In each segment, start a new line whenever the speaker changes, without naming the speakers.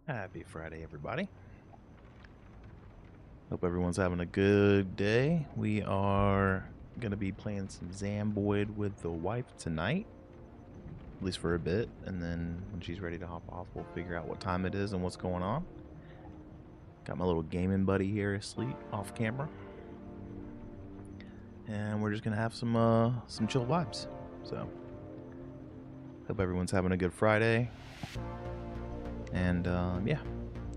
Happy Friday, everybody. Hope everyone's having a good day. We are going to be playing some Zamboid with the wife tonight, at least for a bit, and then when she's ready to hop off, we'll figure out what time it is and what's going on. Got my little gaming buddy here asleep off camera, and we're just going to have some chill vibes. So, hope everyone's having a good Friday, and yeah,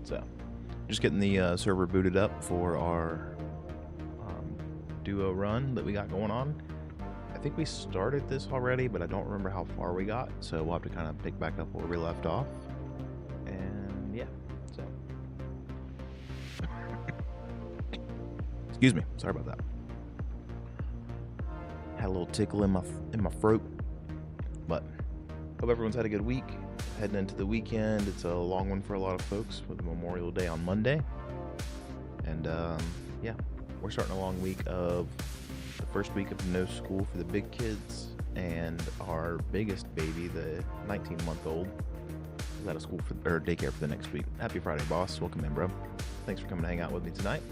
so just getting the server booted up for our duo run that we got going on. I think we started this already, but I don't remember how far we got, so we'll have to kind of pick back up where we left off. And yeah, so excuse me, sorry about that. Had a little tickle in my throat, but hope everyone's had a good week. Heading into the weekend, it's a long one for a lot of folks with Memorial Day on Monday, and yeah, we're starting a long week of the first week of no school for the big kids, and our biggest baby, the 19-month-old, is out of school or daycare for the next week. Happy Friday, boss. Welcome in, bro. Thanks for coming to hang out with me tonight.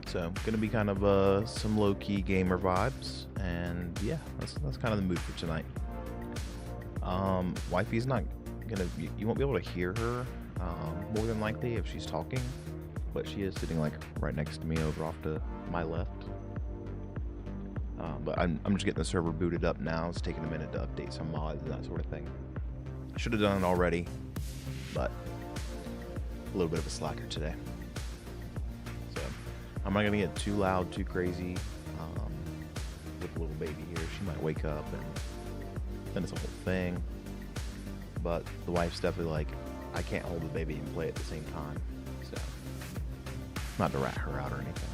So, gonna be kind of some low-key gamer vibes, and yeah, that's kind of the mood for tonight. Wifey's not gonna, you won't be able to hear her, more than likely if she's talking, but she is sitting like right next to me over off to my left. But I'm just getting the server booted up now. It's taking a minute to update some mods and that sort of thing. I should have done it already, but a little bit of a slacker today. So I'm not gonna get too loud, too crazy, with the little baby here. She might wake up and then it's a whole thing. But the wife's definitely like, I can't hold the baby and play at the same time. So, not to rat her out or anything.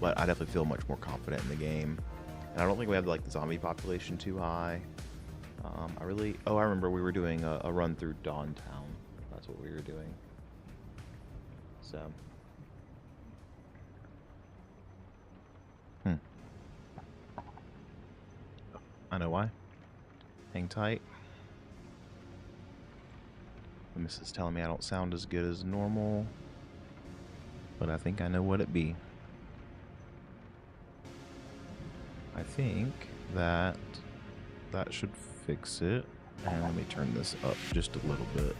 But I definitely feel much more confident in the game. And I don't think we have like the zombie population too high. I remember we were doing a run through Dawn Town. That's what we were doing. So. I know why. Hang tight. The missus telling me I don't sound as good as normal, but I think I know what it be. I think that should fix it. And let me turn this up just a little bit.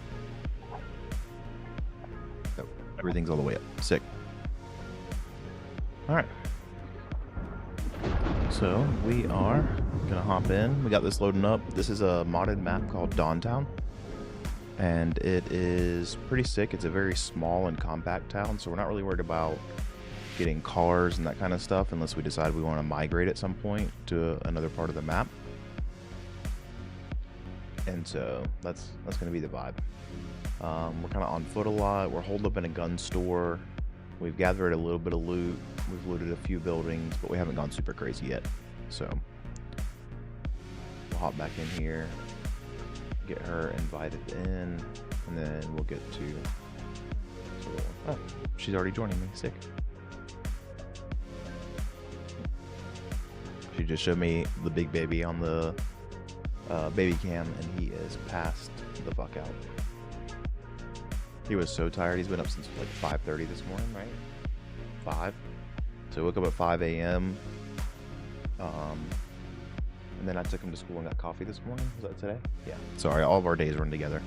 Oh, everything's all the way up. Sick. All right. So we are gonna hop in. We got this loading up. This is a modded map called Dawn Town, and it is pretty sick. It's a very small and compact town, so we're not really worried about getting cars and that kind of stuff unless we decide we want to migrate at some point to another part of the map. And so that's gonna be the vibe. We're kind of on foot a lot. We're holed up in a gun store. We've gathered a little bit of loot. We've looted a few buildings, but we haven't gone super crazy yet. So we'll hop back in here, get her invited in, and then we'll get to... Oh, she's already joining me. Sick. She just showed me the big baby on the baby cam, and he is passed the fuck out. He was so tired. He's been up since like 5:30 this morning, right? 5. So I woke up at 5 a.m. And then I took him to school and got coffee this morning. Was that today? Yeah. Sorry, all of our days run together.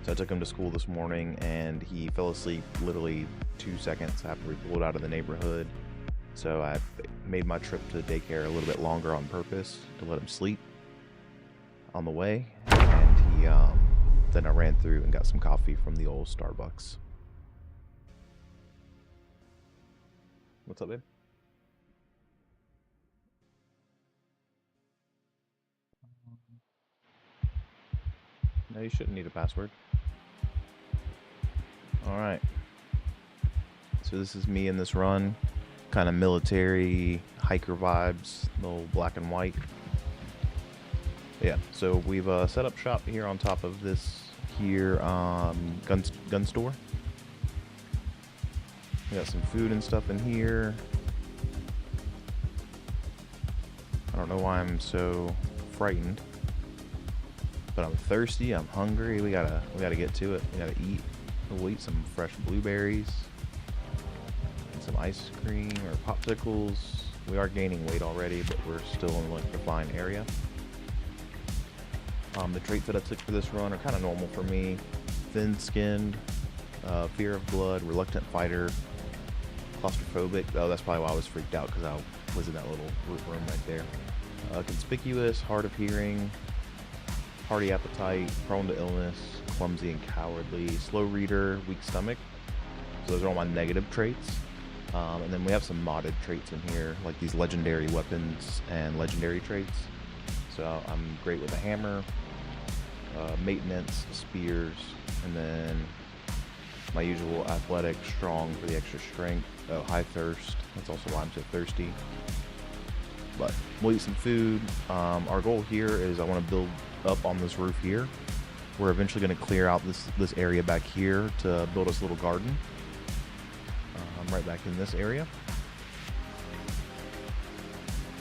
So I took him to school this morning, and he fell asleep literally 2 seconds after we pulled out of the neighborhood. So I made my trip to daycare a little bit longer on purpose to let him sleep on the way. And he, then I ran through and got some coffee from the old Starbucks. What's up, babe? No, you shouldn't need a password. Alright. So this is me in this run. Kind of military, hiker vibes, little black and white. Yeah, so we've set up shop here on top of this here gun store. We got some food and stuff in here. I don't know why I'm so frightened. But I'm thirsty. I'm hungry. We gotta get to it. We gotta eat. We'll eat some fresh blueberries and some ice cream or popsicles. We are gaining weight already, but we're still in like the fine area. The traits that I took for this run are kind of normal for me. Thin-skinned, fear of blood, reluctant fighter, claustrophobic. Oh, that's probably why I was freaked out, because I was in that little room right there. Conspicuous, hard of hearing, hearty appetite, prone to illness, clumsy and cowardly, slow reader, weak stomach. So those are all my negative traits. And then we have some modded traits in here, like these legendary weapons and legendary traits. So I'm great with a hammer, maintenance, spears, and then my usual athletic, strong for the extra strength. Oh, high thirst. That's also why I'm so thirsty. But we'll eat some food. Our goal here is I want to build up on this roof here. We're eventually going to clear out this area back here to build us a little garden. Right back in this area.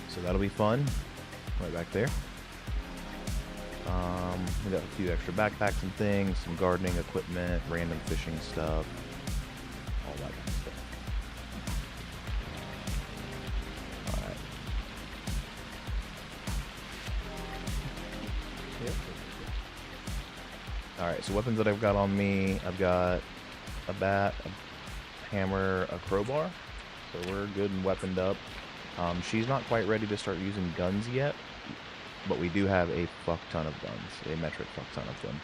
So that'll be fun. Right back there. We got a few extra backpacks and things, some gardening equipment, random fishing stuff, all that kind of stuff. Alright. Yep. Alright, so weapons that I've got on me, I've got a bat, a hammer, a crowbar, so we're good and weaponed up. She's not quite ready to start using guns yet, but we do have a fuck ton of guns, a metric fuck ton of them.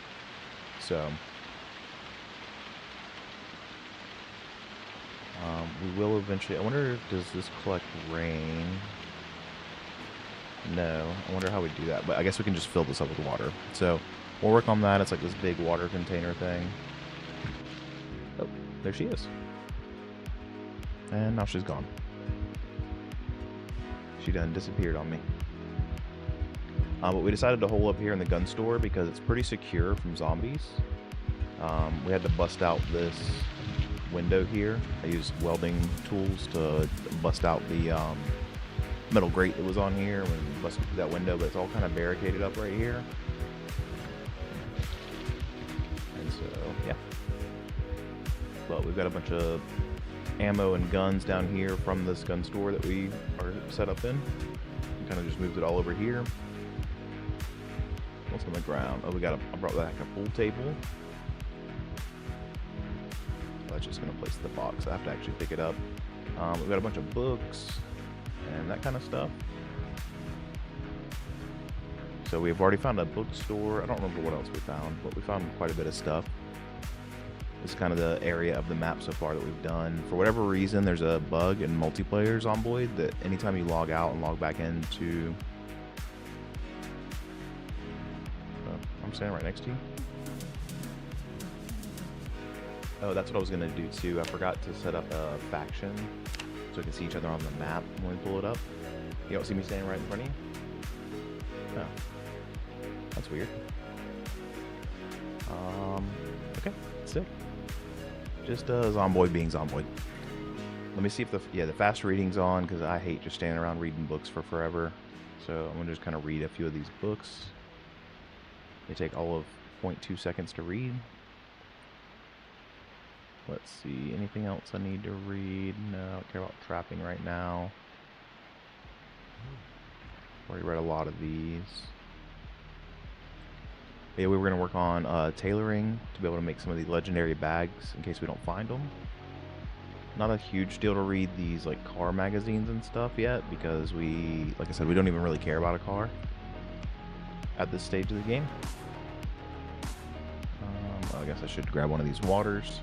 So we will eventually. I wonder, does this collect rain? No. I wonder how we do that, but I guess we can just fill this up with water. So we'll work on that. It's like this big water container thing. Oh, there she is. And now she's gone. She done disappeared on me. But we decided to hole up here in the gun store because it's pretty secure from zombies. We had to bust out this window here. I used welding tools to bust out the metal grate that was on here when we busted through that window, but it's all kind of barricaded up right here. And so, yeah. But we've got a bunch of ammo and guns down here from this gun store that we are set up in. We kind of just moved it all over here. What's on the ground? Oh, I brought back a pool table. That's just gonna place the box. I have to actually pick it up. We've got a bunch of books and that kind of stuff. So we've already found a bookstore. I don't remember what else we found, but we found quite a bit of stuff. This is kind of the area of the map so far that we've done. For whatever reason, there's a bug in multiplayer Zomboid that anytime you log out and log back into... I'm standing right next to you. Oh, that's what I was going to do too. I forgot to set up a faction so we can see each other on the map when we pull it up. You don't see me standing right in front of you? No. That's weird. Okay, sick. Just Zomboid being Zomboid. Let me see if the fast reading's on, because I hate just standing around reading books for forever. So I'm going to just kind of read a few of these books. They take all of 0.2 seconds to read. Let's see, anything else I need to read? No, I don't care about trapping right now. Already read a lot of these. Yeah, we were going to work on tailoring to be able to make some of these legendary bags in case we don't find them. Not a huge deal to read these like car magazines and stuff yet, because we, like I said, we don't even really care about a car at this stage of the game. I guess I should grab one of these waters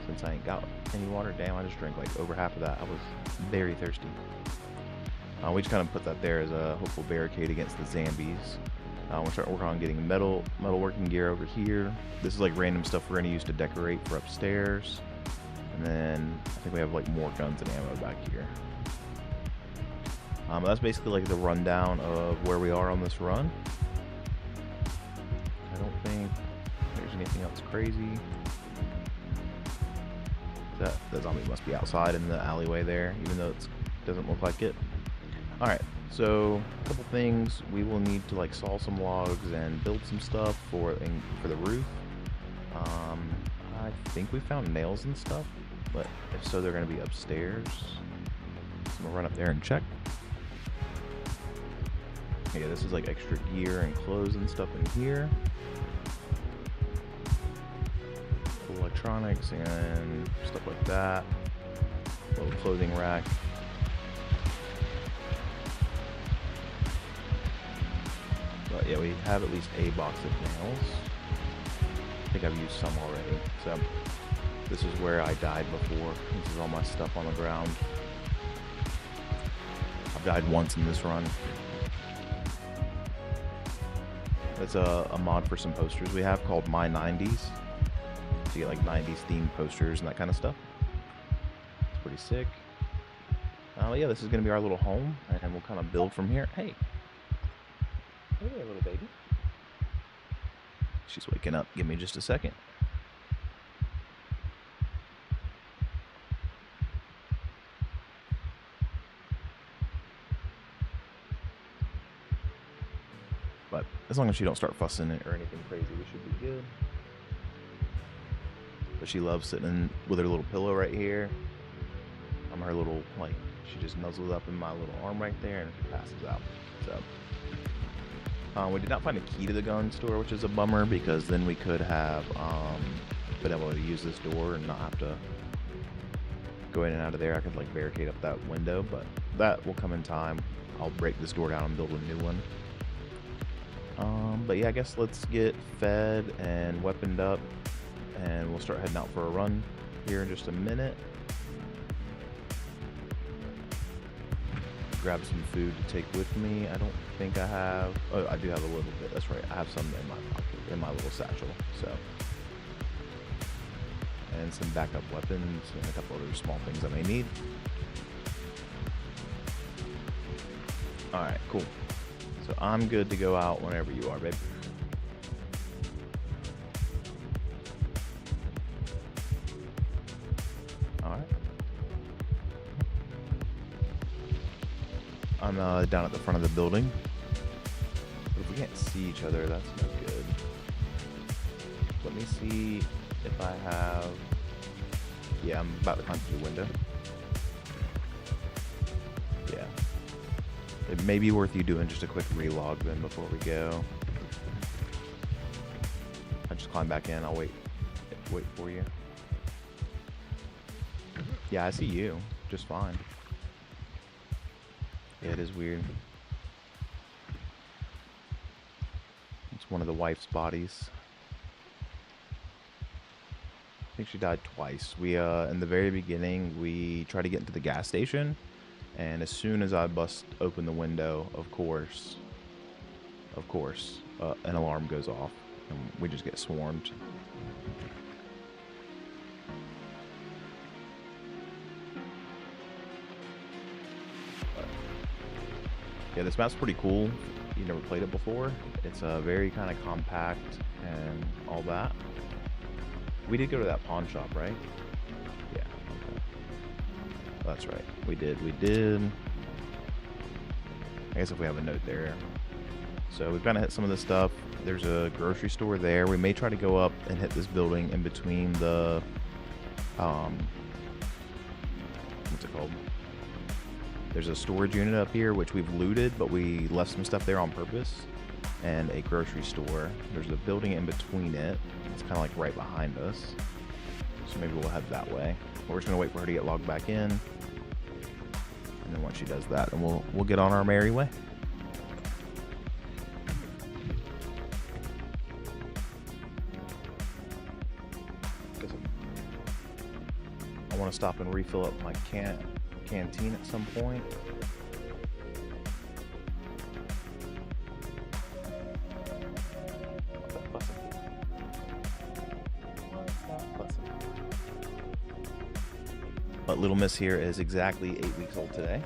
since I ain't got any water. Damn, I just drank like over half of that. I was very thirsty. We just kind of put that there as a hopeful barricade against the Zambies. We're starting to work on getting metal working gear over here. This is like random stuff we're going to use to decorate for upstairs. And then I think we have like more guns and ammo back here. That's basically like the rundown of where we are on this run. I don't think there's anything else crazy. That zombie must be outside in the alleyway there, even though it doesn't look like it. Alright, So, a couple things. We will need to like saw some logs and build some stuff for the roof. Um, I think we found nails and stuff, but if so, they're going to be upstairs. So I'm gonna run up there and check. Yeah, this is like extra gear and clothes and stuff in here. Electronics and stuff like that. Little clothing rack. But yeah, we have at least a box of nails. I think I've used some already. So this is where I died before. This is all my stuff on the ground. I've died once in this run. It's a mod for some posters we have called My 90s. So you get like 90s themed posters and that kind of stuff. It's pretty sick. Yeah, this is going to be our little home, and we'll kind of build from here. Hey. Hey there, little baby. She's waking up. Give me just a second. But as long as she don't start fussing it or anything crazy, we should be good. But she loves sitting with her little pillow right here. I'm her little, like, she just nuzzles up in my little arm right there and she passes out. So we did not find a key to the gun store, which is a bummer, because then we could have been able to use this door and not have to go in and out of there. I could like barricade up that window, but that will come in time. I'll break this door down and build a new one. But yeah, I guess let's get fed and weaponed up, and we'll start heading out for a run here in just a minute. Grab some food to take with me. I don't think I have. Oh, I do have a little bit. That's right. I have some in my pocket, in my little satchel. So, and some backup weapons and a couple other small things I may need. All right, cool. So I'm good to go out whenever you are, babe. All right. I'm down at the front of the building. But if we can't see each other, that's no good. Let me see if I have... Yeah, I'm about to climb through the window. Yeah. It may be worth you doing just a quick relog then before we go. I'll just climb back in. I'll wait for you. Yeah, I see you. Just fine. Yeah, it is weird. It's one of the wife's bodies. I think she died twice. We, in the very beginning, we tried to get into the gas station, and as soon as I bust open the window, of course, an alarm goes off, and we just get swarmed. Yeah, this map's pretty cool. You never played it before. It's very kind of compact and all that. We did go to that pawn shop, right? Yeah, okay. That's right. We did. I guess if we have a note there. So we've kind of hit some of this stuff. There's a grocery store there. We may try to go up and hit this building in between the, what's it called? There's a storage unit up here, which we've looted, but we left some stuff there on purpose. And a grocery store. There's a building in between it. It's kind of like right behind us. So maybe we'll head that way. We're just gonna wait for her to get logged back in. And then once she does that, then we'll get on our merry way. I want to stop and refill up my canteen at some point. But little miss here is exactly 8 weeks old today.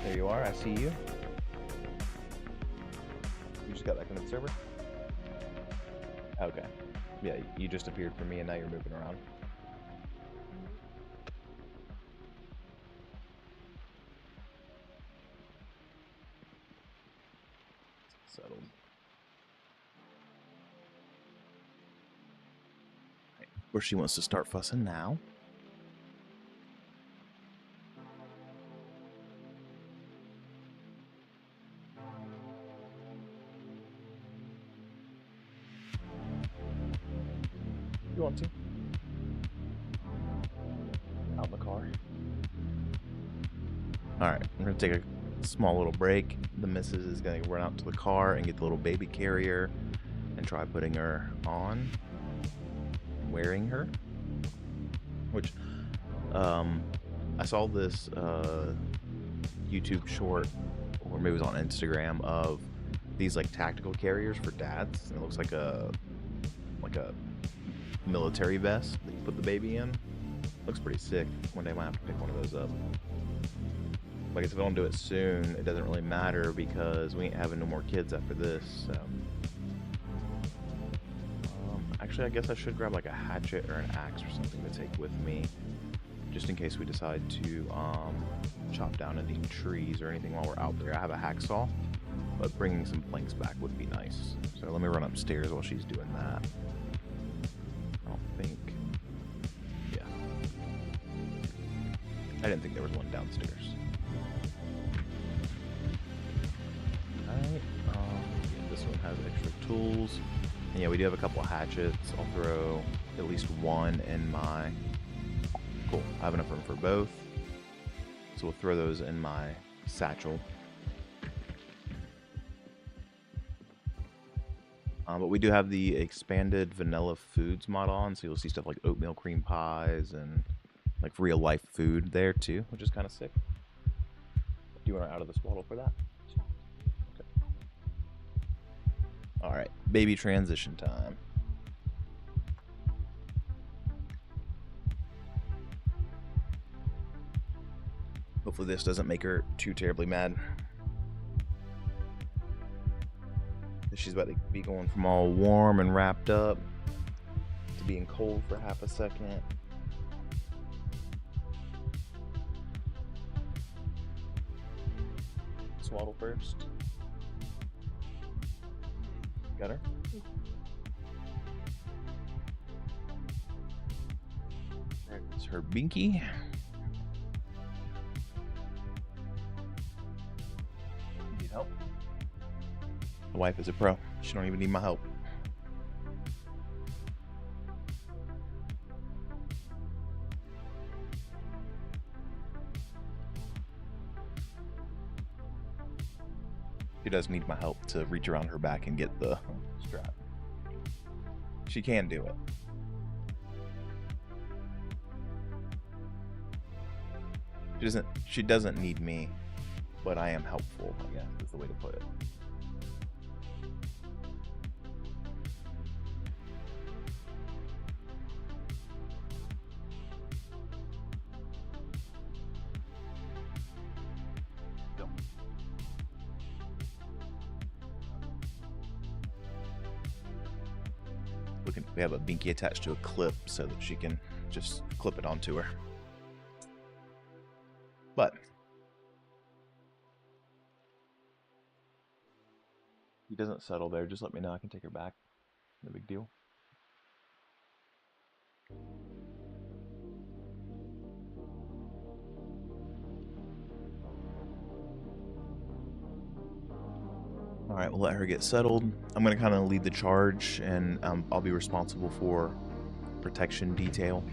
There you are, I see you. You just got back into the server? Okay. Yeah, you just appeared for me and now you're moving around. Settled. Where she wants to start fussing now. You want to? Out in the car. Alright, we're going to take a small little break. The missus is going to run out to the car and get the little baby carrier and try putting her on. Wearing her. Which, I saw this YouTube short, or maybe it was on Instagram, of these like tactical carriers for dads. And it looks like a military vest that you put the baby in. Looks pretty sick. One day I might have to pick one of those up. Like I said, if I don't do it soon, it doesn't really matter because we ain't having no more kids after this. So. Actually, I guess I should grab like a hatchet or an axe or something to take with me, just in case we decide to chop down any trees or anything while we're out there. I have a hacksaw, but bringing some planks back would be nice. So let me run upstairs while she's doing that. I don't think... Yeah. I didn't think there was one downstairs. Alright, this one has extra tools. And yeah, we do have a couple of hatchets. I'll throw at least one in my... Cool, I have enough room for both. So we'll throw those in my satchel. But we do have the expanded vanilla foods mod on, so you'll see stuff like oatmeal cream pies and like real life food there too, which is kind of sick. Do you want her out of the swaddle for that? Sure. Okay. All right, baby transition time. Hopefully this doesn't make her too terribly mad. She's about to be going from all warm and wrapped up to being cold for half a second. Swaddle first. Got her? There's her binky. Need help? The wife is a pro. She don't even need my help. She does need my help to reach around her back and get the strap. She can do it. She doesn't need me, but I am helpful, I guess is the way to put it. We have a binky attached to a clip so that she can just clip it onto her. But he doesn't settle there. Just let me know. I can take her back. No big deal. Alright, we'll let her get settled. I'm going to kind of lead the charge, and I'll be responsible for protection detail.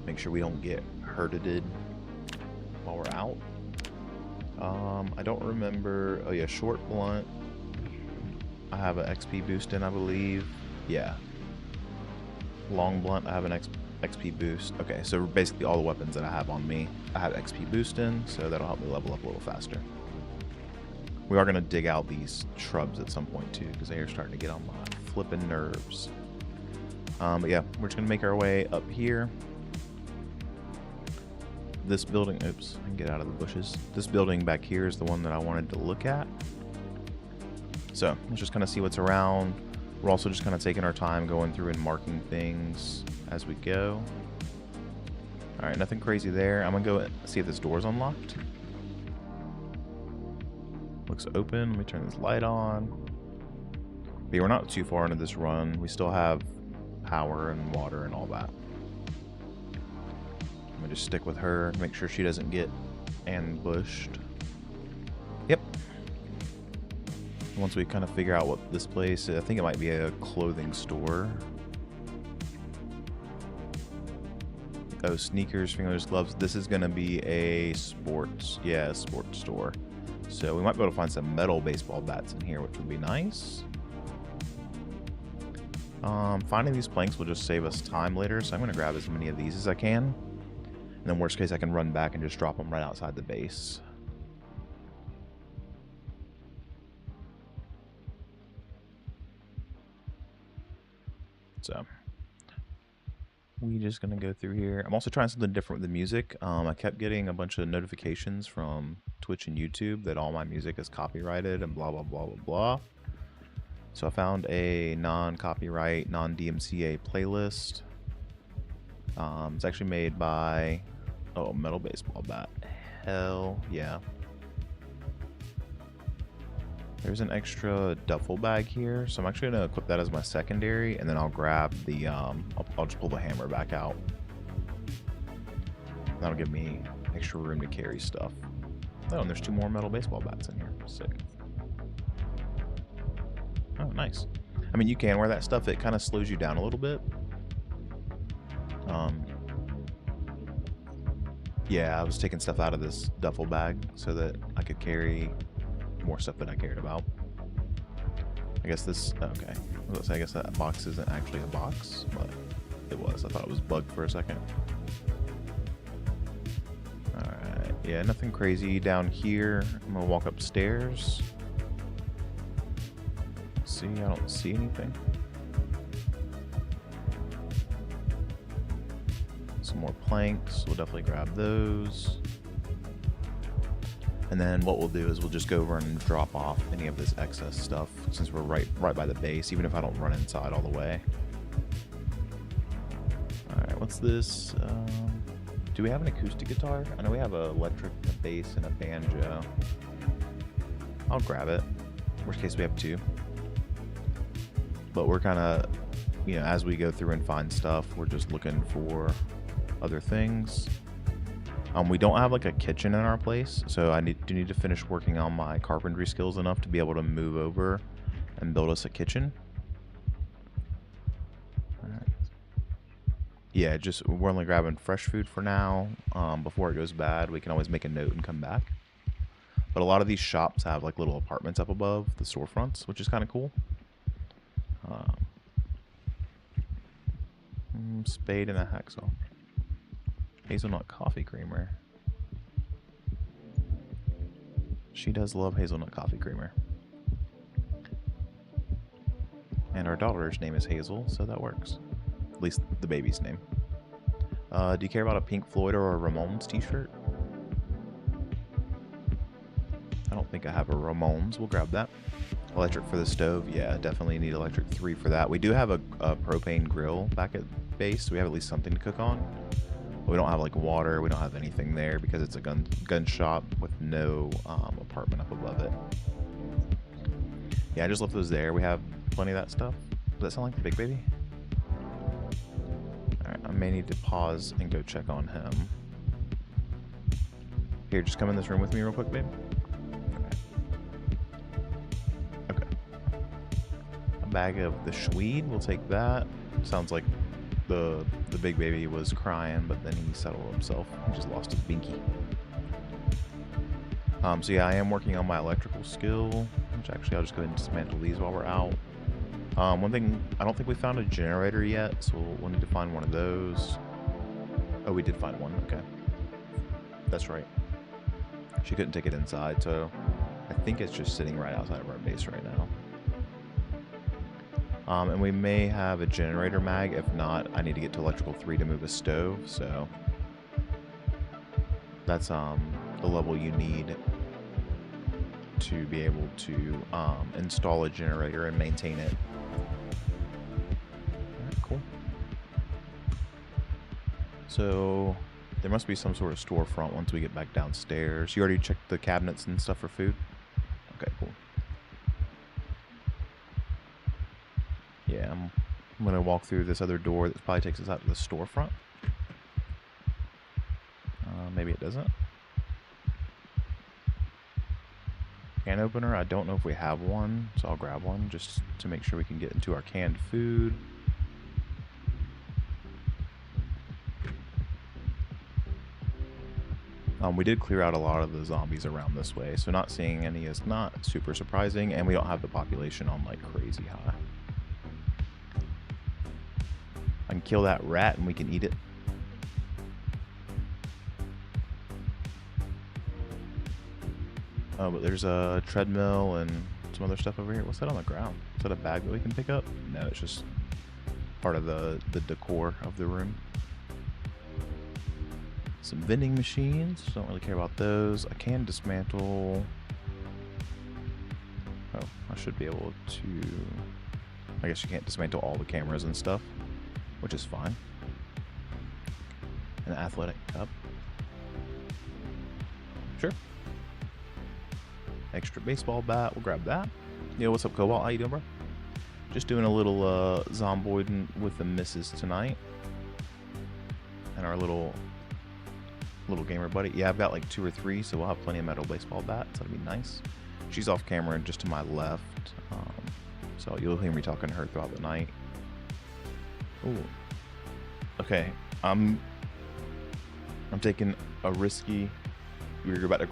Make sure we don't get hurted while we're out. I don't remember... Oh yeah, short blunt. I have an XP boost in, I believe. Yeah. Long blunt, I have an XP boost. Okay, so basically all the weapons that I have on me, I have XP boost in, so that'll help me level up a little faster. We are going to dig out these shrubs at some point too, because they are starting to get on my flipping nerves. But yeah, we're just going to make our way up here. This building, oops, I can get out of the bushes. This building back here is the one that I wanted to look at. So let's just kind of see what's around. We're also just kind of taking our time going through and marking things as we go. All right, nothing crazy there. I'm going to go see if this door's unlocked. Looks looks open. Let me turn this light on. But yeah, we're not too far into this run. We still have power and water and all that. I'm gonna just stick with her, make sure she doesn't get ambushed. Yep. Once we kind of figure out what this place is, I think it might be a clothing store. Oh, sneakers, fingers, gloves. This is going to be a sports store. So we might be able to find some metal baseball bats in here, which would be nice. Finding these planks will just save us time later, so I'm going to grab as many of these as I can. And then worst case, I can run back and just drop them right outside the base. So we just gonna go through here. I'm also trying something different with the music. I kept getting a bunch of notifications from Twitch and YouTube that all my music is copyrighted and blah blah blah blah blah. So I found a non-copyright, non-DMCA playlist. It's actually made by metal baseball bat. Hell yeah. There's an extra duffel bag here, so I'm actually going to equip that as my secondary, and then I'll grab the, I'll just pull the hammer back out. That'll give me extra room to carry stuff. Oh, and there's 2 more metal baseball bats in here. Sick. Oh, nice. I mean, you can wear that stuff. It kind of slows you down a little bit. Yeah, I was taking stuff out of this duffel bag so that I could carry more stuff that I cared about. I guess this, okay. I guess that box isn't actually a box, but it was. I thought it was bugged for a second. Alright, yeah, nothing crazy down here. I'm gonna walk upstairs. See, I don't see anything. Some more planks, we'll definitely grab those. And then what we'll do is we'll just go over and drop off any of this excess stuff since we're right by the base, even if I don't run inside all the way. Alright, what's this? Do we have an acoustic guitar? I know we have an electric, a bass, and a banjo. I'll grab it. Worst case, we have 2. But we're kind of, you know, as we go through and find stuff, we're just looking for other things. We don't have like a kitchen in our place, so I do need to finish working on my carpentry skills enough to be able to move over and build us a kitchen. Alright. Yeah, just we're only grabbing fresh food for now. Before it goes bad, we can always make a note and come back. But a lot of these shops have like little apartments up above the storefronts, which is kind of cool. Spade and a hacksaw. Hazelnut coffee creamer. She does love hazelnut coffee creamer. And our daughter's name is Hazel, so that works. At least the baby's name. Do you care about a Pink Floyd or a Ramones t-shirt? I don't think I have a Ramones. We'll grab that. Electric for the stove. Yeah, definitely need electric 3 for that. We do have a propane grill back at base, so we have at least something to cook on. We don't have like water, we don't have anything there because it's a gun shop with no apartment up above it. Yeah, I just left those there. We have plenty of that stuff. Does that sound like the big baby? Alright, I may need to pause and go check on him. Here, just come in this room with me real quick, babe. Okay. A bag of the Schweed, we'll take that. Sounds like the big baby was crying, but then he settled himself. He just lost his binky. So yeah, I am working on my electrical skill, which actually I'll just go ahead and dismantle these while we're out. One thing, I don't think we found a generator yet, so we'll need to find one of those. Oh, we did find one, okay. That's right. She couldn't take it inside, so I think it's just sitting right outside of our base right now. And we may have a generator mag. If not, I need to get to electrical 3 to move a stove, so that's the level you need to be able to install a generator and maintain it. Alright, cool. So there must be some sort of storefront once we get back downstairs. You already checked the cabinets and stuff for food? Okay, cool. Yeah, I'm gonna walk through this other door that probably takes us out to the storefront. Maybe it doesn't. Can opener, I don't know if we have one, so I'll grab one just to make sure we can get into our canned food. We did clear out a lot of the zombies around this way, so not seeing any is not super surprising, and we don't have the population on like crazy high. I can kill that rat and we can eat it. Oh, but there's a treadmill and some other stuff over here. What's that on the ground? Is that a bag that we can pick up? No, it's just part of the decor of the room. Some vending machines. Don't really care about those. I can dismantle. Oh, I should be able to. I guess you can't dismantle all the cameras and stuff, which is fine. An athletic cup. Sure. Extra baseball bat. We'll grab that. Yo, what's up, Cobalt? How you doing, bro? Just doing a little zomboiding with the missus tonight. And our little gamer buddy. Yeah, I've got like 2 or 3, so we'll have plenty of metal baseball bats. That'll be nice. She's off camera and just to my left. So you'll hear me talking to her throughout the night. Ooh. Okay. I'm taking a risky. You're about to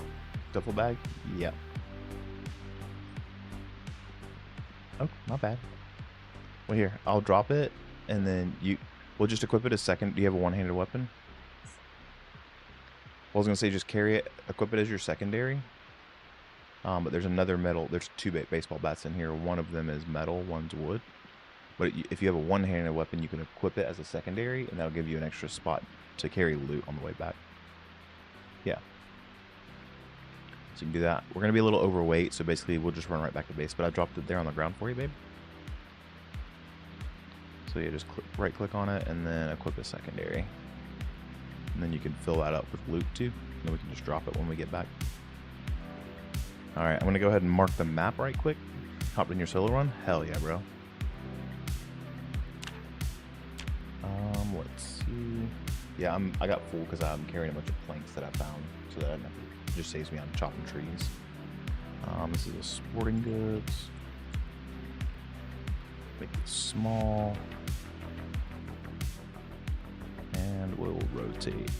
duffel bag? Yep. Oh, not bad. Well, here, I'll drop it, and then we'll just equip it as second. Do you have a one-handed weapon? I was gonna say just carry it, equip it as your secondary. But there's another metal. There's 2 baseball bats in here. One of them is metal, one's wood. But if you have a one-handed weapon, you can equip it as a secondary, and that'll give you an extra spot to carry loot on the way back. Yeah. So you can do that. We're going to be a little overweight, so basically we'll just run right back to base. But I dropped it there on the ground for you, babe. So yeah, just right-click on it, and then equip a secondary. And then you can fill that up with loot, too. And then we can just drop it when we get back. Alright, I'm going to go ahead and mark the map right quick. Hopped in your solo run? Hell yeah, bro. Let's see. Yeah, I got full because I'm carrying a bunch of planks that I found, so that it just saves me on chopping trees. This is a sporting goods. Make it small. And we'll rotate.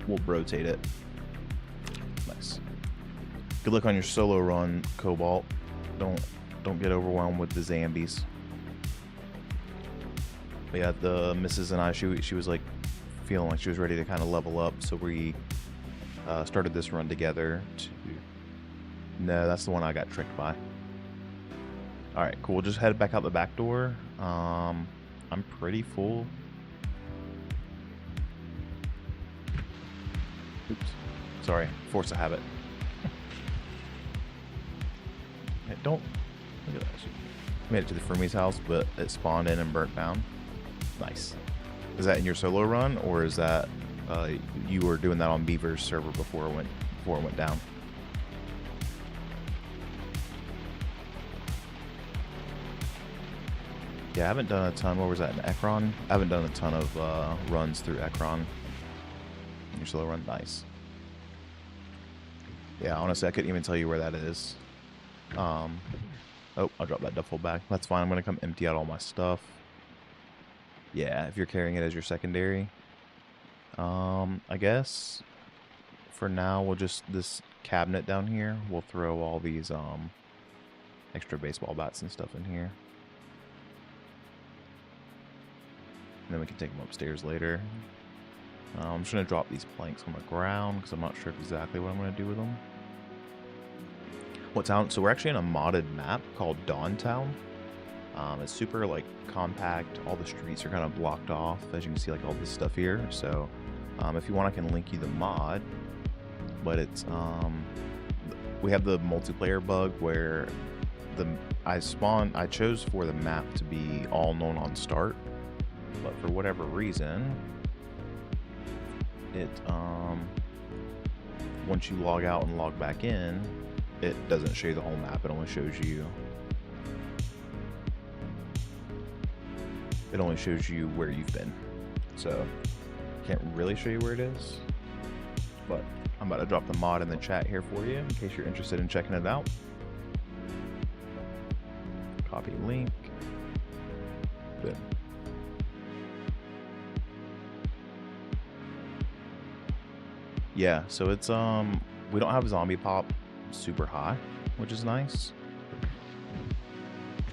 We'll rotate it. Nice. Good luck on your solo run, Cobalt. Don't get overwhelmed with the Zambies. But yeah, the missus and I, she was like feeling like she was ready to kind of level up, so we started this run together. No, that's the one I got tricked by. All right, cool. We'll just head back out the back door. I'm pretty full. Oops. Sorry, force of habit. Hey, don't look at that. Made it to the Fermi's house, but it spawned in and burnt down. Nice. Is that in your solo run, or is that you were doing that on Beaver's server before it went down? Yeah, I haven't done a ton. Where was that, in Ekron? I haven't done a ton of runs through Ekron. Your solo run, nice. Yeah, honestly, I couldn't even tell you where that is. Oh, I'll drop that duffel bag. That's fine. I'm gonna come empty out all my stuff. Yeah, if you're carrying it as your secondary. I guess for now we'll just, this cabinet down here, we'll throw all these extra baseball bats and stuff in here. And then we can take them upstairs later. I'm just going to drop these planks on the ground because I'm not sure exactly what I'm going to do with them. What town? So we're actually in a modded map called Dawn Town. It's super like compact. All the streets are kind of blocked off, as you can see, like all this stuff here. So if you want, I can link you the mod. But it's we have the multiplayer bug where I chose for the map to be all known on start, but for whatever reason, it once you log out and log back in, it doesn't show you the whole map. It only shows you where you've been. So can't really show you where it is, but I'm about to drop the mod in the chat here for you in case you're interested in checking it out. Copy link. Boom. Yeah, so it's we don't have zombie pop super high, which is nice.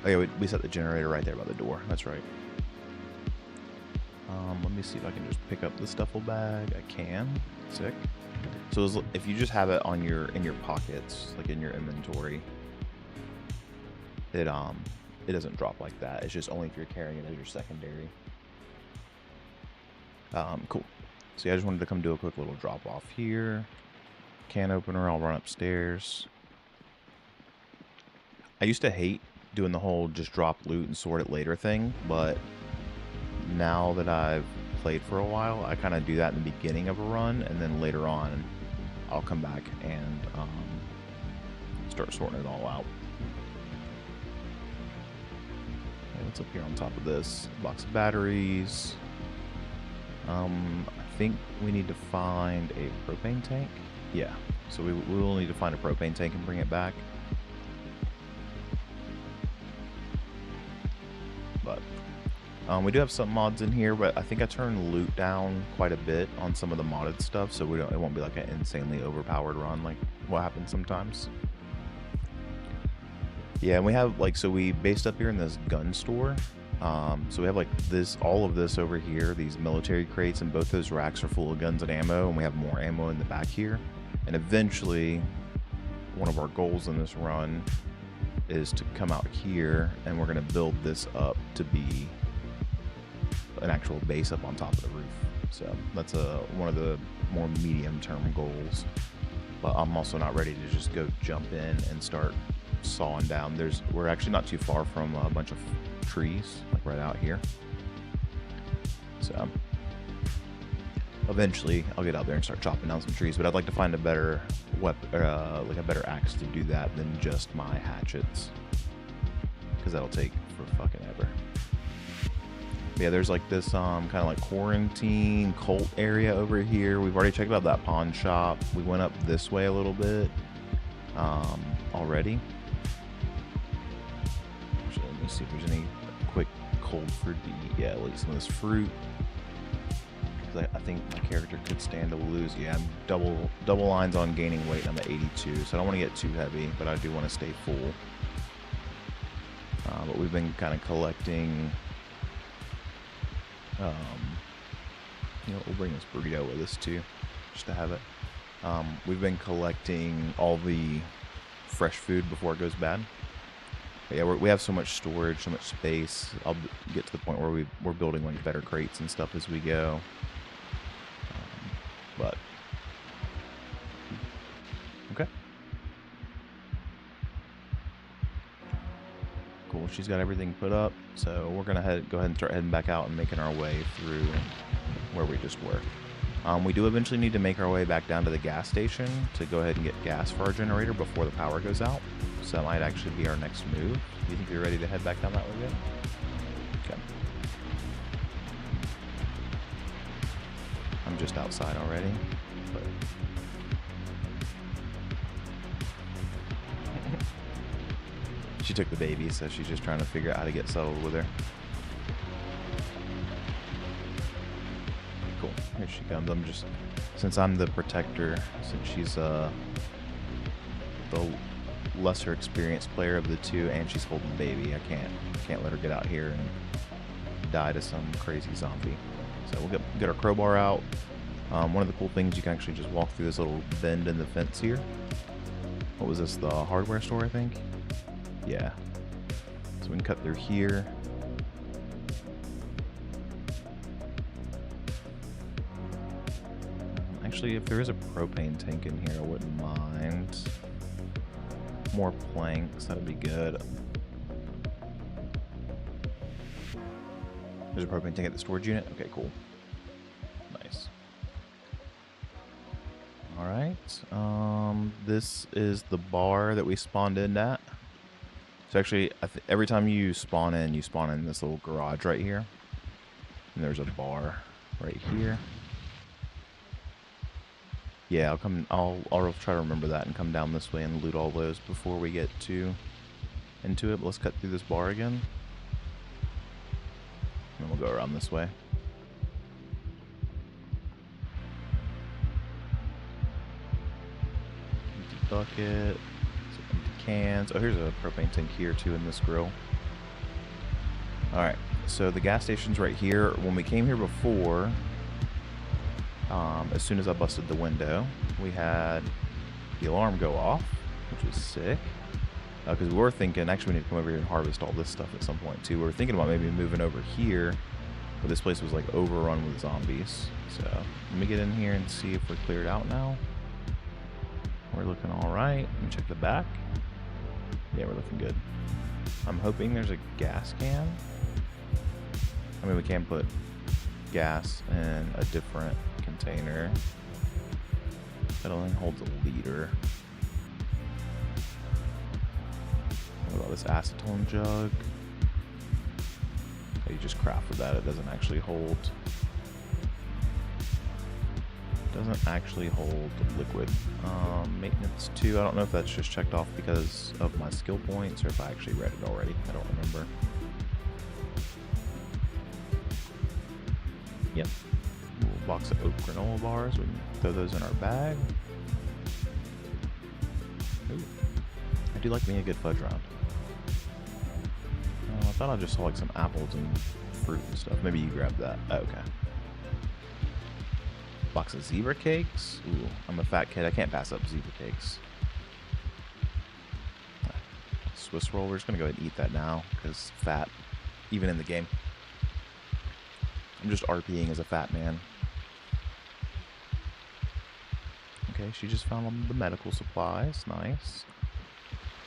Oh yeah, we set the generator right there by the door. That's right. Let me see if I can just pick up the stuffle bag. I can. Sick. So if you just have it on in your pockets, like in your inventory, it doesn't drop like that. It's just only if you're carrying it as your secondary. Cool. So yeah, I just wanted to come do a quick little drop off here. Can opener. I'll run upstairs. I used to hate doing the whole just drop loot and sort it later thing, but now that I've played for a while, I kind of do that in the beginning of a run, and then later on I'll come back and start sorting it all out. Okay, what's up here on top of this? Box of batteries. I think we need to find a propane tank. Yeah, so we will need to find a propane tank and bring it back. But we do have some mods in here, but I think I turned loot down quite a bit on some of the modded stuff, so it won't be like an insanely overpowered run like what happens sometimes. Yeah, and we have so we based up here in this gun store. So we have all of this over here, these military crates, and both those racks are full of guns and ammo, and we have more ammo in the back here. And eventually, one of our goals in this run is to come out here, and we're going to build this up to be an actual base up on top of the roof. So that's one of the more medium-term goals. But I'm also not ready to just go jump in and start sawing down. We're actually not too far from a bunch of trees, like right out here. So eventually I'll get out there and start chopping down some trees, but I'd like to find a better weapon, like a better axe to do that than just my hatchets, because that'll take for fucking ever. But yeah, there's this kind of like quarantine cult area over here. We've already checked out that pawn shop. We went up this way a little bit already. Actually, let me see if there's any quick cold fruit to eat. Yeah, at least some of this fruit. I think my character could stand to lose. Yeah, I'm double lines on gaining weight. I'm at 82, so I don't want to get too heavy, but I do want to stay full. But we've been kind of collecting. We'll bring this burrito with us too, just to have it. We've been collecting all the fresh food before it goes bad. But yeah, we have so much storage, so much space. I'll get to the point where we're building better crates and stuff as we go. But okay, cool. She's got everything put up, so we're gonna go ahead and start heading back out and making our way through where we just were. We do eventually need to make our way back down to the gas station to go ahead and get gas for our generator before the power goes out. So that might actually be our next move. Do you think you're ready to head back down that way yet? Okay. I'm just outside already, but she took the baby, so she's just trying to figure out how to get settled with her. Cool. Here she comes. Since I'm the protector, since she's the lesser experienced player of the two, and she's holding the baby, I can't let her get out here and die to some crazy zombie. So we'll get our crowbar out. One of the cool things, you can actually just walk through this little bend in the fence here. What was this? The hardware store, I think? Yeah. So we can cut through here. Actually, if there is a propane tank in here, I wouldn't mind. More planks, that'd be good. There's a propane tank at the storage unit? Okay, cool. Nice. Alright. This is the bar that we spawned in at. So actually, every time you spawn in this little garage right here. And there's a bar right here. Yeah, I'll try to remember that and come down this way and loot all those before we get into it. But let's cut through this bar again. And then we'll go around this way. Empty bucket. Some empty cans. Oh, here's a propane tank here too in this grill. Alright, so the gas station's right here. When we came here before, as soon as I busted the window, we had the alarm go off, which was sick. Because we were thinking, actually we need to come over here and harvest all this stuff at some point too. We were thinking about maybe moving over here, but this place was like overrun with zombies. So let me get in here and see if we're cleared out now. We're looking alright. Let me check the back. Yeah, we're looking good. I'm hoping there's a gas can. I mean, we can put gas in a different container. That only holds a liter. What about this acetone jug? Oh, you just craft with that. It doesn't actually hold. Doesn't actually hold liquid. Maintenance 2. I don't know if that's just checked off because of my skill points or if I actually read it already. I don't remember. Yep. A box of oat granola bars. We can throw those in our bag. Ooh. I do like me a good fudge round. I thought I just saw like some apples and fruit and stuff. Maybe you grabbed that. Oh, okay. Box of zebra cakes. Ooh, I'm a fat kid. I can't pass up zebra cakes. Swiss roll. We're just gonna go ahead and eat that now because fat, even in the game. I'm just RPing as a fat man. Okay, she just found the medical supplies. Nice.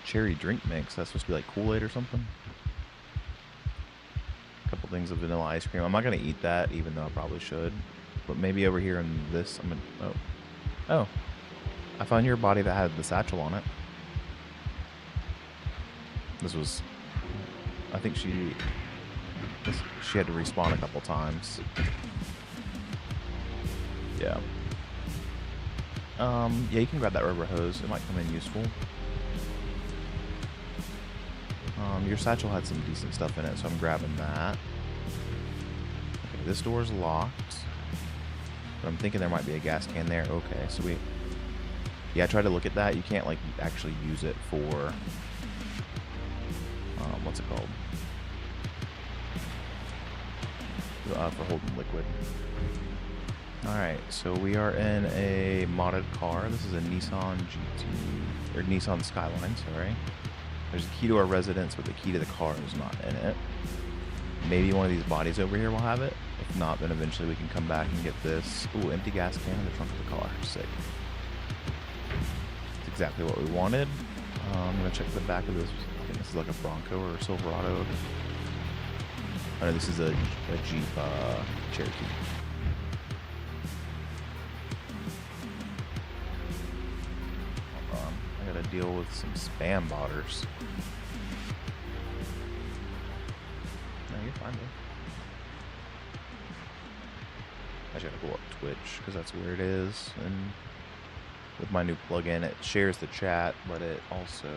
Cherry drink mix. That's supposed to be like Kool-Aid or something. A couple things of vanilla ice cream. I'm not gonna eat that, even though I probably should. But maybe over here in this, I'm gonna. Oh, I found your body that had the satchel on it. This was. I think she had to respawn a couple times. Yeah. Yeah, you can grab that rubber hose. It might come in useful. Your satchel had some decent stuff in it, so I'm grabbing that. Okay, this door's locked. But I'm thinking there might be a gas can there. Okay, so yeah, I tried to look at that. You can't, like, actually use it for... what's it called? For holding liquid. Alright, so we are in a modded car. This is a Nissan GT, or Nissan Skyline, sorry. There's a key to our residence, but the key to the car is not in it. Maybe one of these bodies over here will have it. If not, then eventually we can come back and get this. Ooh, empty gas can in the trunk of the car. Sick. That's exactly what we wanted. I'm going to check the back of this. I think this is like a Bronco or a Silverado. Oh no, this is a Jeep Cherokee. Hold on. I got to deal with some spam botters. No, you're fine, dude. I just gotta go up Twitch because that's where it is, and with my new plugin it shares the chat, but it also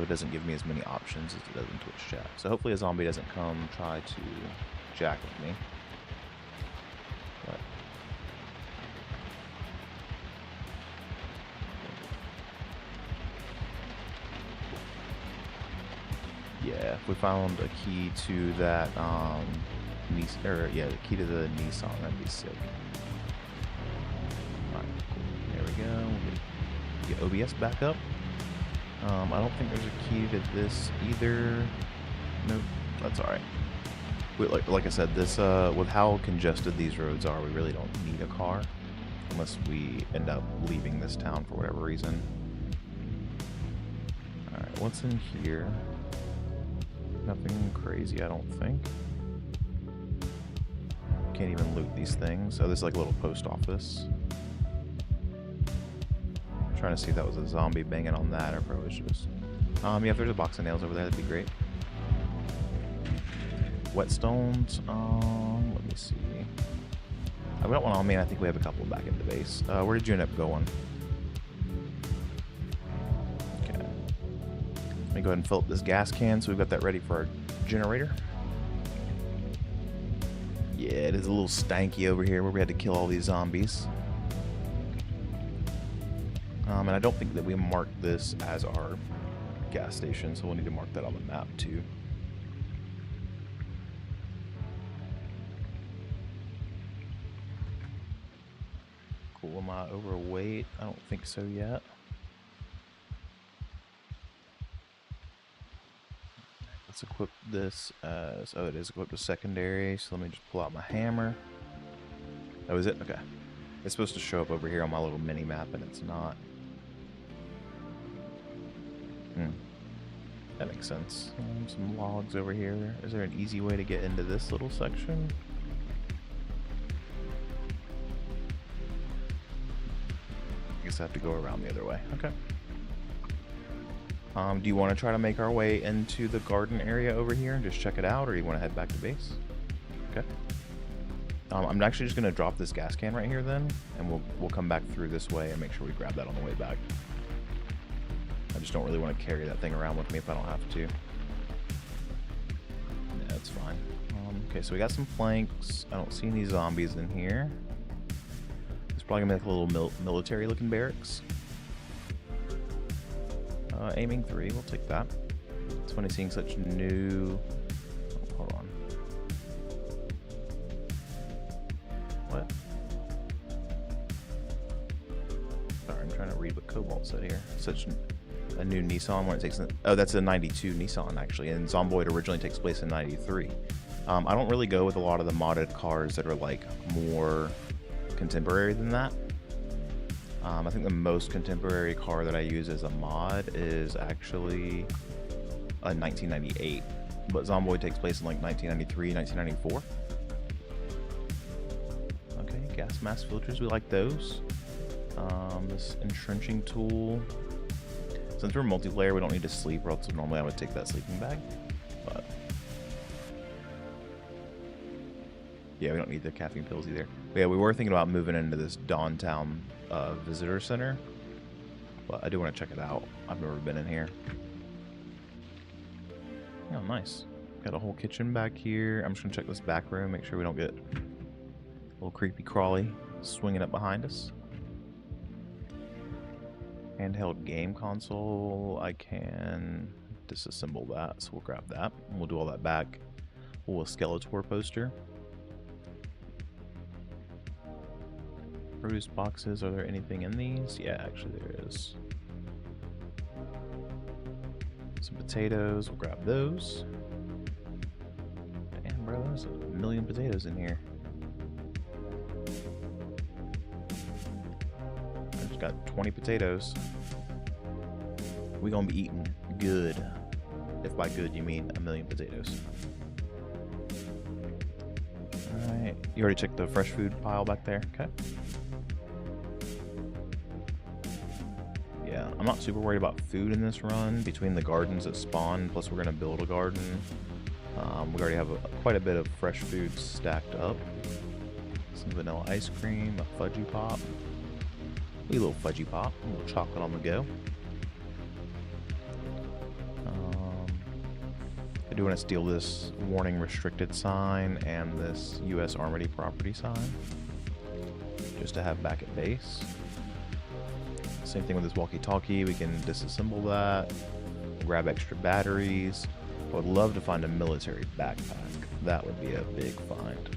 doesn't give me as many options as it does in Twitch chat. So hopefully a zombie doesn't come try to jack with me. But yeah, if we found a key to that, the key to the Nissan, that'd be sick. Alright, cool. There we go. We'll get OBS back up. I don't think there's a key to this either. Nope, that's alright. Like I said, this with how congested these roads are, we really don't need a car. Unless we end up leaving this town for whatever reason. Alright, what's in here? Nothing crazy, I don't think. Can't even loot these things. Oh, this is like a little post office. I'm trying to see if that was a zombie banging on that or if it was just... yeah, if there's a box of nails over there, that'd be great. Whetstones, let me see. We got one on me, and I think we have a couple back at the base. Where did you end up going? Okay. Let me go ahead and fill up this gas can so we've got that ready for our generator. Yeah, it is a little stanky over here where we had to kill all these zombies. And I don't think that we marked this as our gas station, so we'll need to mark that on the map too. Cool, am I overweight? I don't think so yet. Let's equip this as... Oh, it is equipped with secondary, so let me just pull out my hammer. Oh, is it? Okay. It's supposed to show up over here on my little mini-map, and it's not. That makes sense. Some logs over here. Is there an easy way to get into this little section? I guess I have to go around the other way. Okay. Do you want to try to make our way into the garden area over here and just check it out, or do you want to head back to base? Okay. I'm actually just going to drop this gas can right here then, and we'll come back through this way and make sure we grab that on the way back. I just don't really want to carry that thing around with me if I don't have to. Yeah, that's fine. Okay, so we got some planks. I don't see any zombies in here. It's probably going to be like a little military-looking barracks. Aiming 3, we'll take that. It's funny seeing such new... Oh, hold on. What? Sorry, I'm trying to read what Cobalt said here. Such a new Nissan when it takes... Oh, that's a 92 Nissan, actually. And Zomboid originally takes place in 93. I don't really go with a lot of the modded cars that are, like, more contemporary than that. I think the most contemporary car that I use as a mod is actually a 1998, but Zomboid takes place in like 1993, 1994. Okay, gas mask filters, we like those. This entrenching tool. Since we're multiplayer, we don't need to sleep, or else normally I would take that sleeping bag. But yeah, we don't need the caffeine pills either. But yeah, we were thinking about moving into this downtown visitor center, but I do want to check it out. I've never been in here. Oh, nice. Got a whole kitchen back here. I'm just gonna check this back room, make sure we don't get a little creepy crawly swinging up behind us. Handheld game console. I can disassemble that, so we'll grab that and we'll do all that back. We'll a Skeletor poster. Produce boxes. Are there anything in these? Yeah, actually there is. Some potatoes. We'll grab those. Damn, bro, there's a million potatoes in here. I just got 20 potatoes. We gonna be eating good. If by good you mean a million potatoes. Alright. You already checked the fresh food pile back there? Okay. Yeah, I'm not super worried about food in this run. Between the gardens that spawn, plus we're going to build a garden. We already have quite a bit of fresh food stacked up. Some vanilla ice cream, a fudgy pop. A little fudgy pop, a little chocolate on the go. I do want to steal this warning restricted sign and this U.S. Armory property sign. Just to have back at base. Same thing with this walkie-talkie, we can disassemble that, grab extra batteries. I would love to find a military backpack. That would be a big find.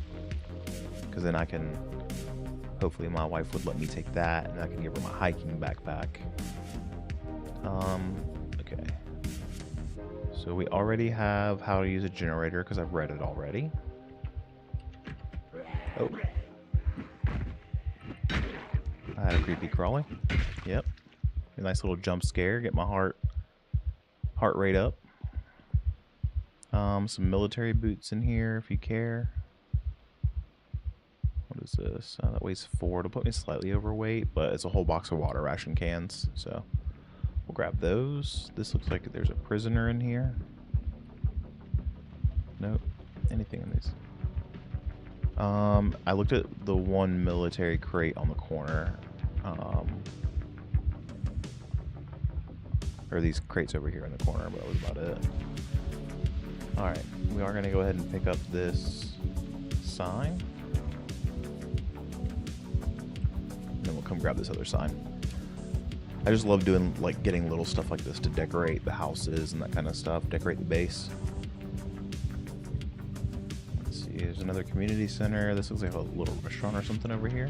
Because then I can, hopefully my wife would let me take that, and I can give her my hiking backpack. Okay. So we already have how to use a generator, because I've read it already. Oh. I had a creepy crawly. Yep. A nice little jump scare. Get my heart rate up. Some military boots in here if you care. What is this? That weighs 4. It'll put me slightly overweight, but it's a whole box of water ration cans, so we'll grab those. This looks like there's a prisoner in here. Nope. Anything in these? I looked at the one military crate on the corner. Or these crates over here in the corner, but that was about it. Alright, we are going to go ahead and pick up this sign. And then we'll come grab this other sign. I just love doing, like, getting little stuff like this to decorate the houses and that kind of stuff. Decorate the base. Let's see, there's another community center. This looks like a little restaurant or something over here.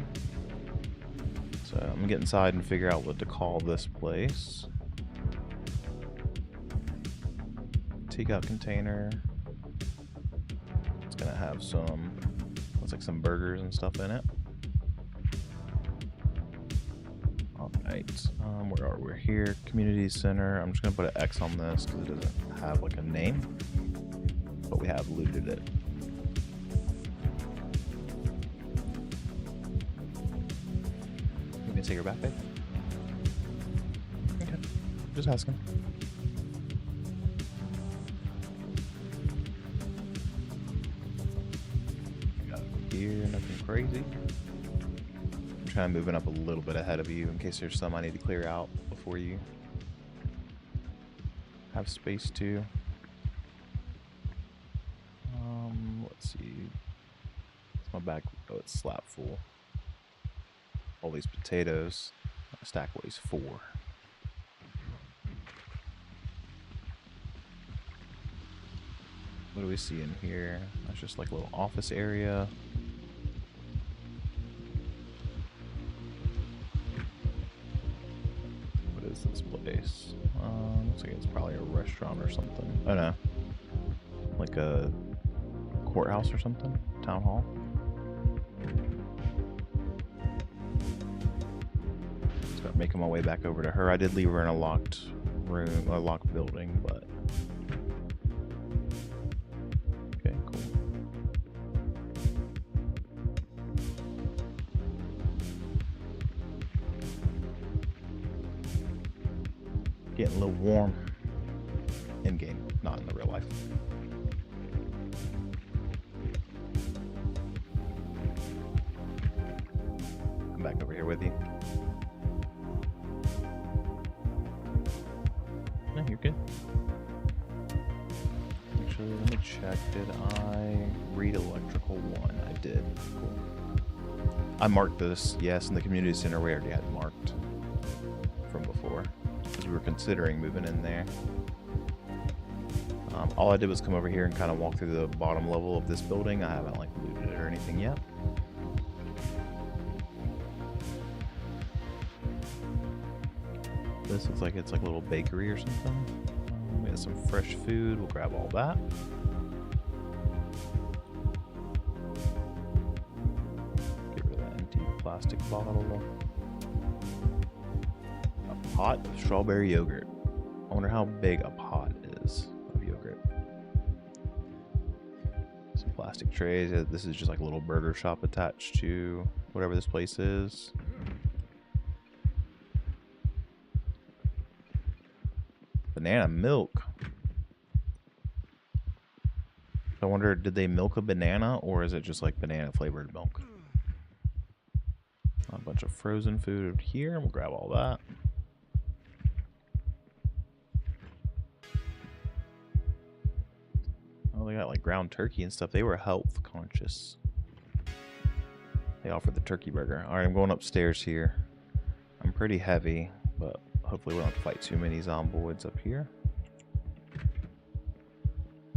So I'm going to get inside and figure out what to call this place. Takeout container. It's gonna have some, looks like some burgers and stuff in it. Alright, where are we here? Community center. I'm just gonna put an X on this because it doesn't have like a name, but we have looted it. You gonna take her back, babe? Okay, just asking. Here, nothing crazy. I'm trying to move it up a little bit ahead of you in case there's some I need to clear out before you have space to. Let's see. It's my back. Oh, it's slap full. All these potatoes. My stack weighs 4. What do we see in here? That's just like a little office area. What is this place? Looks like it's probably a restaurant or something. Oh no. Like a courthouse or something? Town hall? Start making my way back over to her. I did leave her in a locked room, a locked building, but okay, cool. Getting a little warm in game, not in the real life. I'm back over here with you. No, you're good. Actually, let me check. Did I read electrical 1? I did. Cool. I marked this, yes, in the community center we already had marked from before. Because we were considering moving in there. All I did was come over here and kind of walk through the bottom level of this building. I haven't like looted it or anything yet. This looks like it's like a little bakery or something. We have some fresh food. We'll grab all that. Get rid of that empty plastic bottle. A pot of strawberry yogurt. I wonder how big a pot is of yogurt. Some plastic trays. This is just like a little burger shop attached to whatever this place is. Banana milk. I wonder, did they milk a banana or is it just like banana flavored milk? A bunch of frozen food here. We'll grab all that. Oh, they got like ground turkey and stuff. They were health conscious. They offered the turkey burger. All right, I'm going upstairs here. I'm pretty heavy, but hopefully we don't have to fight too many zomboids up here.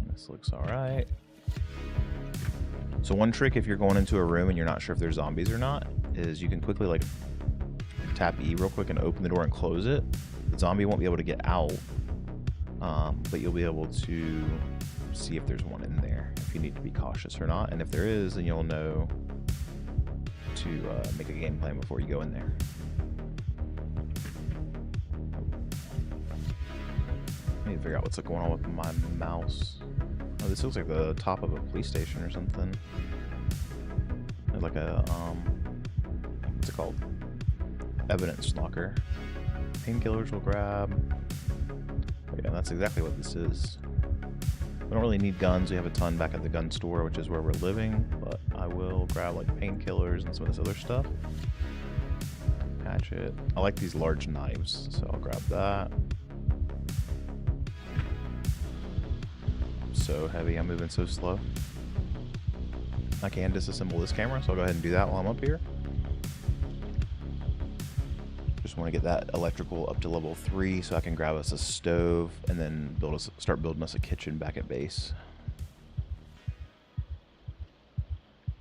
This looks alright. So one trick if you're going into a room and you're not sure if there's zombies or not, is you can quickly like tap E real quick and open the door and close it. The zombie won't be able to get out, but you'll be able to see if there's one in there, if you need to be cautious or not. And if there is, then you'll know to make a game plan before you go in there. I need to figure out what's going on with my mouse. this looks like the top of a police station or something. There's like a, what's it called? Evidence locker. Painkillers will grab. Oh, yeah, that's exactly what this is. We don't really need guns. We have a ton back at the gun store, which is where we're living. But I will grab like painkillers and some of this other stuff. Hatchet. I like these large knives, so I'll grab that. So heavy, I'm moving so slow. I can disassemble this camera, so I'll go ahead and do that while I'm up here. Just want to get that electrical up to level 3 so I can grab us a stove and then start building us a kitchen back at base.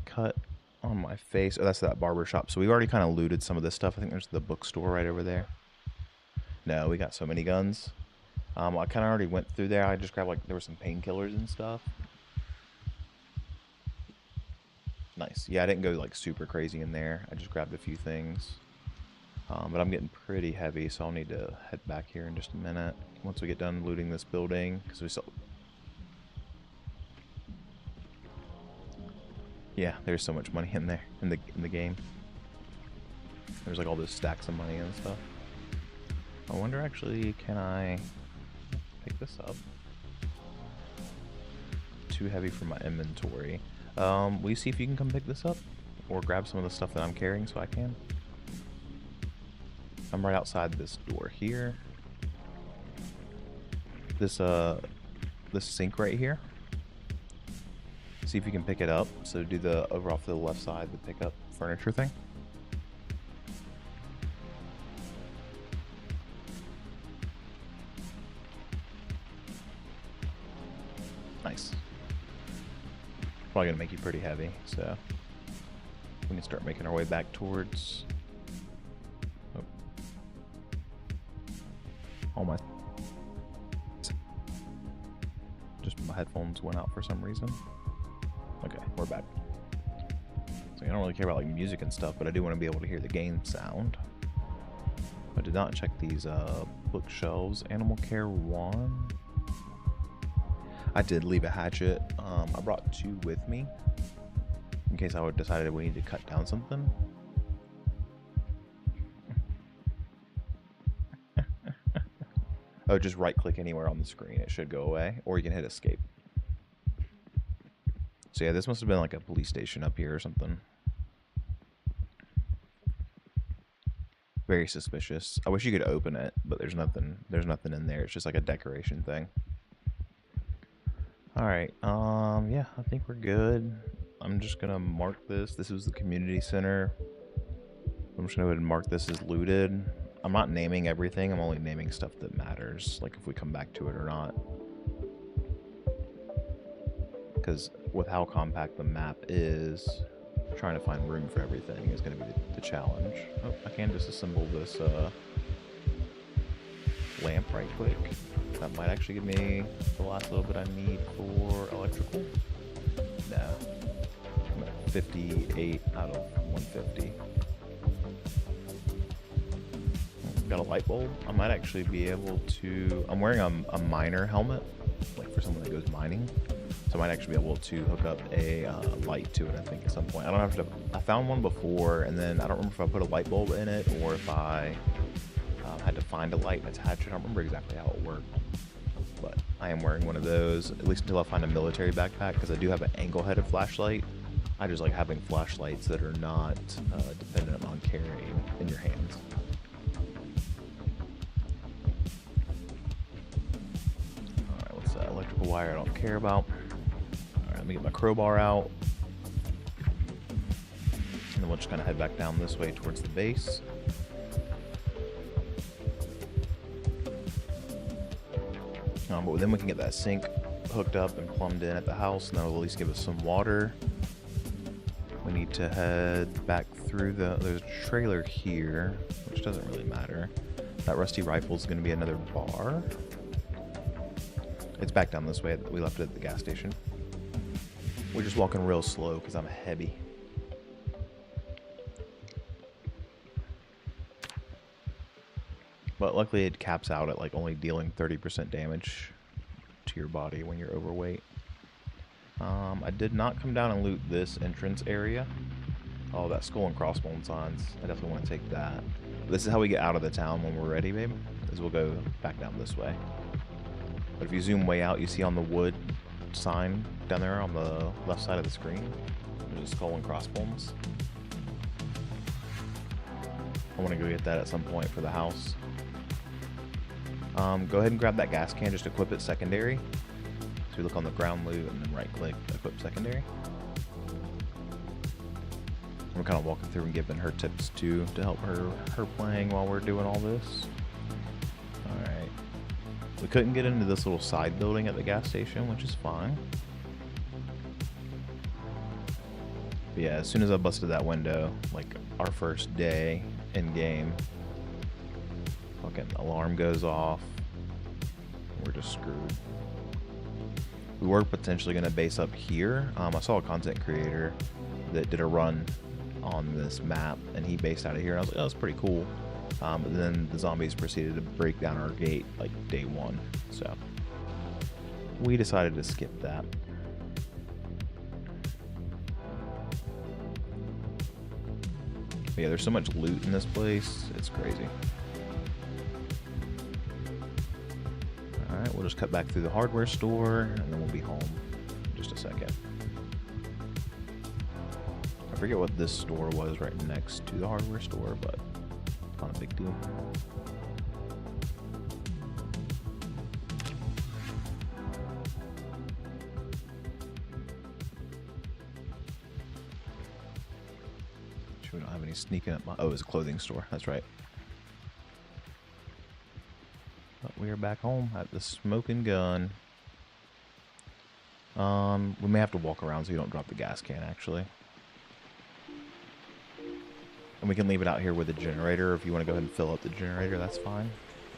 Cut on my face. Oh, that's that barber shop. So we've already kind of looted some of this stuff. I think there's the bookstore right over there. No, we got so many guns. I kind of already went through there. I just grabbed, like, there were some painkillers and stuff. Nice. Yeah, I didn't go, like, super crazy in there. I just grabbed a few things. But I'm getting pretty heavy, so I'll need to head back here in just a minute. Once we get done looting this building, because we still... Yeah, there's so much money in there, in the game. There's, like, all those stacks of money and stuff. I wonder, actually, can I... pick this up? Too heavy for my inventory. Will you see if you can come pick this up? Or grab some of the stuff that I'm carrying so I can? I'm right outside this door here. This sink right here. See if you can pick it up. So do the over off to the left side, the pick up furniture thing. Nice. Probably gonna make you pretty heavy, so we can start making our way back towards. Oh. All my. Just my headphones went out for some reason. Okay, we're back. So I don't really care about like music and stuff, but I do want to be able to hear the game sound. I did not check these bookshelves. Animal Care 1. I did leave a hatchet. I brought 2 with me in case I would decided we need to cut down something. Oh, just right click anywhere on the screen. It should go away, or you can hit escape. So yeah, this must have been like a police station up here or something. Very suspicious. I wish you could open it, but there's nothing in there. It's just like a decoration thing. Alright, yeah, I think we're good. I'm just gonna mark this. This is the community center. I'm just gonna go ahead and mark this as looted. I'm not naming everything, I'm only naming stuff that matters, like if we come back to it or not. Because with how compact the map is, trying to find room for everything is gonna be the challenge. Oh, I can disassemble this lamp right quick. That might actually give me the last little bit I need for electrical. No. I'm at 58 out of 150. Got a light bulb. I might actually be able to... I'm wearing a miner helmet, like for someone that goes mining. So I might actually be able to hook up a light to it, I think, at some point. I don't have to... I found one before, and then I don't remember if I put a light bulb in it or if I had to find a light and attach it. I don't remember exactly how it worked. But I am wearing one of those, at least until I find a military backpack, because I do have an angle-headed flashlight. I just like having flashlights that are not dependent on carrying in your hands. Alright, what's that? Electrical wire I don't care about. Alright, let me get my crowbar out. And then we'll just kind of head back down this way towards the base. But then we can get that sink hooked up and plumbed in at the house, and that'll at least give us some water. We need to head back through there's a trailer here, which doesn't really matter. That rusty rifle is going to be another bar. It's back down this way. We left it at the gas station. We're just walking real slow because I'm heavy. But luckily it caps out at like only dealing 30% damage to your body when you're overweight. I did not come down and loot this entrance area. Oh, that skull and crossbones signs. I definitely want to take that. This is how we get out of the town when we're ready, babe. Is we'll go back down this way. But if you zoom way out, you see on the wood sign down there on the left side of the screen, there's a skull and crossbones. I want to go get that at some point for the house. Go ahead and grab that gas can, just equip it secondary. So we look on the ground loot and then right click, equip secondary. We're kind of walking through and giving her tips too to help her playing while we're doing all this. Alright. We couldn't get into this little side building at the gas station, which is fine. But yeah, as soon as I busted that window, like our first day in game, fucking alarm goes off. We're just screwed. We were potentially going to base up here. I saw a content creator that did a run on this map, and he based out of here. And I was like, oh, that's pretty cool. But then the zombies proceeded to break down our gate like day one. So we decided to skip that. But yeah, there's so much loot in this place. It's crazy. Alright, we'll just cut back through the hardware store, and then we'll be home in just a second. I forget what this store was right next to the hardware store, but not a big deal. We don't have any sneaking up. Oh, it's a clothing store. That's right. But we are back home at the Smoking Gun. We may have to walk around so you don't drop the gas can, actually. And we can leave it out here with the generator. If you want to go ahead and fill up the generator, that's fine.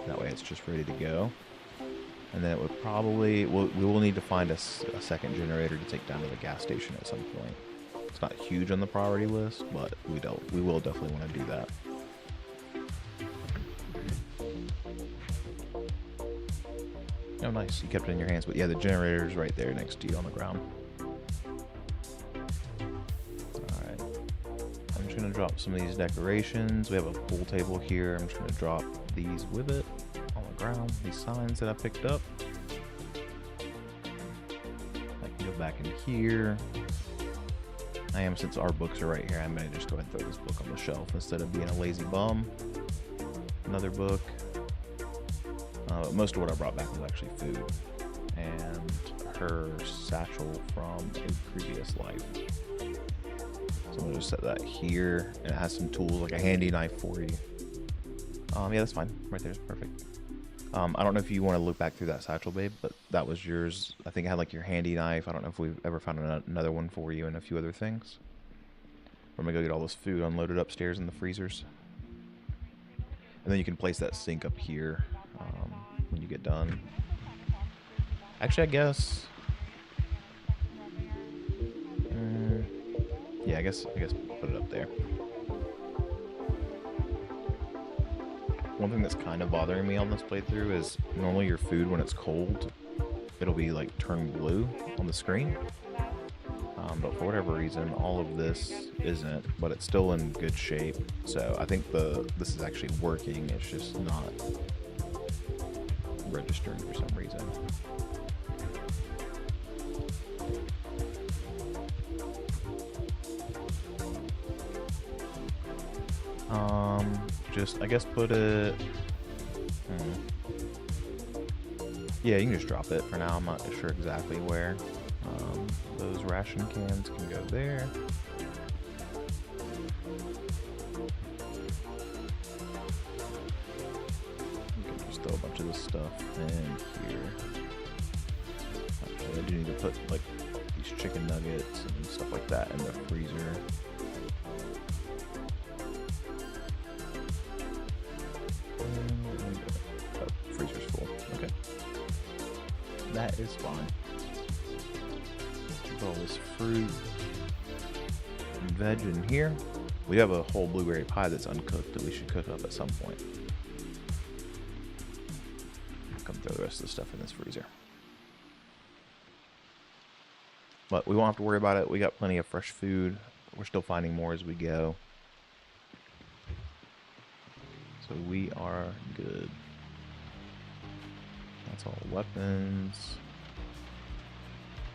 That way it's just ready to go. And then it would probably... we will need to find a second generator to take down to the gas station at some point. It's not huge on the priority list, but we will definitely want to do that. Oh, nice. You kept it in your hands. But yeah, the generator's right there next to you on the ground. Alright. I'm just going to drop some of these decorations. We have a pool table here. I'm just going to drop these with it on the ground. These signs that I picked up. I can go back in here. Since our books are right here, I'm going to just go ahead and throw this book on the shelf instead of being a lazy bum. Another book. Most of what I brought back was actually food. And her satchel from a previous life. So I'm going to just set that here. And it has some tools, like a handy knife for you. Yeah, that's fine. Right there is perfect. I don't know if you want to look back through that satchel, babe, but that was yours. I think it had like your handy knife. I don't know if we've ever found another one for you and a few other things. We're going to go get all this food unloaded upstairs in the freezers. And then you can place that sink up here when you get done. Actually, I guess... yeah, I guess put it up there. One thing that's kind of bothering me on this playthrough is normally your food, when it's cold, it'll be like turned blue on the screen. But for whatever reason, all of this isn't, but it's still in good shape. So I think this is actually working. It's just not registering for some reason. Just, I guess, put it... Yeah, you can just drop it for now. I'm not sure exactly where. Those ration cans can go there. You can just throw a bunch of this stuff in here. Actually, I do need to put, like, these chicken nuggets and stuff like that in the freezer. Freezer's full. Okay. That is fine. Put all this fruit and veg in here. We have a whole blueberry pie that's uncooked that we should cook up at some point. Come throw the rest of the stuff in this freezer. But we won't have to worry about it. We got plenty of fresh food. We're still finding more as we go. So we are good. That's all weapons.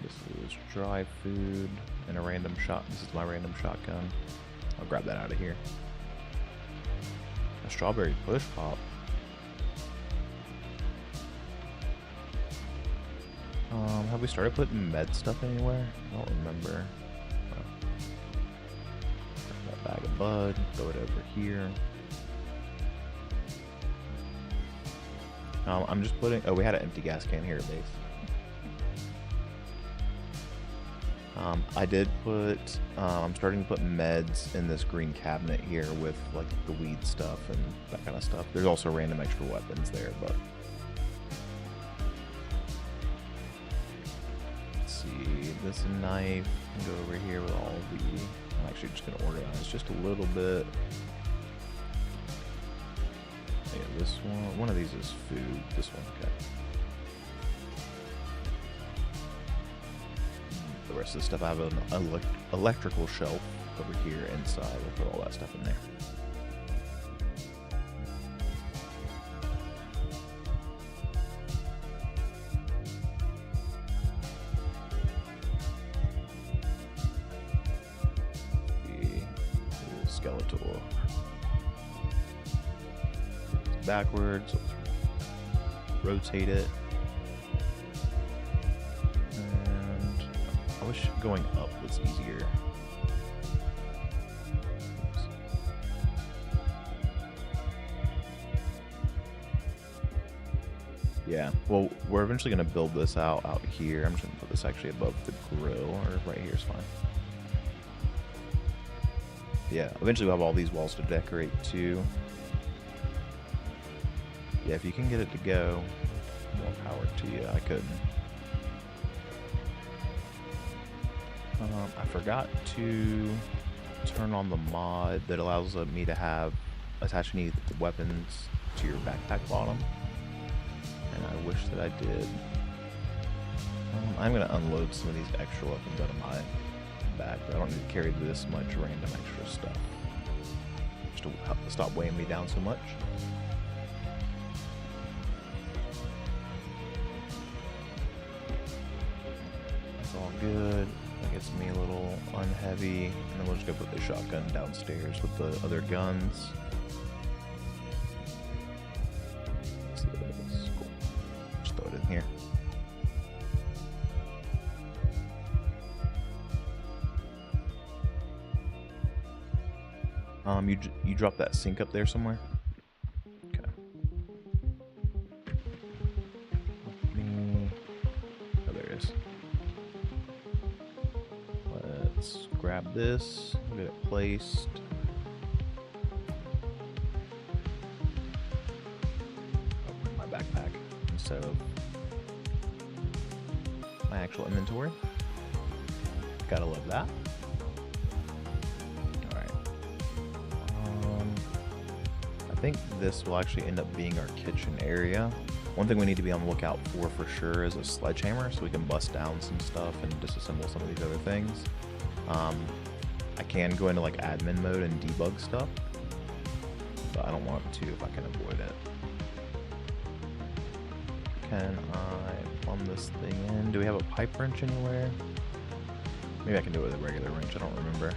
This is dry food and a random shot. This is my random shotgun. I'll grab that out of here. A strawberry push pop. Have we started putting med stuff anywhere? I don't remember. That bag of bud, throw it over here. I'm just putting, oh, we had an empty gas can here at base. I did put, I'm starting to put meds in this green cabinet here with like the weed stuff and that kind of stuff. There's also random extra weapons there, but let's see, this knife, go over here with all the, I'm actually just gonna organize just a little bit. Yeah, this one of these is food, this one, okay. The rest of the stuff, I have an electrical shelf over here inside. We'll put all that stuff in there. The skeletal. It's backwards. Let's rotate it. I wish going up was easier. Oops. Yeah, well, we're eventually going to build this out here. I'm just going to put this actually above the grill, or right here is fine. Yeah, eventually we'll have all these walls to decorate too. Yeah, if you can get it to go, more power to you. I couldn't. I forgot to turn on the mod that allows me to have attach any weapons to your backpack bottom, and I wish that I did. I'm going to unload some of these extra weapons out of my bag, but I don't need to carry this much random extra stuff, just to help stop weighing me down so much. It's all good. That gets me a little unheavy, and then we'll just go put the shotgun downstairs with the other guns. Let's see what that is. Cool. Just throw it in here. You drop that sink up there somewhere? Okay. Oh, there it is. Let's grab this, get it placed. Open my backpack instead of my actual inventory. Gotta love that. Alright. I think this will actually end up being our kitchen area. One thing we need to be on the lookout for sure is a sledgehammer, so we can bust down some stuff and disassemble some of these other things. I can go into like admin mode and debug stuff, but I don't want to if I can avoid it. Can I plumb this thing in? Do we have a pipe wrench anywhere? Maybe I can do it with a regular wrench, I don't remember.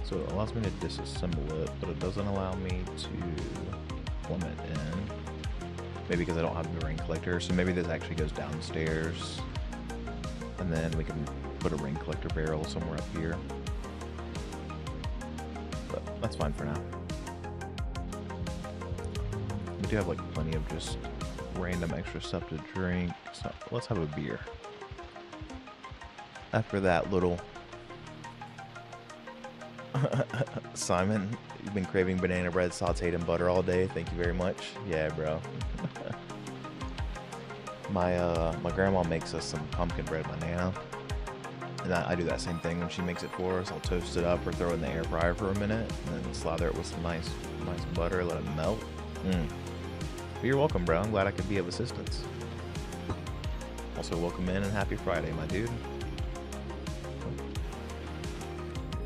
So it allows me to disassemble it, but it doesn't allow me to plumb it in. Maybe because I don't have the ring collector, so maybe this actually goes downstairs, and then we can put a ring collector barrel somewhere up here. But that's fine for now. We do have like plenty of just random extra stuff to drink, so let's have a beer. After that little Simon, you've been craving banana bread sauteed in butter all day. Thank you very much. Yeah, bro. My grandma makes us some pumpkin bread banana, And I do that same thing when she makes it for us. I'll toast it up or throw it in the air fryer for a minute, and then slather it with some nice butter, let it melt. But you're welcome, bro. I'm glad I could be of assistance. Also, welcome in and happy Friday, my dude.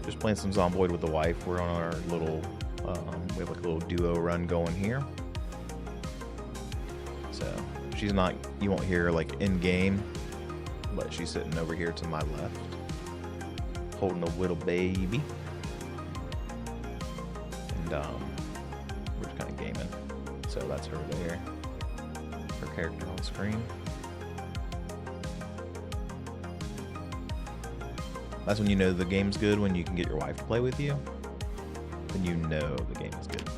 Just playing some Zomboid with the wife. We're on our little, we have like a little duo run going here. So she's not, you won't hear her like in game, but she's sitting over here to my left, holding a little baby. And we're just kind of gaming. So that's her there, her character on screen. That's when you know the game's good, when you can get your wife to play with you. Then you know the game is good.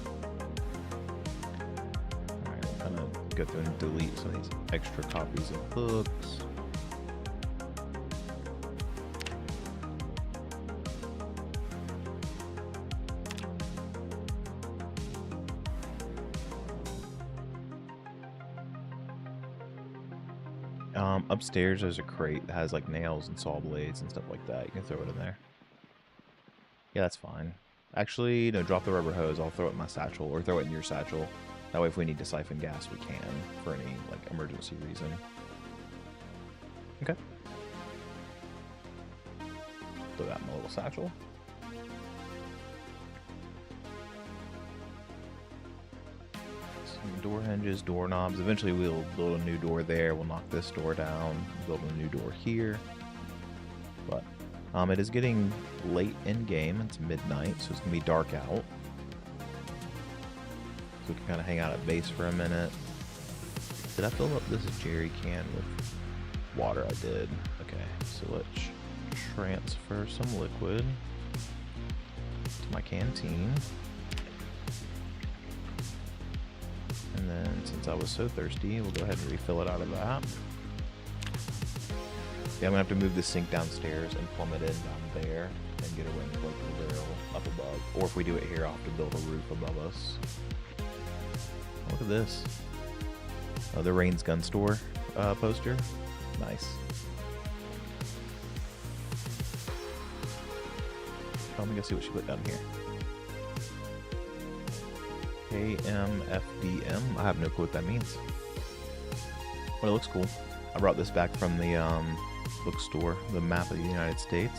Alright, I'm gonna go through and delete some of these extra copies of books. Upstairs there's a crate that has like nails and saw blades and stuff like that. You can throw it in there. Yeah, that's fine. Actually, no, drop the rubber hose. I'll throw it in my satchel, or throw it in your satchel. That way if we need to siphon gas, we can, for any like emergency reason. Okay. Throw that in my little satchel. Door hinges, doorknobs. Eventually we'll build a new door there. We'll knock this door down, build a new door here. But it is getting late in game. It's midnight, so it's gonna be dark out. So we can kind of hang out at base for a minute. Did I fill up this jerry can with water? I did. Okay, so let's transfer some liquid to my canteen. And then, since I was so thirsty, we'll go ahead and refill it out of that. Yeah, I'm gonna have to move the sink downstairs and plumb it in down there and get a ring plug for the barrel up above. Or if we do it here, I'll have to build a roof above us. Look at this. Oh, the Rain's Gun Store poster. Nice. Let me go see what she put down here. KMFDM. I have no clue what that means. But it looks cool. I brought this back from the bookstore, the map of the United States.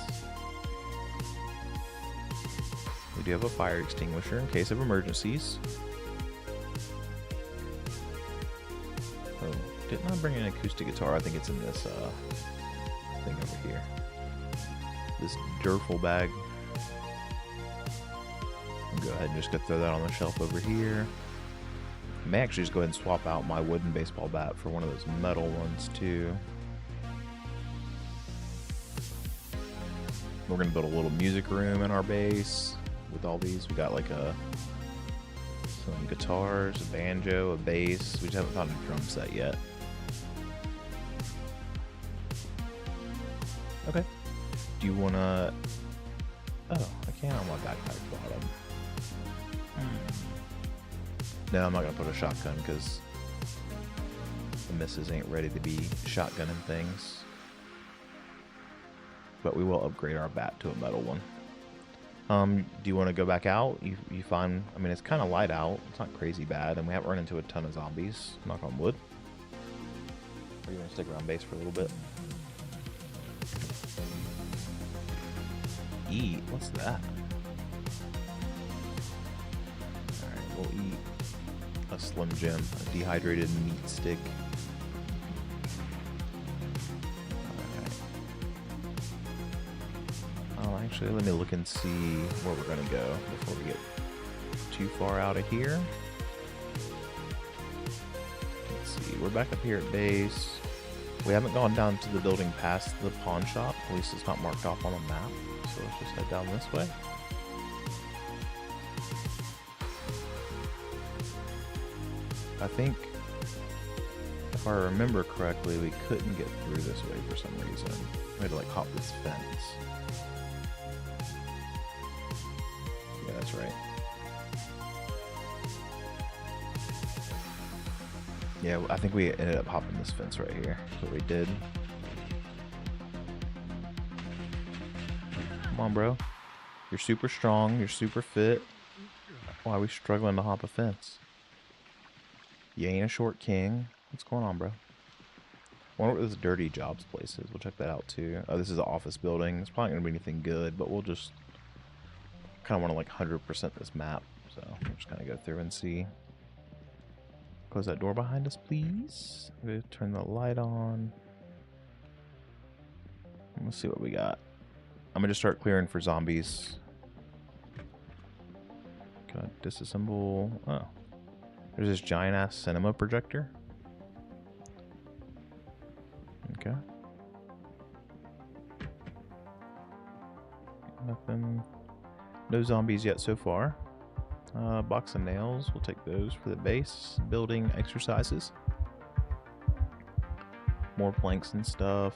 We do have a fire extinguisher in case of emergencies. Oh, didn't I bring an acoustic guitar? I think it's in this thing over here. This Durfel bag. Go ahead and just go throw that on the shelf over here. I may actually just go ahead and swap out my wooden baseball bat for one of those metal ones too. We're gonna build a little music room in our base with all these. We got like some guitars, a banjo, a bass. We just haven't found a drum set yet. Okay. Do you wanna? Oh, I can't on my backpack bottom. No, I'm not gonna put a shotgun because the missus ain't ready to be shotgunning things. But we will upgrade our bat to a metal one. Do you want to go back out? You find, I mean, it's kind of light out. It's not crazy bad, and we haven't run into a ton of zombies. Knock on wood. Or you want to stick around base for a little bit? Eat? What's that? Alright, we'll eat a Slim Jim, a dehydrated meat stick. Actually, let me look and see where we're gonna go before we get too far out of here. Let's see, we're back up here at base. We haven't gone down to the building past the pawn shop. At least it's not marked off on the map. So let's just head down this way. I think, if I remember correctly, we couldn't get through this way for some reason. We had to like hop this fence. Yeah, that's right. Yeah, I think we ended up hopping this fence right here. That's what we did. Come on, bro. You're super strong. You're super fit. Why are we struggling to hop a fence? You ain't a short king. What's going on, bro? I wonder what this dirty jobs place is. We'll check that out, too. Oh, this is an office building. It's probably going to be anything good, but we'll just kind of want to, like, 100% this map. So, we're just going to go through and see. Close that door behind us, please. I'm going to turn the light on. Let's see what we got. I'm going to start clearing for zombies. Can I disassemble? Oh. There's this giant-ass cinema projector. Okay. Nothing. No zombies yet so far. Box of nails. We'll take those for the base. Building exercises. More planks and stuff.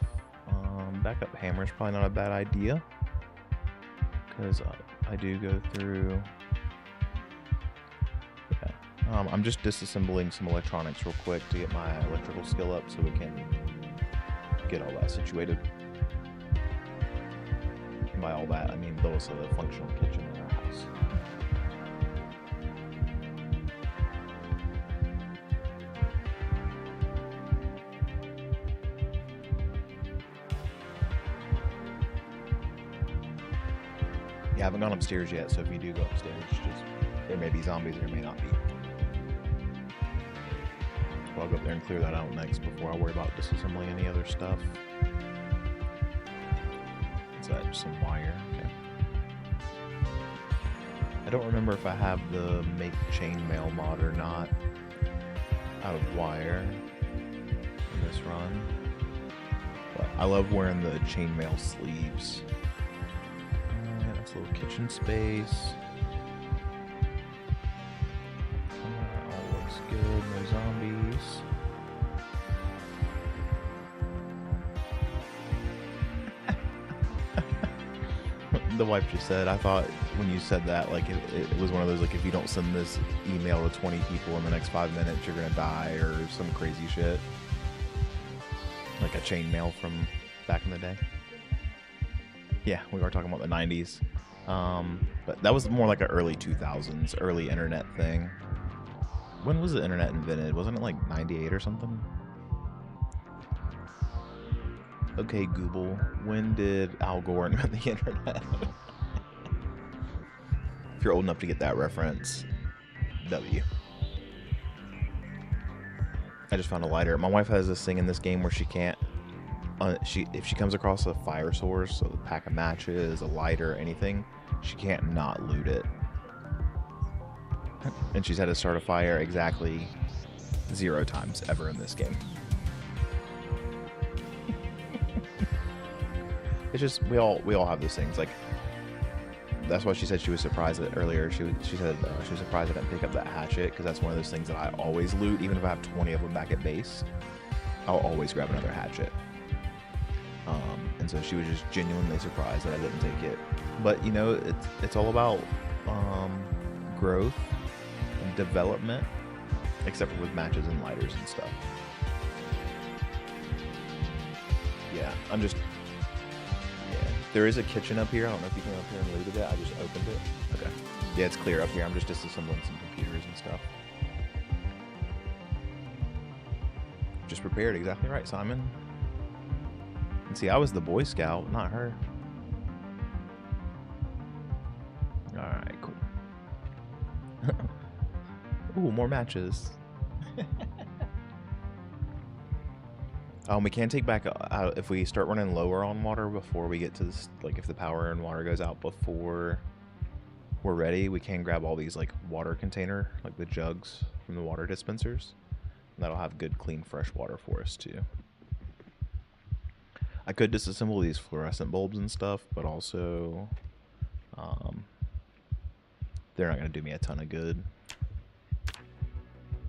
Backup hammer is probably not a bad idea. Because I do go through... Yeah. I'm just disassembling some electronics real quick to get my electrical skill up so we can get all that situated. And by all that, I mean build us a functional kitchen in our house. Yeah, I haven't gone upstairs yet, so if you do go upstairs, just there may be zombies, there may not be. So I'll go up there and clear that out next before I worry about disassembling any other stuff. Is that just some wire? Okay. I don't remember if I have the make chainmail mod or not out of wire in this run. But I love wearing the chainmail sleeves. That's a little kitchen space. All looks good. No zombies. The wife just said, I thought when you said that, like it was one of those, like if you don't send this email to 20 people in the next 5 minutes, you're gonna die or some crazy shit. Like a chainmail from back in the day. Yeah, we were talking about the 90s. But that was more like an early 2000s, early internet thing. When was the internet invented? Wasn't it like 98 or something? Okay, Google, when did Al Gore invent the internet? If you're old enough to get that reference, W. I just found a lighter. My wife has this thing in this game where she can't, if she comes across a fire source, so a pack of matches, a lighter, anything, she can't not loot it. And she's had to start a fire exactly 0 times ever in this game. It's just we all have those things. Like that's why she said she was surprised that earlier. She said she was surprised I didn't pick up that hatchet because that's one of those things that I always loot, even if I have 20 of them back at base. I'll always grab another hatchet. And so she was just genuinely surprised that I didn't take it. But you know, it's all about growth and development, except for with matches and lighters and stuff. Yeah, there is a kitchen up here. I don't know if you can go up here and looted it. I just opened it. Okay. Yeah, it's clear up here. I'm just disassembling some computers and stuff. Just prepared. Exactly right, Simon. And see, I was the Boy Scout, not her. Alright, cool. Ooh, more matches. We can take back out if we start running lower on water before we get to this, like if the power and water goes out before we're ready, we can grab all these like water container, like the jugs from the water dispensers. And that'll have good, clean, fresh water for us too. I could disassemble these fluorescent bulbs and stuff, but also they're not going to do me a ton of good.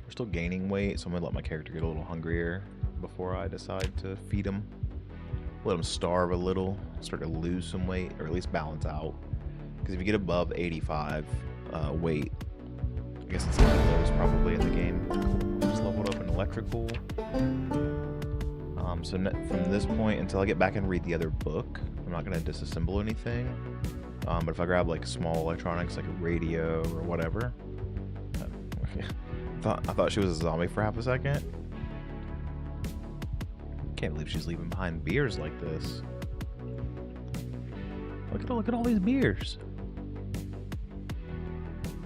We're still gaining weight, so I'm going to let my character get a little hungrier before I decide to feed him. Let him starve a little, start to lose some weight, or at least balance out. Because if you get above 85 weight, I guess it's one of those probably in the game. Cool. Just leveled up in electrical. So from this point until I get back and read the other book, I'm not going to disassemble anything. But if I grab like small electronics, like a radio or whatever, I thought she was a zombie for half a second. Can't believe she's leaving behind beers like this. Look at all these beers.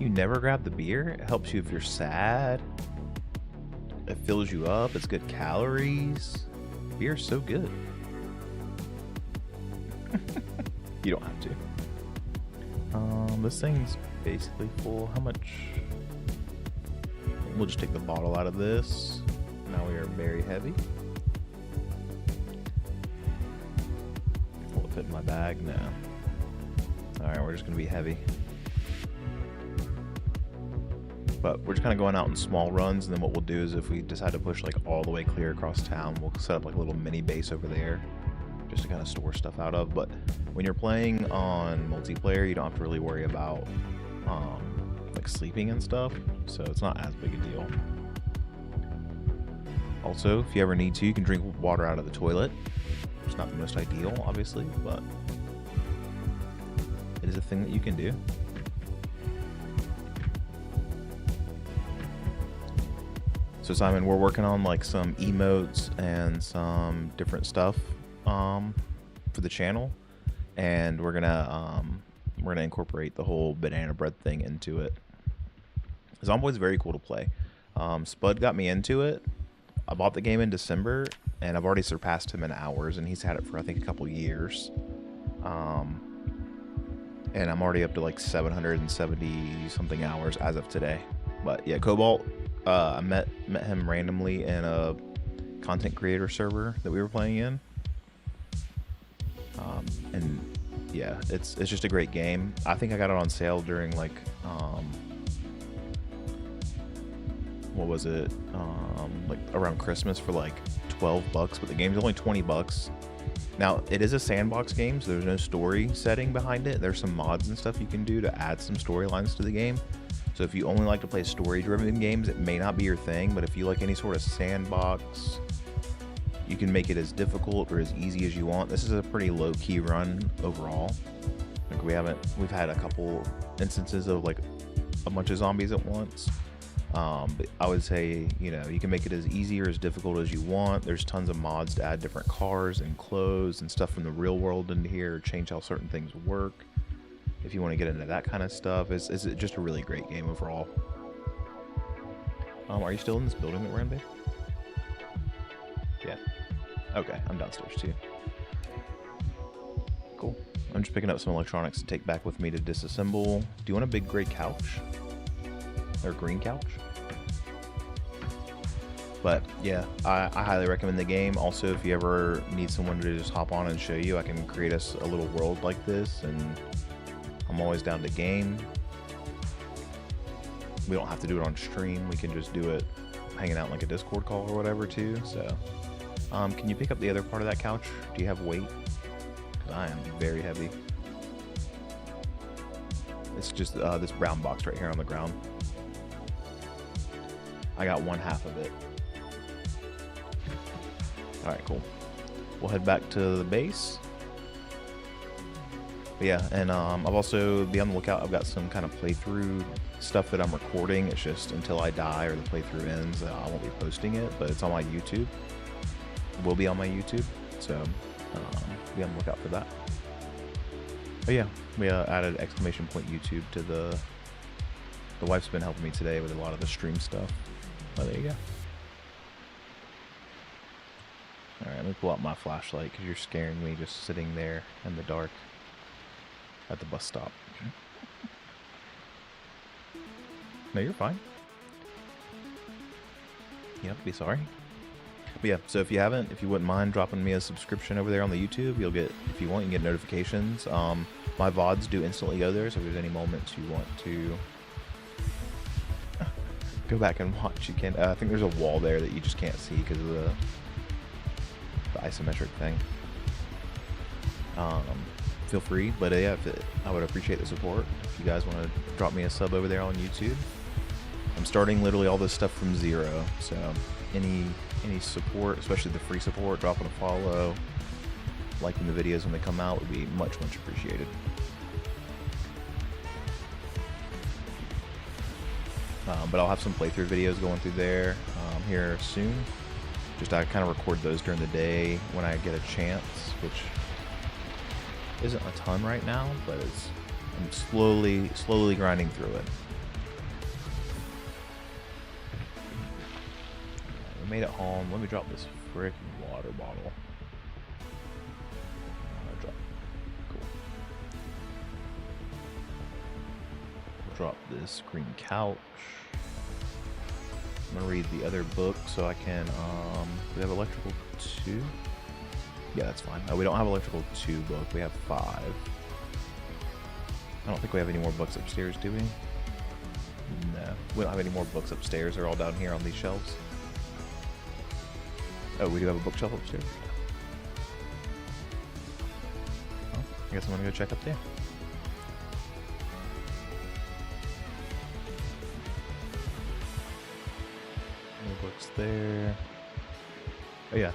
You never grab the beer? It helps you if you're sad. It fills you up. It's good calories. Beer's so good. You don't have to. This thing's basically full. How much? We'll just take the bottle out of this. Now we are very heavy. Will it fit in my bag? No. Alright, we're just going to be heavy. But we're just kind of going out in small runs, and then what we'll do is if we decide to push like all the way clear across town, we'll set up like a little mini base over there just to kind of store stuff out of. But when you're playing on multiplayer, you don't have to really worry about like sleeping and stuff, so it's not as big a deal. Also, if you ever need to, you can drink water out of the toilet. It's not the most ideal, obviously, but it is a thing that you can do. So Simon, we're working on like some emotes and some different stuff for the channel, and we're gonna incorporate the whole banana bread thing into it. Zomboid's very cool to play. Spud got me into it. I bought the game in December, and I've already surpassed him in hours, and he's had it for I think a couple years. And I'm already up to like 770 something hours as of today. But yeah, Cobalt, I met him randomly in a content creator server that we were playing in. And yeah, it's just a great game. I think I got it on sale during like what was it, like around Christmas for like $12, but the game's only $20. Now it is a sandbox game, so there's no story setting behind it. There's some mods and stuff you can do to add some storylines to the game. So if you only like to play story-driven games, it may not be your thing, but if you like any sort of sandbox, you can make it as difficult or as easy as you want. This is a pretty low-key run overall. Like we've had a couple instances of like a bunch of zombies at once. But I would say, you know, you can make it as easy or as difficult as you want. There's tons of mods to add different cars and clothes and stuff from the real world into here, change how certain things work. If you want to get into that kind of stuff, it's just a really great game overall. Are you still in this building that we're in, babe? Yeah. Okay, I'm downstairs too. Cool. I'm just picking up some electronics to take back with me to disassemble. Do you want a big gray couch? Or green couch? But yeah, I highly recommend the game. Also, if you ever need someone to just hop on and show you, I can create us a little world like this, and I'm always down to game. We don't have to do it on stream. We can just do it hanging out in like a Discord call or whatever too. So, can you pick up the other part of that couch? Do you have weight? Because I am very heavy. It's just this brown box right here on the ground. I got one half of it. Alright, cool. We'll head back to the base. But yeah, and I've also, be on the lookout, I've got some kind of playthrough stuff that I'm recording. It's just until I die or the playthrough ends, I won't be posting it, but it's on my YouTube. It will be on my YouTube, so be on the lookout for that. But yeah, we added exclamation point YouTube to the wife's been helping me today with a lot of the stream stuff. Oh, there you go. Alright, let me pull out my flashlight because you're scaring me just sitting there in the dark at the bus stop. No, you're fine. You have to be sorry. But yeah, so if you wouldn't mind dropping me a subscription over there on the YouTube, you'll get, if you want, you can get notifications. My VODs do instantly go there, so if there's any moments you want to go back and watch, you can. I think there's a wall there that you just can't see because of the isometric thing. Feel free, but yeah, I would appreciate the support. If you guys want to drop me a sub over there on YouTube, I'm starting literally all this stuff from zero. So any support, especially the free support, dropping a follow, liking the videos when they come out would be much, much appreciated. But I'll have some playthrough videos going through there here soon. Just I kind of record those during the day when I get a chance, which isn't a ton right now, but I'm slowly grinding through it. We made it home. Let me drop this freaking water bottle. Cool. Drop this green couch. I'm gonna read the other book so I can. We have electrical 2. Yeah, that's fine. We don't have electrical 2 book. We have 5. I don't think we have any more books upstairs, do we? No, we don't have any more books upstairs. They're all down here on these shelves. Oh, we do have a bookshelf upstairs. Well, I guess I'm gonna go check up there. No books there. Oh yeah,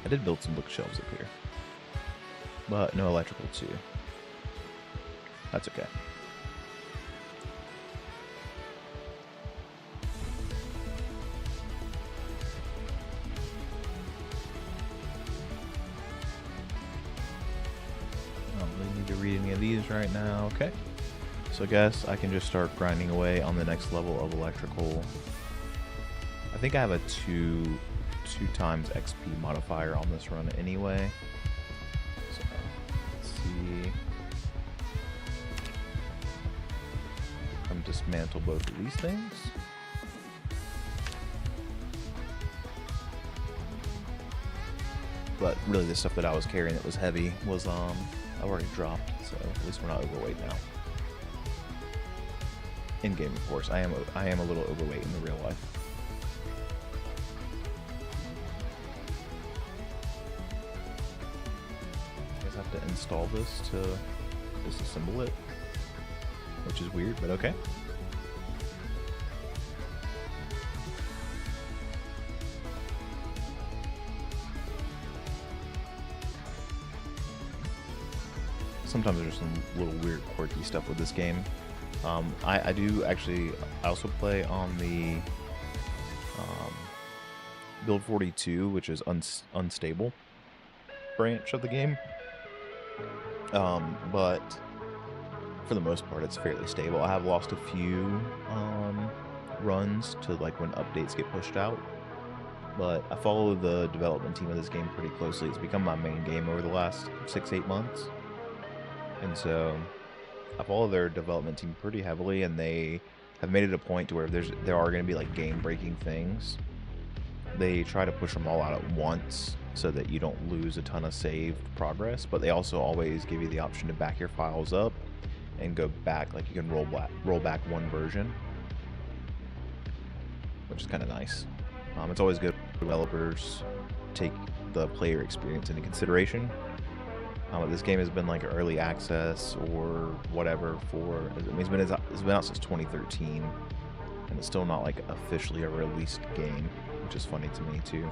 I did build some bookshelves up here, but no electrical 2. That's okay. I don't really need to read any of these right now. Okay. So I guess I can just start grinding away on the next level of electrical. I think I have a 2 times XP modifier on this run anyway. So let's see. I'm dismantle both of these things. But really the stuff that I was carrying that was heavy was I already dropped, so at least we're not overweight now. In game, of course. I am a little overweight in the real life. Have to install this to disassemble it, which is weird, but okay. Sometimes there's some little weird quirky stuff with this game. I do actually, I also play on the build 42, which is unstable branch of the game. But for the most part, it's fairly stable. I have lost a few runs to like when updates get pushed out, but I follow the development team of this game pretty closely. It's become my main game over the last 6-8 months, and so I follow their development team pretty heavily, and they have made it a point to where there are going to be like game-breaking things. They try to push them all out at once so that you don't lose a ton of saved progress, but they also always give you the option to back your files up and go back. Like you can roll back one version, which is kind of nice. It's always good for developers take the player experience into consideration. This game has been like early access or whatever for, I mean, it's been out since 2013, and it's still not like officially a released game, which is funny to me too.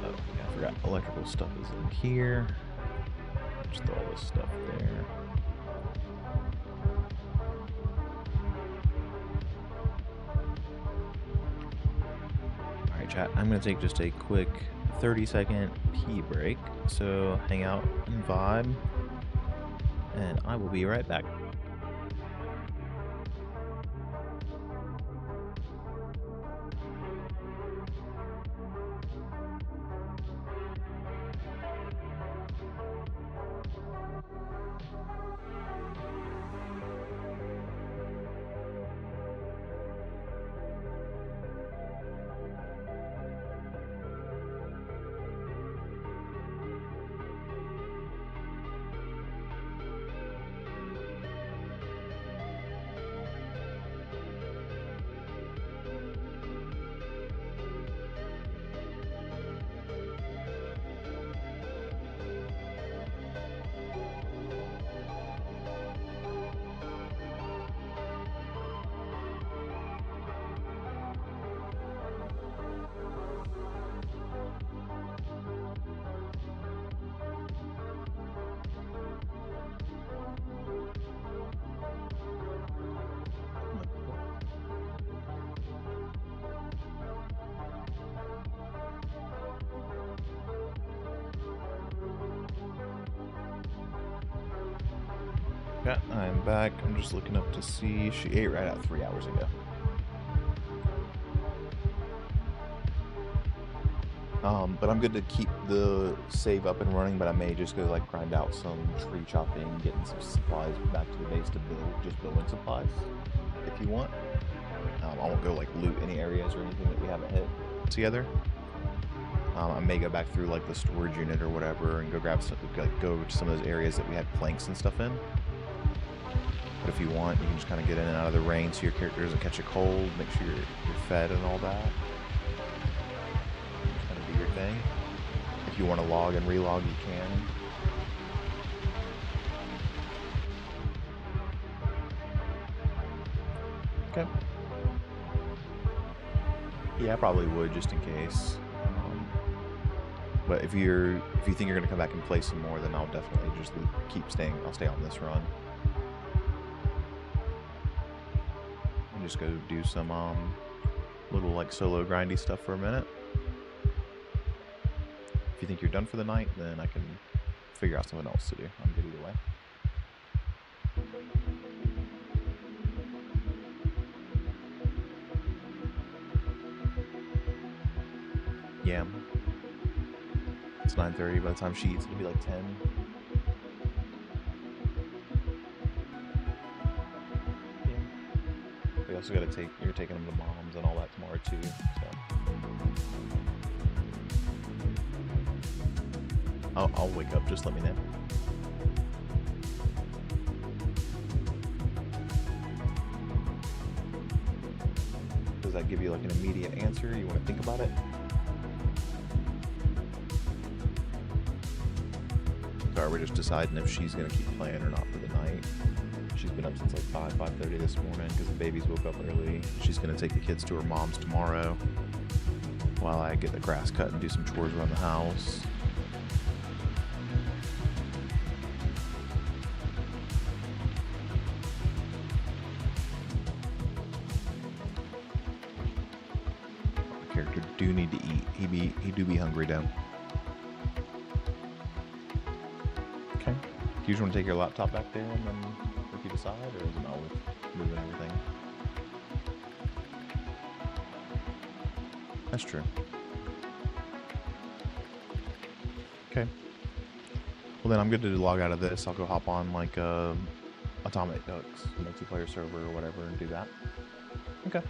I forgot electrical stuff is in here. Just throw all this stuff there. Alright chat, I'm going to take just a quick 30-second pee break, so hang out and vibe, and I will be right back. Okay, I'm back. I'm just looking up to see. She ate right out 3 hours ago. But I'm good to keep the save up and running, but I may just go like grind out some tree chopping, getting some supplies back to the base to build, just building supplies, if you want. I won't go like loot any areas or anything that we haven't hit together. I may go back through like the storage unit or whatever and go grab some, like go to some of those areas that we had planks and stuff in. But if you want, you can just kind of get in and out of the rain so your character doesn't catch a cold, make sure you're fed and all that. Just kind of do your thing. If you want to log and relog, you can. Okay. Yeah, I probably would just in case. But if you think you're gonna come back and play some more, then I'll definitely just keep staying. I'll stay on this run. And just go do some little like solo grindy stuff for a minute. If you think you're done for the night, then I can figure out something else to do. I'm good either way. Yeah. It's 9:30. By the time she eats, it'll be like 10. Yeah. We also gotta you're taking them to mom's and all that tomorrow too, so. I'll wake up, just let me know. Does that give you like an immediate answer? You want to think about it? Or we're just deciding if she's going to keep playing or not for the night. She's been up since like 5:30 this morning because the babies woke up early. She's going to take the kids to her mom's tomorrow while I get the grass cut and do some chores around the house. The character do need to eat. He do be hungry though. Okay. Do you just want to take your laptop back there and then if you decide, or is it not worth moving everything? That's true. Okay. Well then I'm good to log out of this. I'll go hop on like Atomic Ducks multiplayer server or whatever and do that. Okay.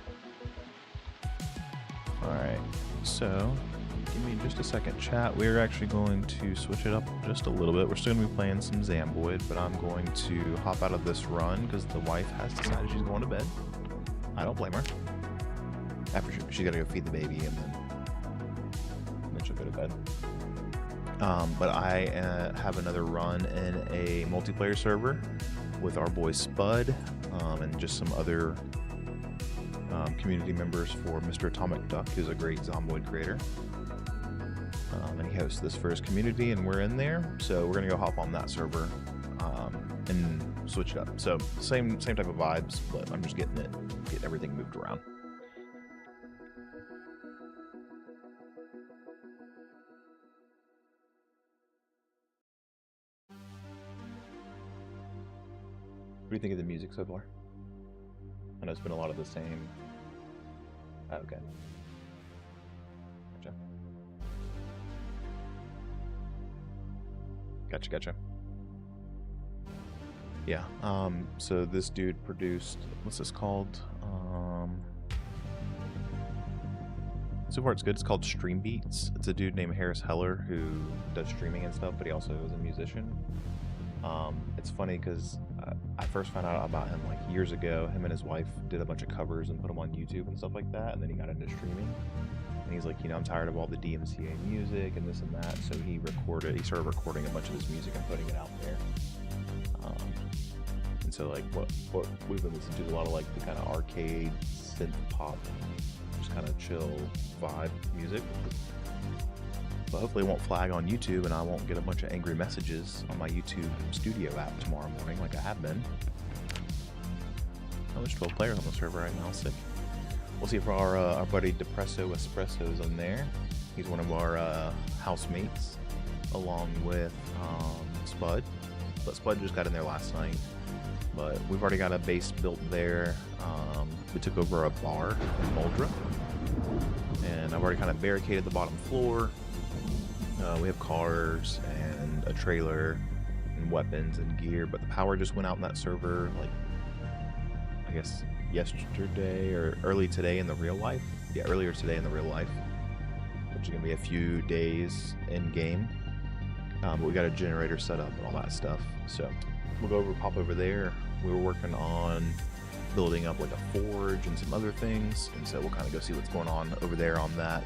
Alright, so give me just a second, chat. We're actually going to switch it up just a little bit. We're still going to be playing some Zamboid, but I'm going to hop out of this run because the wife has decided she's going to bed. I don't blame her. After she's got to go feed the baby and then she'll go to bed. But I have another run in a multiplayer server with our boy Spud and just some other community members for Mr. Atomic Duck, who's a great Zomboid creator. And he hosts this for his community, and we're in there. So we're gonna go hop on that server and switch it up. So same type of vibes, but I'm just getting everything moved around. What do you think of the music so far? I know it's been a lot of the same. Okay. Gotcha. Yeah, so this dude produced, what's this called? So far it's good. It's called Stream Beats. It's a dude named Harris Heller who does streaming and stuff, but he also is a musician. It's funny because I first found out about him like years ago. Him and his wife did a bunch of covers and put them on YouTube and stuff like that, and then he got into streaming. And he's like, I'm tired of all the DMCA music and this and that, so he started recording a bunch of his music and putting it out there. And so like what we've been listening to is a lot of like the kind of arcade synth pop, just kind of chill vibe music. But hopefully it won't flag on YouTube and I won't get a bunch of angry messages on my YouTube Studio app tomorrow morning like I have been. Oh, there's 12 players on the server right now, sick. We'll see if our buddy Depresso Espresso's in there. He's one of our housemates, along with Spud. But Spud just got in there last night. but we've already got a base built there. We took over a bar in Muldra, and I've already kind of barricaded the bottom floor. We have cars and a trailer and weapons and gear, but the power just went out in that server, like, I guess yesterday or early today in the real life. Yeah, earlier today in the real life, which is going to be a few days in game. But we got a generator set up and all that stuff, so we'll pop over there. We were working on building up like a forge and some other things, and so we'll kind of go see what's going on over there on that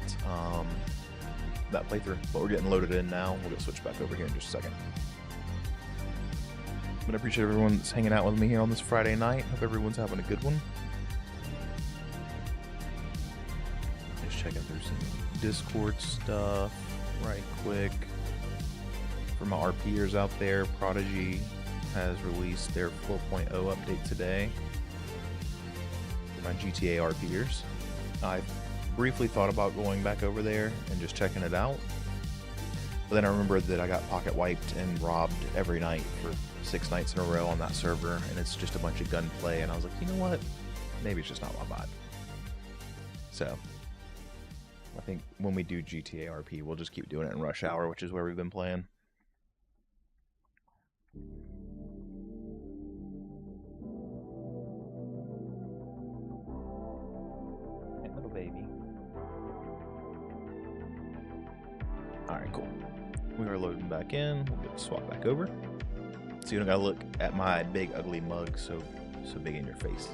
that playthrough. But we're getting loaded in now. We'll get switched back over here in just a second. But I appreciate everyone that's hanging out with me here on this Friday night. Hope everyone's having a good one. Just checking through some Discord stuff right quick. For my RPers out there, Prodigy has released their 4.0 update today. For my GTA RPers, I briefly thought about going back over there and just checking it out. But then I remembered that I got pocket wiped and robbed every night for 6 nights in a row on that server, and it's just a bunch of gunplay, and I was like, you know what? Maybe it's just not my vibe. So I think when we do GTA RP, we'll just keep doing it in Rush Hour, which is where we've been playing. Hey, little baby. Alright, cool. We are loading back in. We'll get swap back over. So you don't gotta look at my big ugly mug so big in your face.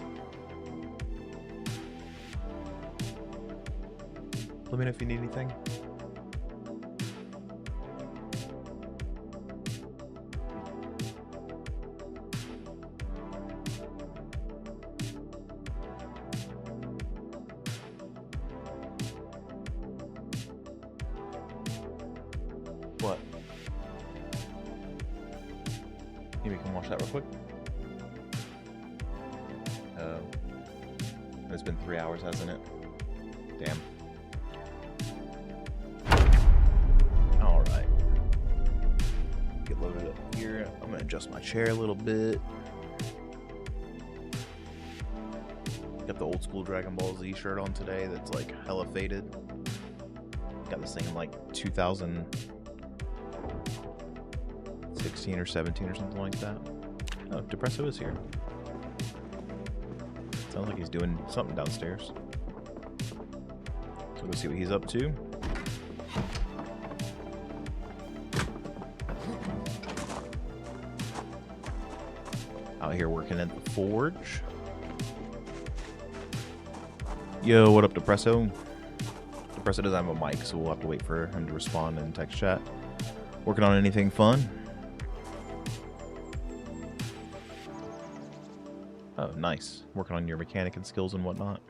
Let me know if you need anything. What? Maybe we can watch that real quick. It's been 3 hours, hasn't it? Damn. Alright. Get loaded up here. I'm going to adjust my chair a little bit. Got the old school Dragon Ball Z shirt on today that's like hella faded. Got the same like 2016 or 17 or something like that. Oh, Depresso is here. Sounds like he's doing something downstairs. So we'll see what he's up to. Out here working at the forge. Yo, what up, Depresso? Depresso doesn't have a mic, so we'll have to wait for him to respond in text chat. Working on anything fun? Oh, nice. Working on your mechanic and skills and whatnot.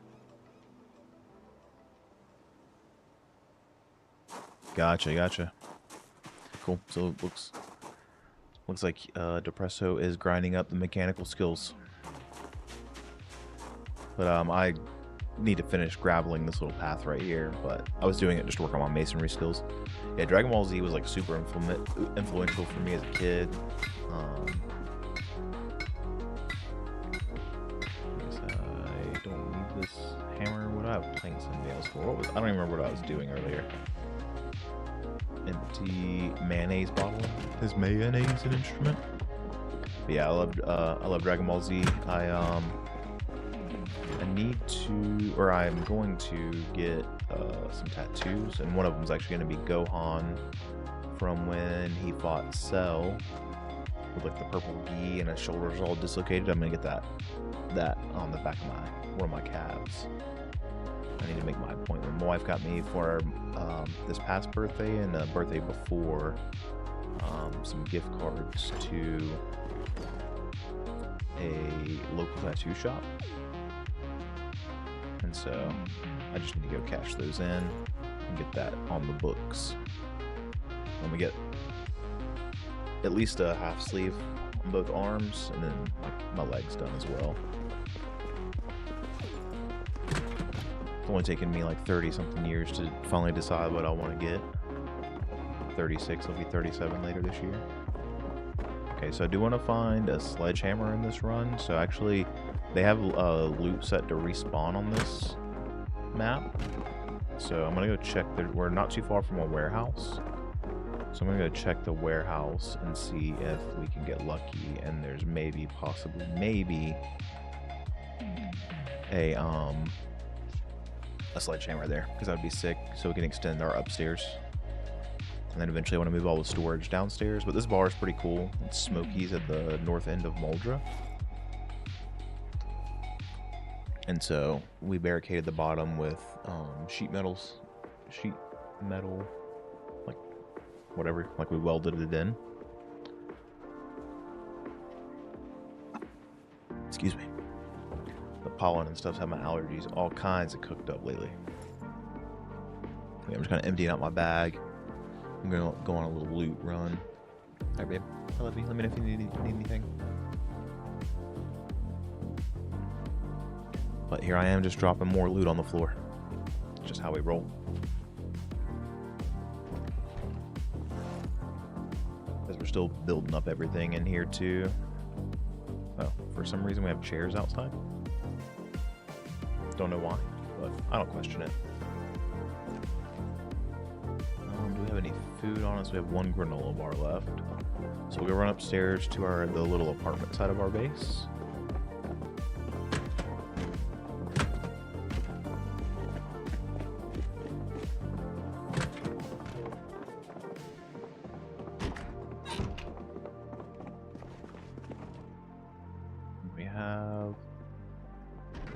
Gotcha. Cool. So it looks like Depresso is grinding up the mechanical skills. But I need to finish graveling this little path right here, but I was doing it just to work on my masonry skills. Yeah, Dragon Ball Z was like super influential for me as a kid. I don't need this hammer. What I was playing somebody else for? I don't even remember what I was doing earlier. Empty mayonnaise bottle. Is mayonnaise an instrument? But yeah, I love Dragon Ball Z. I need to, or I'm going to get some tattoos, and one of them is actually going to be Gohan from when he fought Cell with like the purple gi and his shoulders all dislocated. I'm going to get that on the back of one of my calves. I need to make my appointment. My wife got me for this past birthday and the birthday before some gift cards to a local tattoo shop. And so I just need to go cash those in and get that on the books. When we get at least a half sleeve on both arms, and then like my legs done as well. It's only taken me like 30 something years to finally decide what I want to get. 36, I'll be 37 later this year. Okay, so I do want to find a sledgehammer in this run. So actually, they have loot set to respawn on this map. So I'm gonna go check. We're not too far from a warehouse. So I'm gonna go check the warehouse and see if we can get lucky. And there's maybe, possibly, maybe a sledgehammer there, because that would be sick. So we can extend our upstairs. And then eventually I want to move all the storage downstairs. But this bar is pretty cool. It's Smokies at the north end of Muldra. And so we barricaded the bottom with sheet metal, like whatever, like we welded it in. Excuse me. The pollen and stuff's had my allergies all kinds of cooked up lately. Okay, I'm just kind of emptying out my bag. I'm gonna go on a little loot run. Alright, babe. I love you. Let me know if you need anything. But here I am, just dropping more loot on the floor. It's just how we roll. Because we're still building up everything in here too. Oh, for some reason we have chairs outside. Don't know why, but I don't question it. Do we have any food on us? We have one granola bar left. So we'll go run upstairs to the little apartment side of our base.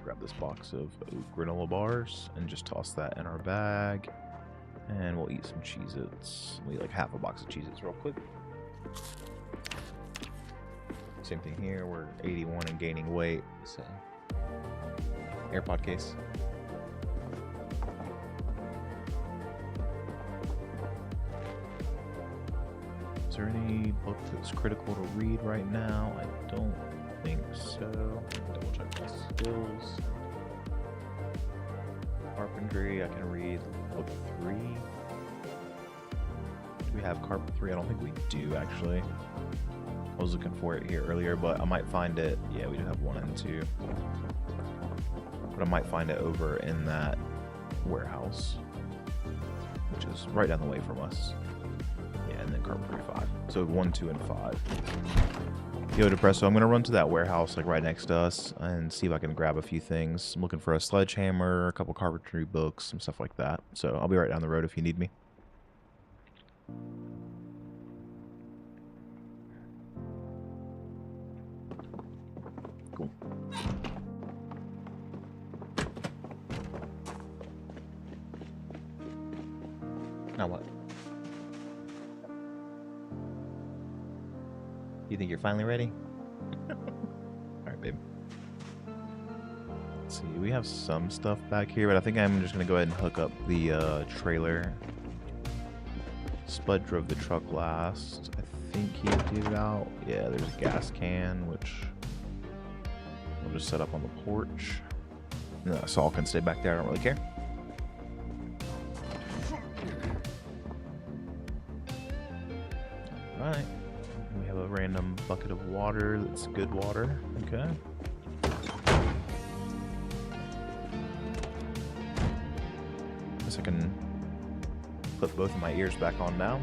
Grab this box of granola bars and just toss that in our bag. And we'll eat some Cheez-Its. We'll eat like half a box of Cheez-Its real quick. Same thing here. We're 81 and gaining weight. So, AirPod case. Is there any book that's critical to read right now? I don't think so. Double check my skills. Carpentry, I can read book 3. Do we have Carpet 3? I don't think we do, actually. I was looking for it here earlier, but I might find it. Yeah, we do have 1 and 2. But I might find it over in that warehouse, which is right down the way from us. Yeah, and then Carpentry 5. So 1, 2, and 5. Yo, Depresso, I'm going to run to that warehouse like right next to us and see if I can grab a few things. I'm looking for a sledgehammer, a couple carpentry books, some stuff like that. So I'll be right down the road if you need me. Cool. Now what? You think you're finally ready? Alright, babe. Let's see, we have some stuff back here, but I think I'm just going to go ahead and hook up the trailer. Spud drove the truck last. I think he emptied it out. Yeah, there's a gas can, which we'll just set up on the porch. No, Saul can stay back there, I don't really care. Alright. We have a random bucket of water that's good water. Okay. Guess I can put both of my ears back on now.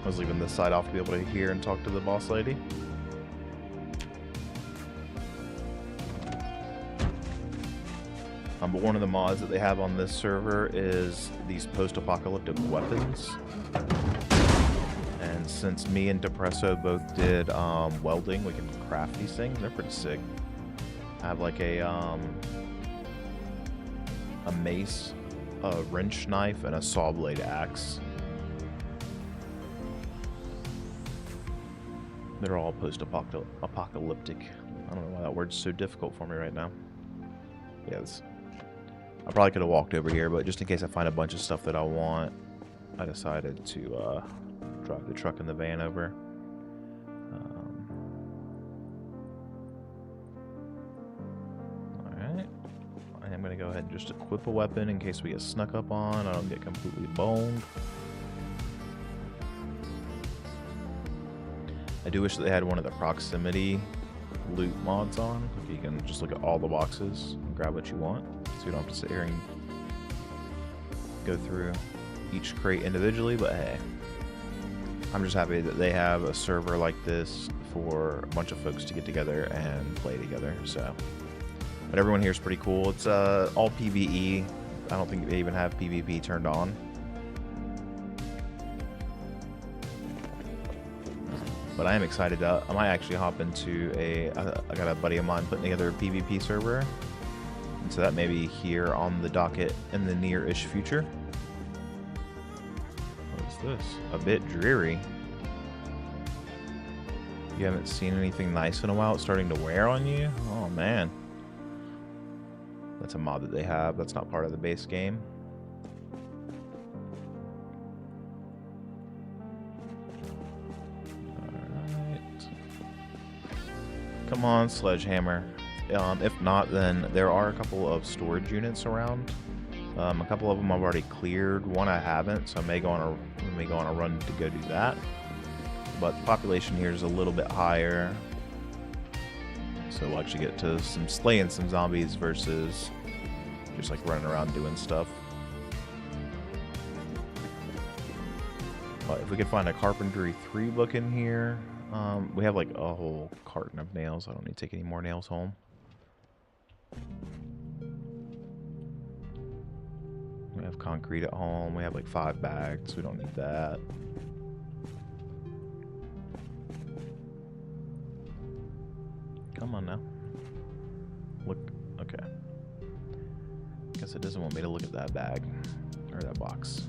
I was leaving this side off to be able to hear and talk to the boss lady. But one of the mods that they have on this server is these post-apocalyptic weapons. And since me and Depresso both did welding, we can craft these things. They're pretty sick. I have like a mace, a wrench knife, and a saw blade axe. They're all post-apocalyptic. I don't know why that word's so difficult for me right now. Yes. I probably could have walked over here, but just in case I find a bunch of stuff that I want, I decided to drive the truck and the van over. Alright. I am going to go ahead and just equip a weapon in case we get snuck up on. I don't get completely boned. I do wish that they had one of the proximity loot mods on. If you can just look at all the boxes and grab what you want, so you don't have to sit here and go through each crate individually. But hey, I'm just happy that they have a server like this for a bunch of folks to get together and play together. So, but everyone here is pretty cool. It's all PvE. I don't think they even have PvP turned on. But I am excited. I might actually hop into I got a buddy of mine putting together a PvP server. And so that may be here on the docket in the near-ish future. What is this? A bit dreary. You haven't seen anything nice in a while. It's starting to wear on you? Oh, man. That's a mod that they have. That's not part of the base game. Come on, Sledgehammer. If not, then there are a couple of storage units around. A couple of them I've already cleared. One I haven't, so I may go on a run to go do that. But the population here is a little bit higher, so we'll actually get to slaying some zombies versus just like running around doing stuff. But if we could find a Carpentry 3 book in here. We have like a whole carton of nails. I don't need to take any more nails home. We have concrete at home. We have like 5 bags. We don't need that. Come on now. Look. Okay. Guess it doesn't want me to look at that bag or that box.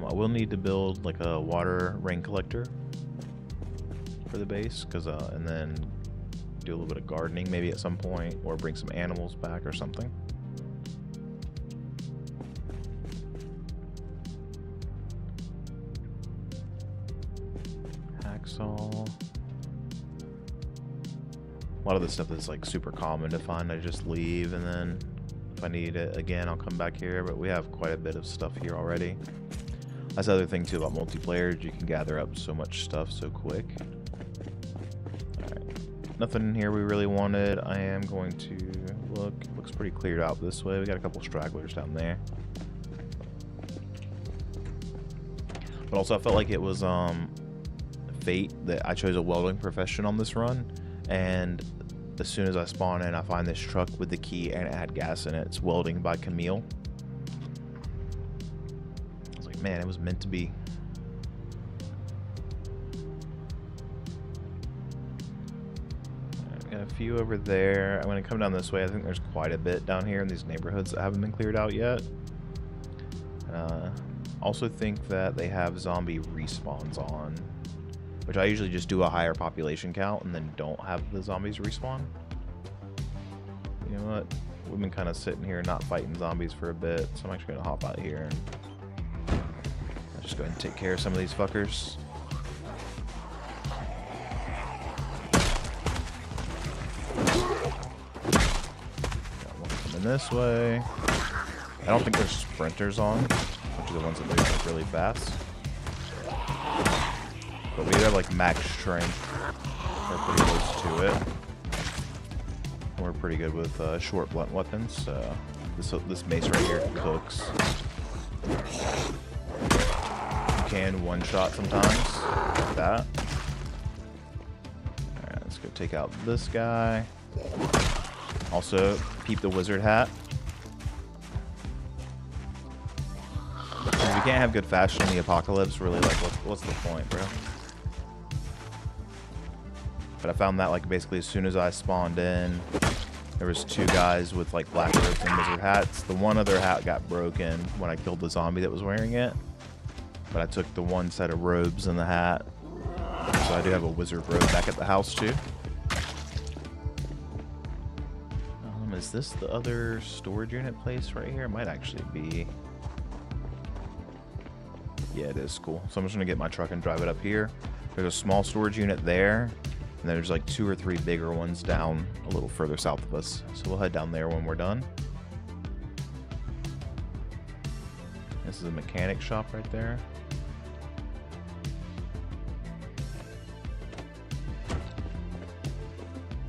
I will need to build like a water rain collector for the base, and then do a little bit of gardening maybe at some point, or bring some animals back or something. Hacksaw. A lot of this stuff is like super common to find. I just leave, and then if I need it again, I'll come back here. But we have quite a bit of stuff here already. That's the other thing too about multiplayer, you can gather up so much stuff so quick. Alright, nothing in here we really wanted. I am going to look. Looks pretty cleared out this way. We got a couple stragglers down there. But also I felt like it was fate that I chose a welding profession on this run, and as soon as I spawn in, I find this truck with the key and it had gas in it. It's welding by Camille. Man, it was meant to be. Got a few over there. I'm going to come down this way. I think there's quite a bit down here in these neighborhoods that haven't been cleared out yet. Also think that they have zombie respawns on, which I usually just do a higher population count and then don't have the zombies respawn. You know what? We've been kind of sitting here not fighting zombies for a bit, so I'm actually going to hop out here and just go ahead and take care of some of these fuckers. Got one coming this way. I don't think there's sprinters on, which are the ones that move like really fast. But we have like max strength. We're pretty close to it. We're pretty good with short blunt weapons, so this mace right here cooks. Can one shot sometimes like that. Alright, let's go take out this guy. Also, peep the wizard hat. If you can't have good fashion in the apocalypse, really, like, what's the point, bro? But I found that, like, basically as soon as I spawned in, there was 2 guys with, like, black robes and wizard hats. The one other hat got broken when I killed the zombie that was wearing it. But I took the one set of robes and the hat. So I do have a wizard robe back at the house too. Is this the other storage unit place right here? It might actually be. Yeah, it is. Cool. So I'm just going to get my truck and drive it up here. There's a small storage unit there. And there's like 2 or 3 bigger ones down a little further south of us. So we'll head down there when we're done. This is a mechanic shop right there.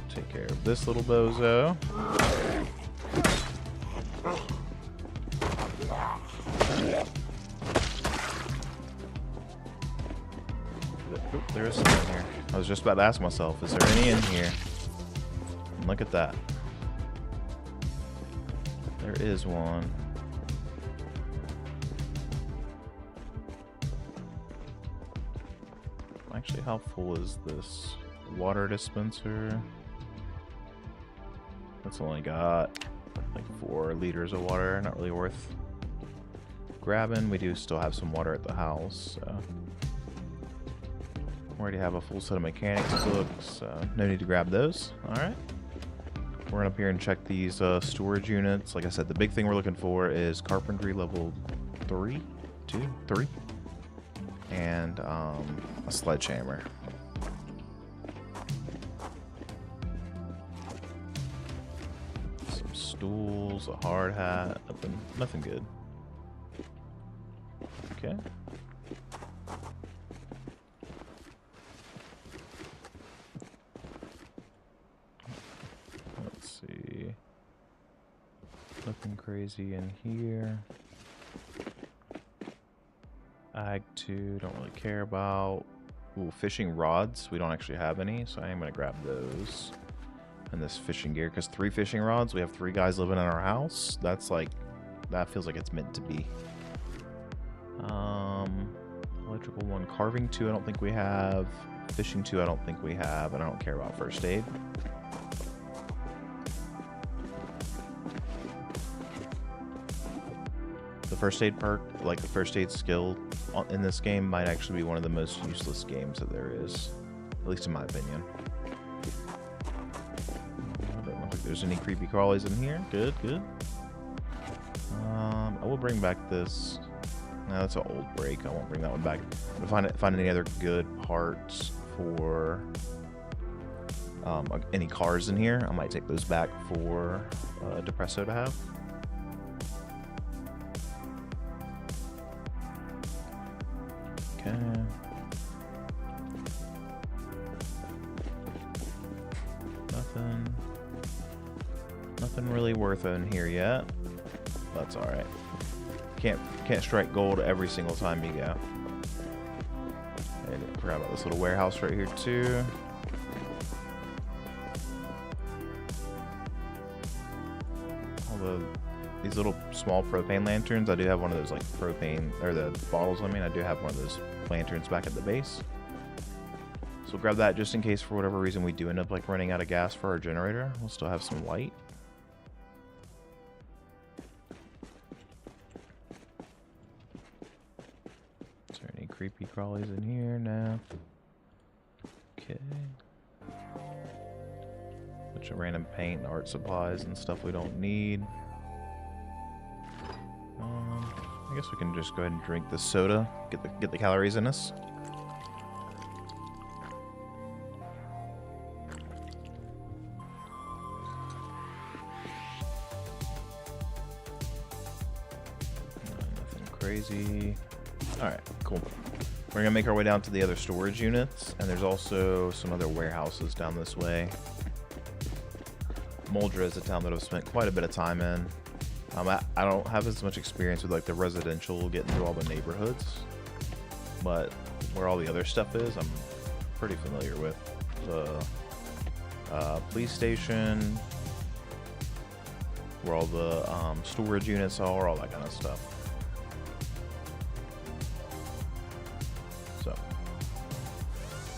Take care of this little bozo. Oop, there is some in here. I was just about to ask myself, is there any in here? And look at that. There is one. Actually, how full is this water dispenser? That's only got like 4 liters of water. Not really worth grabbing. We do still have some water at the house, so we already have a full set of mechanics books, so no need to grab those. Alright. We're gonna up here and check these storage units. Like I said, the big thing we're looking for is carpentry level 3, and a sledgehammer. Some stools, a hard hat, nothing good. Okay. Let's see. Nothing crazy in here. Ag 2, don't really care about. Ooh, fishing rods. We don't actually have any, so I am going to grab those. And this fishing gear, because 3 fishing rods, we have 3 guys living in our house. That's like, that feels like it's meant to be. Electrical 1, carving 2, I don't think we have. Fishing 2, I don't think we have, and I don't care about first aid. The first aid perk, like the first aid skill in this game, might actually be one of the most useless games that there is, at least in my opinion. I don't know if there's any creepy crawlies in here. Good, good. I will bring back this. No, that's an old break. I won't bring that one back. If I find any other good parts for any cars in here, I might take those back for Depresso to have. Okay. Nothing really worth it in here yet. That's all right. Can't strike gold every single time you go. And I forgot about this little warehouse right here too. These little small propane lanterns. I do have one of those, like propane, or the bottles. I mean, I do have one of those lanterns back at the base. So we'll grab that just in case for whatever reason we do end up like running out of gas for our generator. We'll still have some light. Is there any creepy crawlies in here? No. Okay. Bunch of random paint and art supplies and stuff we don't need. I guess we can just go ahead and drink the soda, get the calories in us. Nothing crazy. Alright, cool. We're gonna make our way down to the other storage units, and there's also some other warehouses down this way. Moldra is a town that I've spent quite a bit of time in. I don't have as much experience with like the residential, getting through all the neighborhoods, but where all the other stuff is, I'm pretty familiar with. The police station, where all the storage units are, all that kind of stuff. So,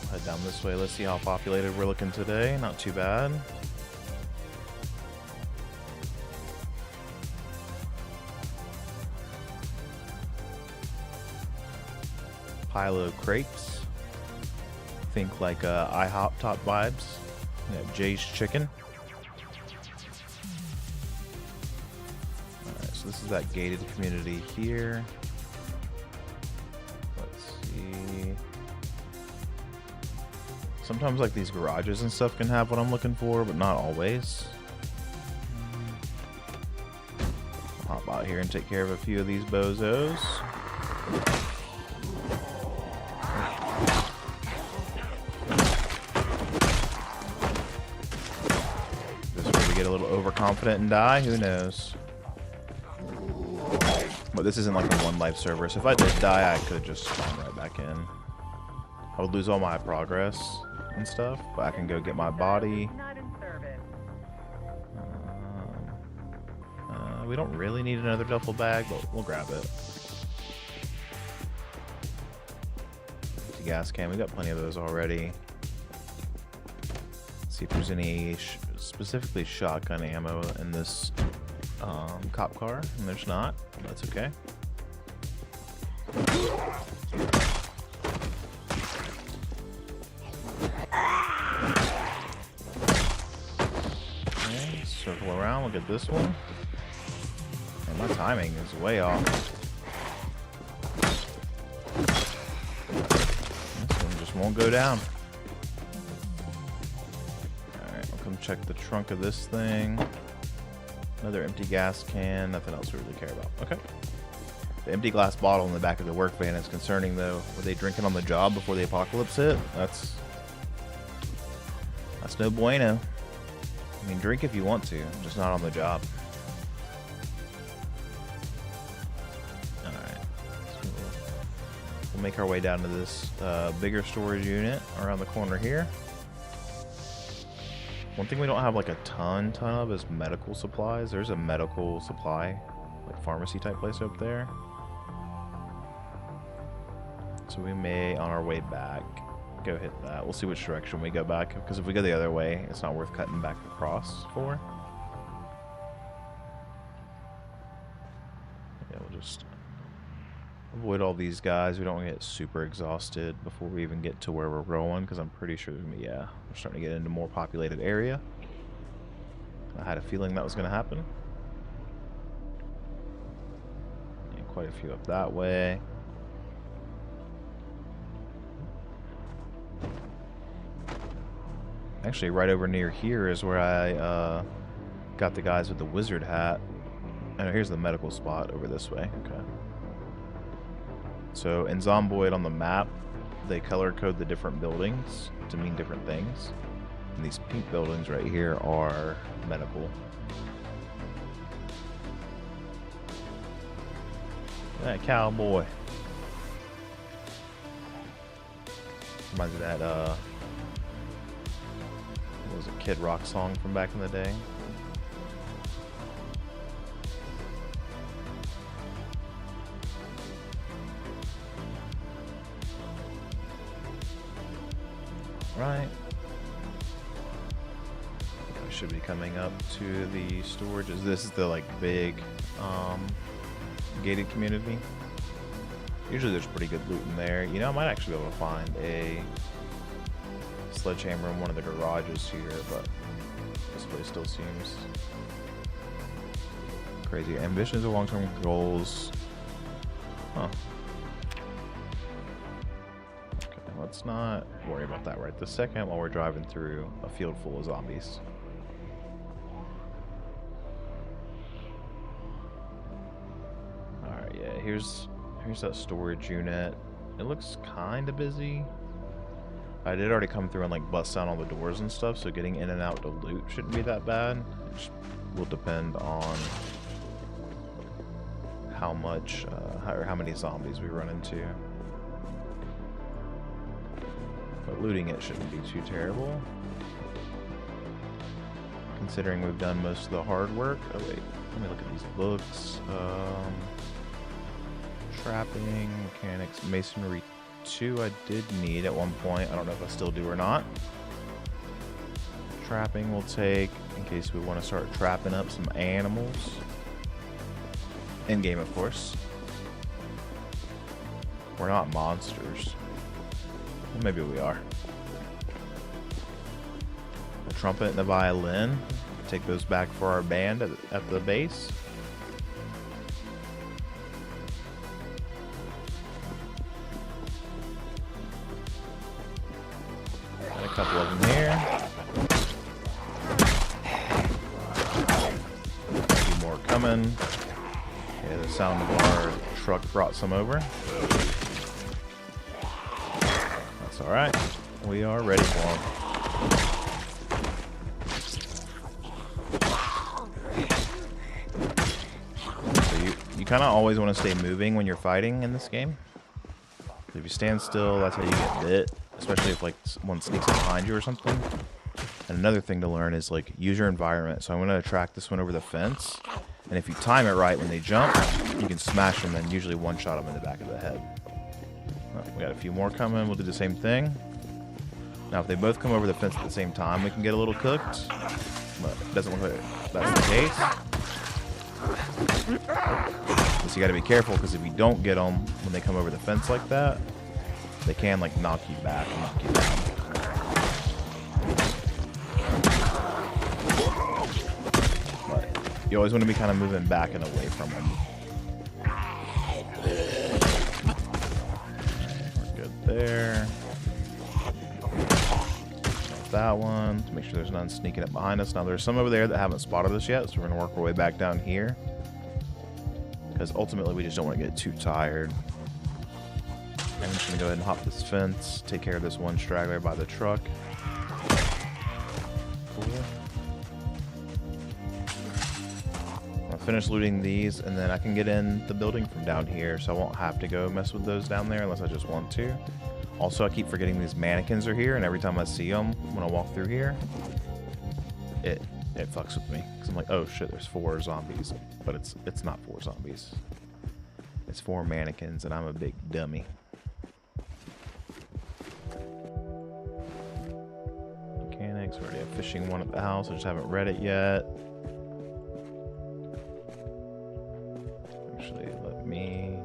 head down this way. Let's see how populated we're looking today. Not too bad. Pile of crepes. Think like IHOP top vibes. We have Jay's Chicken. Alright, so this is that gated community here. Let's see. Sometimes like these garages and stuff can have what I'm looking for, but not always. Hop out here and take care of a few of these bozos. Just where we get a little overconfident and die, who knows? But this isn't like a one life server, so if I did die, I could just spawn right back in. I would lose all my progress and stuff, but I can go get my body. We don't really need another duffel bag, but we'll grab it. Empty gas can, we got plenty of those already. Let's see if there's any specifically shotgun ammo in this cop car, and there's not. That's okay. Okay, circle around, look at this one. And my timing is way off. This one just won't go down. Alright, I'll come check the trunk of this thing. Another empty gas can, nothing else we really care about. Okay. The empty glass bottle in the back of the work van is concerning though. Were they drinking on the job before the apocalypse hit? That's no bueno. I mean, drink if you want to, just not on the job. Alright. So we'll make our way down to this bigger storage unit around the corner here. One thing we don't have like a ton of is medical supplies. There's a medical supply, like pharmacy type place up there. So we may, on our way back, go hit that. We'll see which direction we go back, because if we go the other way, it's not worth cutting back across for. Yeah, we'll just avoid all these guys. We don't want to get super exhausted before we even get to where we're going, because I'm pretty sure, yeah, we're starting to get into a more populated area. I had a feeling that was going to happen. And quite a few up that way. Actually, right over near here is where I got the guys with the wizard hat. And here's the medical spot over this way. Okay. So in Zomboid on the map, they color code the different buildings to mean different things. And these pink buildings right here are medical. That cowboy. Reminds me of that, what was it, Kid Rock song from back in the day? Right. We should be coming up to the storages. This is the like big gated community. Usually there's pretty good loot in there. You know, I might actually be able to find a sledgehammer in one of the garages here, but this place still seems crazy. Ambitions or long-term goals. Huh. Okay, let's not worry about that right this second while we're driving through a field full of zombies. Alright, yeah, here's that storage unit. It looks kind of busy. I did already come through and like bust down all the doors and stuff, so getting in and out to loot shouldn't be that bad. It will depend on how much, or how many zombies we run into. But looting it shouldn't be too terrible, considering we've done most of the hard work. Oh wait, let me look at these books. Trapping, mechanics, masonry 2 I did need at one point. I don't know if I still do or not. Trapping we'll take in case we want to start trapping up some animals. In game, of course. We're not monsters. Well, maybe we are. The trumpet and the violin. Take those back for our band at the base. A couple of them here. A few more coming. Okay, the sound of our truck brought some over. That's alright. We are ready for them. So you kind of always want to stay moving when you're fighting in this game. If you stand still, that's how you get bit, especially if like one sneaks up behind you or something. And another thing to learn is like use your environment. So I'm going to attract this one over the fence, and if you time it right when they jump, you can smash them and usually one-shot them in the back of the head. We got a few more coming. We'll do the same thing. Now if they both come over the fence at the same time, we can get a little cooked, but it doesn't look like that's the case. So you got to be careful, because if you don't get them when they come over the fence like that, they can like knock you back and knock you down. But you always want to be kind of moving back and away from them. We're good there. That one to make sure there's none sneaking up behind us. Now there's some over there that haven't spotted us yet, so we're going to work our way back down here, because ultimately we just don't want to get too tired. I'm just going to go ahead and hop this fence, take care of this one straggler by the truck. Cool. I'll finish looting these, and then I can get in the building from down here, so I won't have to go mess with those down there unless I just want to. Also, I keep forgetting these mannequins are here, and every time I see them when I walk through here, it fucks with me. Because I'm like, oh shit, there's 4 zombies. But it's not 4 zombies. It's 4 mannequins, and I'm a big dummy. Mechanics, we already have fishing one at the house. I just haven't read it yet. Actually, let me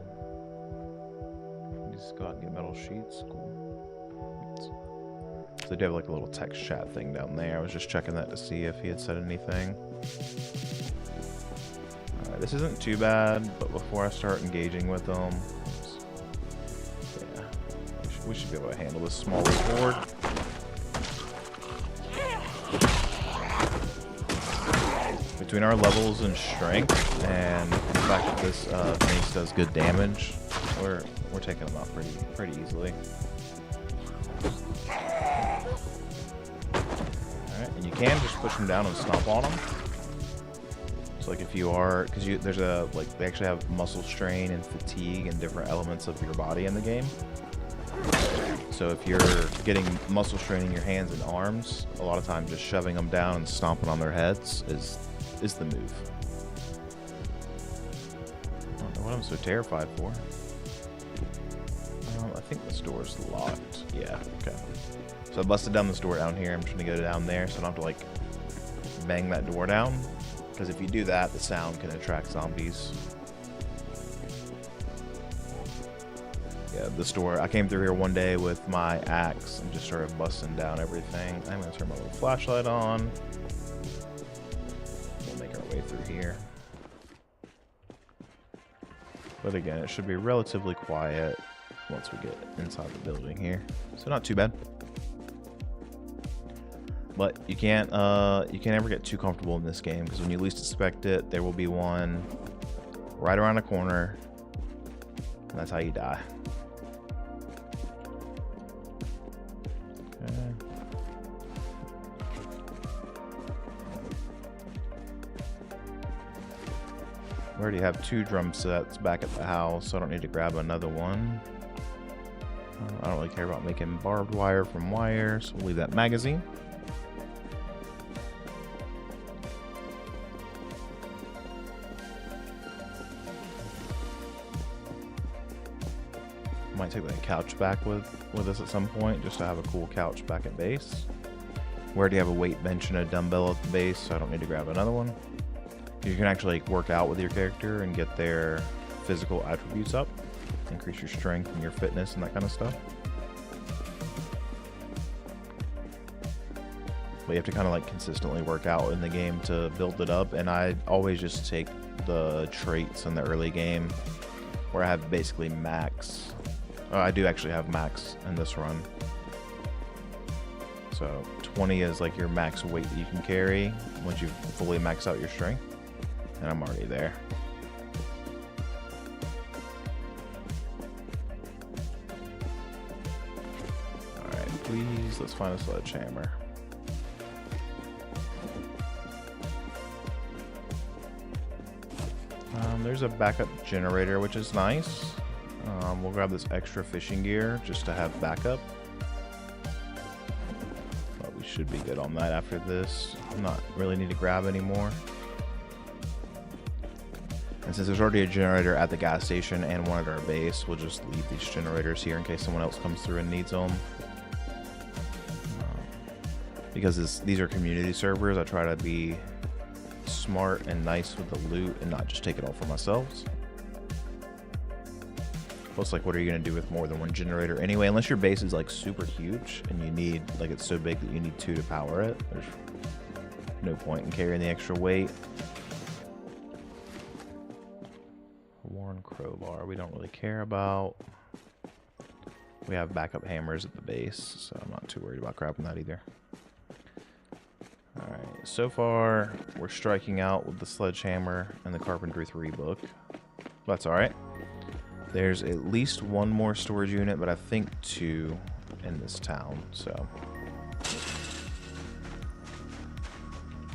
just go out and get metal sheets. Cool. So they do have like a little text chat thing down there. I was just checking that to see if he had said anything. Alright, this isn't too bad, but before I start engaging with them, yeah, we should be able to handle this small reward. Between our levels and strength and the fact that this mace does good damage, we're taking them out pretty easily. Alright, and you can just push them down and stomp on them. So like if you are, because there's a, like, they actually have muscle strain and fatigue and different elements of your body in the game. So if you're getting muscle strain in your hands and arms, a lot of times just shoving them down and stomping on their heads is the move. I don't know what I'm so terrified for. I think this door's locked. Yeah, okay. So I busted down this door down here. I'm just gonna go down there so I don't have to like bang that door down. Because if you do that, the sound can attract zombies. Yeah, this door, I came through here one day with my axe and just started busting down everything. I'm gonna turn my little flashlight on. We'll make our way through here. But again, it should be relatively quiet once we get inside the building here. So not too bad. But you can't ever get too comfortable in this game, because when you least expect it, there will be one right around the corner, and that's how you die. Okay. We already have 2 drum sets back at the house, so I don't need to grab another one. I don't really care about making barbed wire from wire, so we'll leave that magazine. Might take the couch back with us at some point, just to have a cool couch back at base. We already have a weight bench and a dumbbell at the base, so I don't need to grab another one. You can actually work out with your character and get their physical attributes up, increase your strength and your fitness and that kind of stuff. But you have to kind of like consistently work out in the game to build it up, and I always just take the traits in the early game where I have basically max. I do actually have max in this run. So 20 is like your max weight that you can carry once you've fully maxed out your strength. And I'm already there. So let's find a sledgehammer. There's a backup generator, which is nice. We'll grab this extra fishing gear just to have backup. But we should be good on that after this. Not really need to grab anymore. And since there's already a generator at the gas station and one at our base, we'll just leave these generators here in case someone else comes through and needs them. Because these are community servers, I try to be smart and nice with the loot and not just take it all for myself. Plus, like, what are you going to do with more than one generator anyway? Unless your base is like super huge and you need, like, it's so big that you need 2 to power it. There's no point in carrying the extra weight. Worn crowbar we don't really care about. We have backup hammers at the base, so I'm not too worried about grabbing that either. Alright, so far we're striking out with the sledgehammer and the Carpentry 3 book. That's alright. There's at least one more storage unit, but I think 2 in this town, so.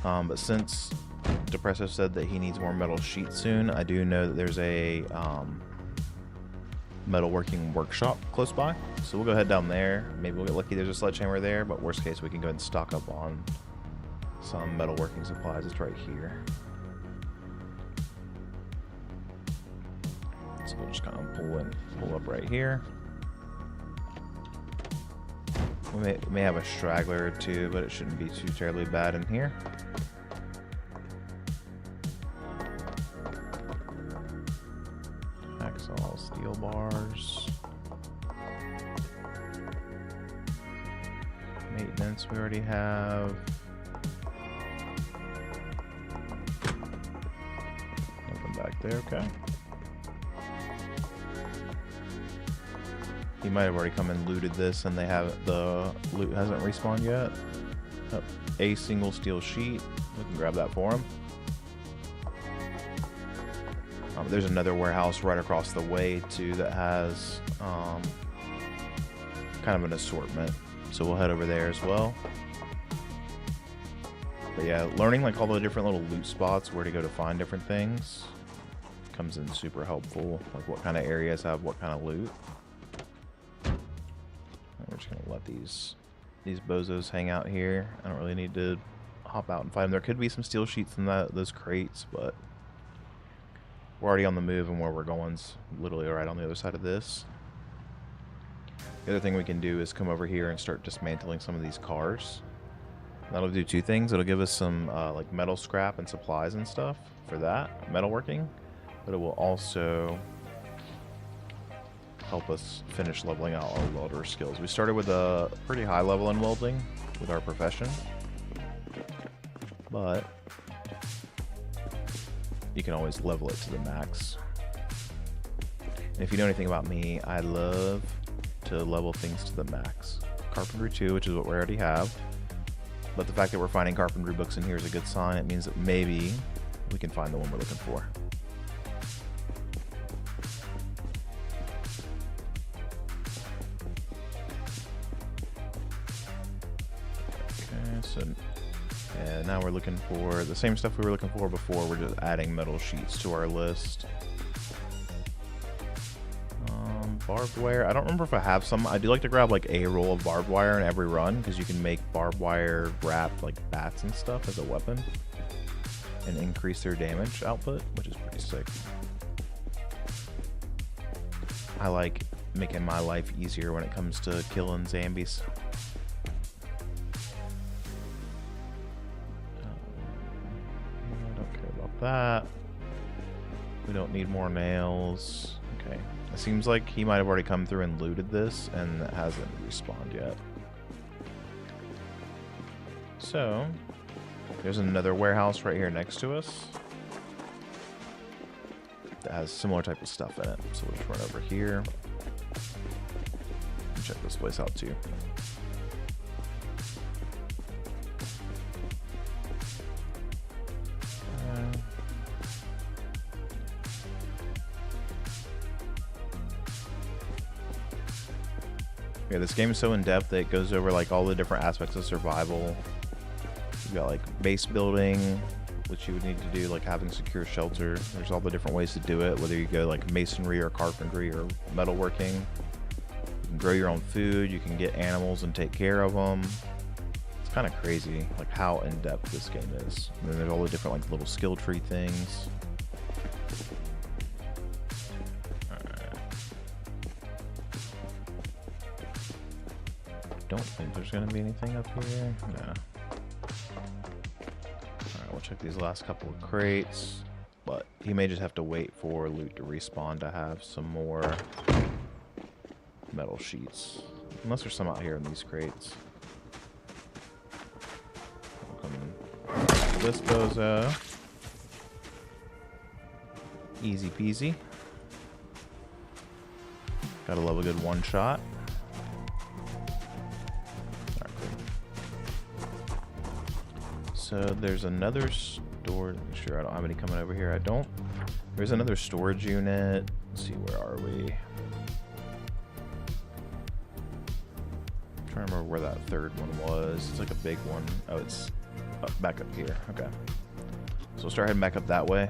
But since Depressive said that he needs more metal sheets soon, I do know that there's a metalworking workshop close by. So we'll go head down there. Maybe we'll get lucky there's a sledgehammer there, but worst case we can go ahead and stock up on some metalworking supplies. It's right here. So we'll just kind of pull up right here. We may have a straggler or 2, but it shouldn't be too terribly bad in here. Hacksaw, steel bars. Maintenance we already have. Nothing back there, okay. He might have already come and looted this and the loot hasn't respawned yet. Oh, a single steel sheet. We can grab that for him. There's another warehouse right across the way too that has kind of an assortment. So we'll head over there as well. But yeah, learning like all the different little loot spots, where to go to find different things, comes in super helpful. Like what kind of areas have what kind of loot. We're just gonna let these bozos hang out here. I don't really need to hop out and find them. There could be some steel sheets in those crates, but we're already on the move, and where we're going's literally right on the other side of this. The other thing we can do is come over here and start dismantling some of these cars. That'll do 2 things. It'll give us some like metal scrap and supplies and stuff for that, metalworking, but it will also help us finish leveling out our welder skills. We started with a pretty high level in welding with our profession, but you can always level it to the max. And if you know anything about me, I love to level things to the max. Carpentry 2, which is what we already have, but the fact that we're finding carpentry books in here is a good sign. It means that maybe we can find the one we're looking for. So yeah, now we're looking for the same stuff we were looking for before. We're just adding metal sheets to our list. Barbed wire. I don't remember if I have some. I do like to grab like a roll of barbed wire in every run, because you can make barbed wire wrapped like bats and stuff as a weapon and increase their damage output, which is pretty sick. I like making my life easier when it comes to killing zombies. That we don't need more nails. Okay, it seems like he might have already come through and looted this and hasn't respawned yet. So there's another warehouse right here next to us that has similar type of stuff in it, so we'll just run over here and check this place out too. Yeah, this game is so in-depth that it goes over like all the different aspects of survival. You've got like base building, which you would need to do, like having secure shelter. There's all the different ways to do it, whether you go like masonry or carpentry or metalworking. You can grow your own food, you can get animals and take care of them. It's kind of crazy like how in-depth this game is. And then there's all the different like little skill tree things. Don't think there's going to be anything up here. No. Alright, we'll check these last couple of crates. But he may just have to wait for loot to respawn to have some more metal sheets. Unless there's some out here in these crates. This bozo. Easy peasy. Gotta love a good one shot. So there's another storage. Sure, I don't have any coming over here. I don't. There's another storage unit. Let's see, where are we? I'm trying to remember where that third one was. It's like a big one. Oh, it's back up here. Okay. So we'll start heading back up that way.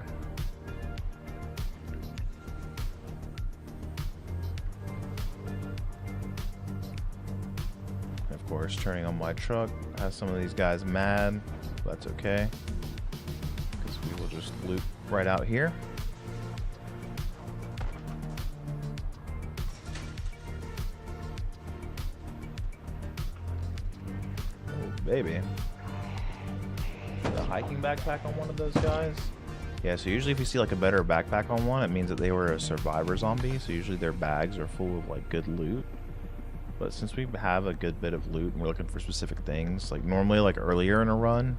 Of course, turning on my truck has some of these guys mad. That's okay, because we will just loop right out here. Oh, baby. The hiking backpack on one of those guys? Yeah, so usually if you see like a better backpack on one, it means that they were a survivor zombie, so usually their bags are full of like good loot. But since we have a good bit of loot and we're looking for specific things, like normally like earlier in a run,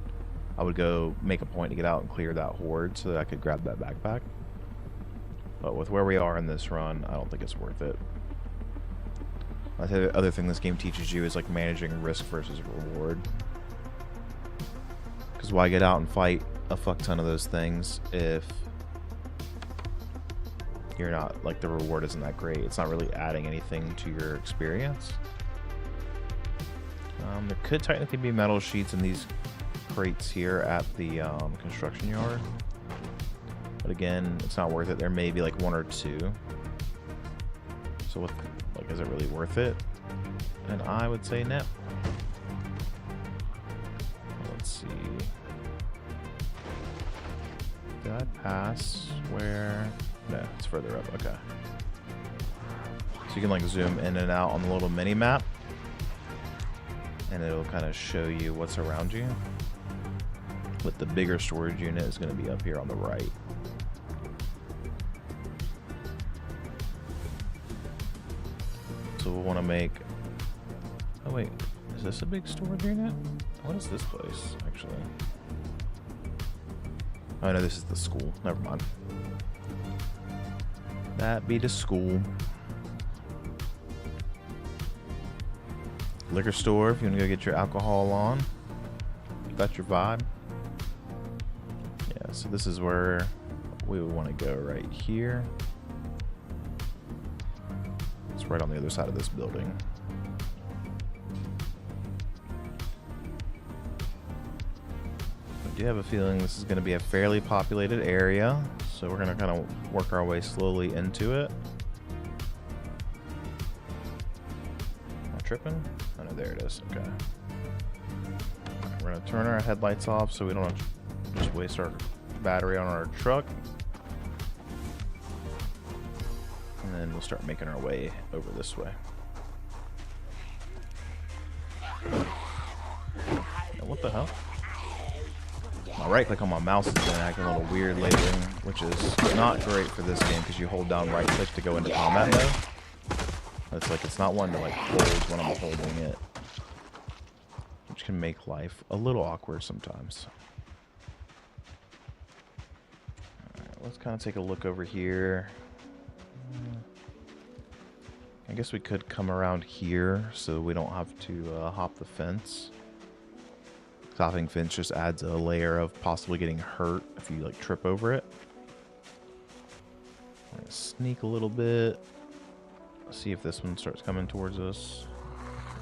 I would go make a point to get out and clear that horde so that I could grab that backpack. But with where we are in this run, I don't think it's worth it. I think the other thing this game teaches you is like managing risk versus reward. Because why get out and fight a fuck ton of those things if you're not, like, the reward isn't that great? It's not really adding anything to your experience. There could technically be metal sheets in these crates here at the construction yard, but again, it's not worth it. There may be like one or two, so what, like, is it really worth it? And I would say no. Let's see, did I pass where? No, it's further up. Okay, so you can like zoom in and out on the little mini map and it'll kind of show you what's around you. But the bigger storage unit is going to be up here on the right. So we'll want to make... Oh wait, is this a big storage unit? What is this place, actually? Oh no, this is the school. Never mind. That be the school. Liquor store, if you want to go get your alcohol on. That's your vibe. Yeah, so this is where we would want to go, right here. It's right on the other side of this building. I do have a feeling this is going to be a fairly populated area, so we're going to kind of work our way slowly into it. Am I tripping? Oh no, there it is. Okay. We're going to turn our headlights off so we don't just waste our battery on our truck. And then we'll start making our way over this way. Now, what the hell? My right click on my mouse has been acting a little weird lately, which is not great for this game because you hold down right click to go into combat mode. It's like it's not one to like hold when I'm holding it, which can make life a little awkward sometimes. Alright, let's kind of take a look over here. I guess we could come around here so we don't have to hop the fence. Hopping fence just adds a layer of possibly getting hurt if you like trip over it. I'm gonna sneak a little bit. See if this one starts coming towards us.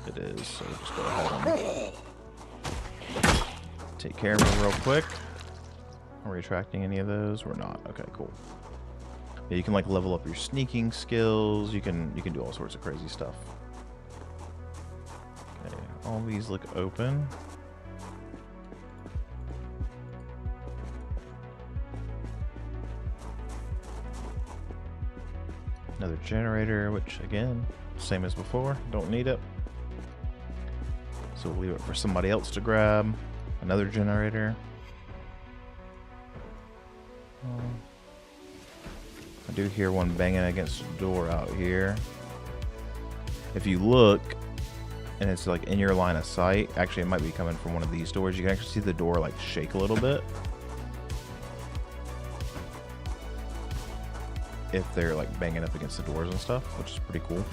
It is, so we'll just go ahead and take care of it real quick. Are we attracting any of those? We're not. Okay, cool. Yeah, you can like level up your sneaking skills. You can do all sorts of crazy stuff. Okay, all these look open. Another generator, which again, same as before, don't need it. So we'll leave it for somebody else to grab. Another generator. I do hear one banging against the door out here. If you look, and it's like in your line of sight, actually it might be coming from one of these doors, you can actually see the door like shake a little bit. If they're like banging up against the doors and stuff, which is pretty cool.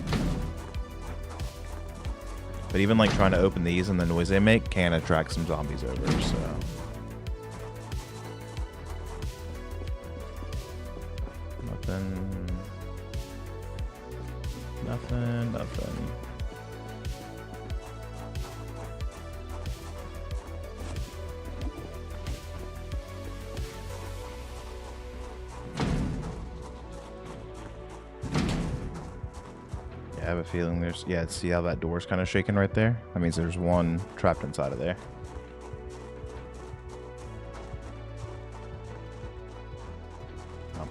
But even like trying to open these and the noise they make can attract some zombies over, so. Nothing. I have a feeling there's, yeah, see how that door's kind of shaking right there? That means there's one trapped inside of there.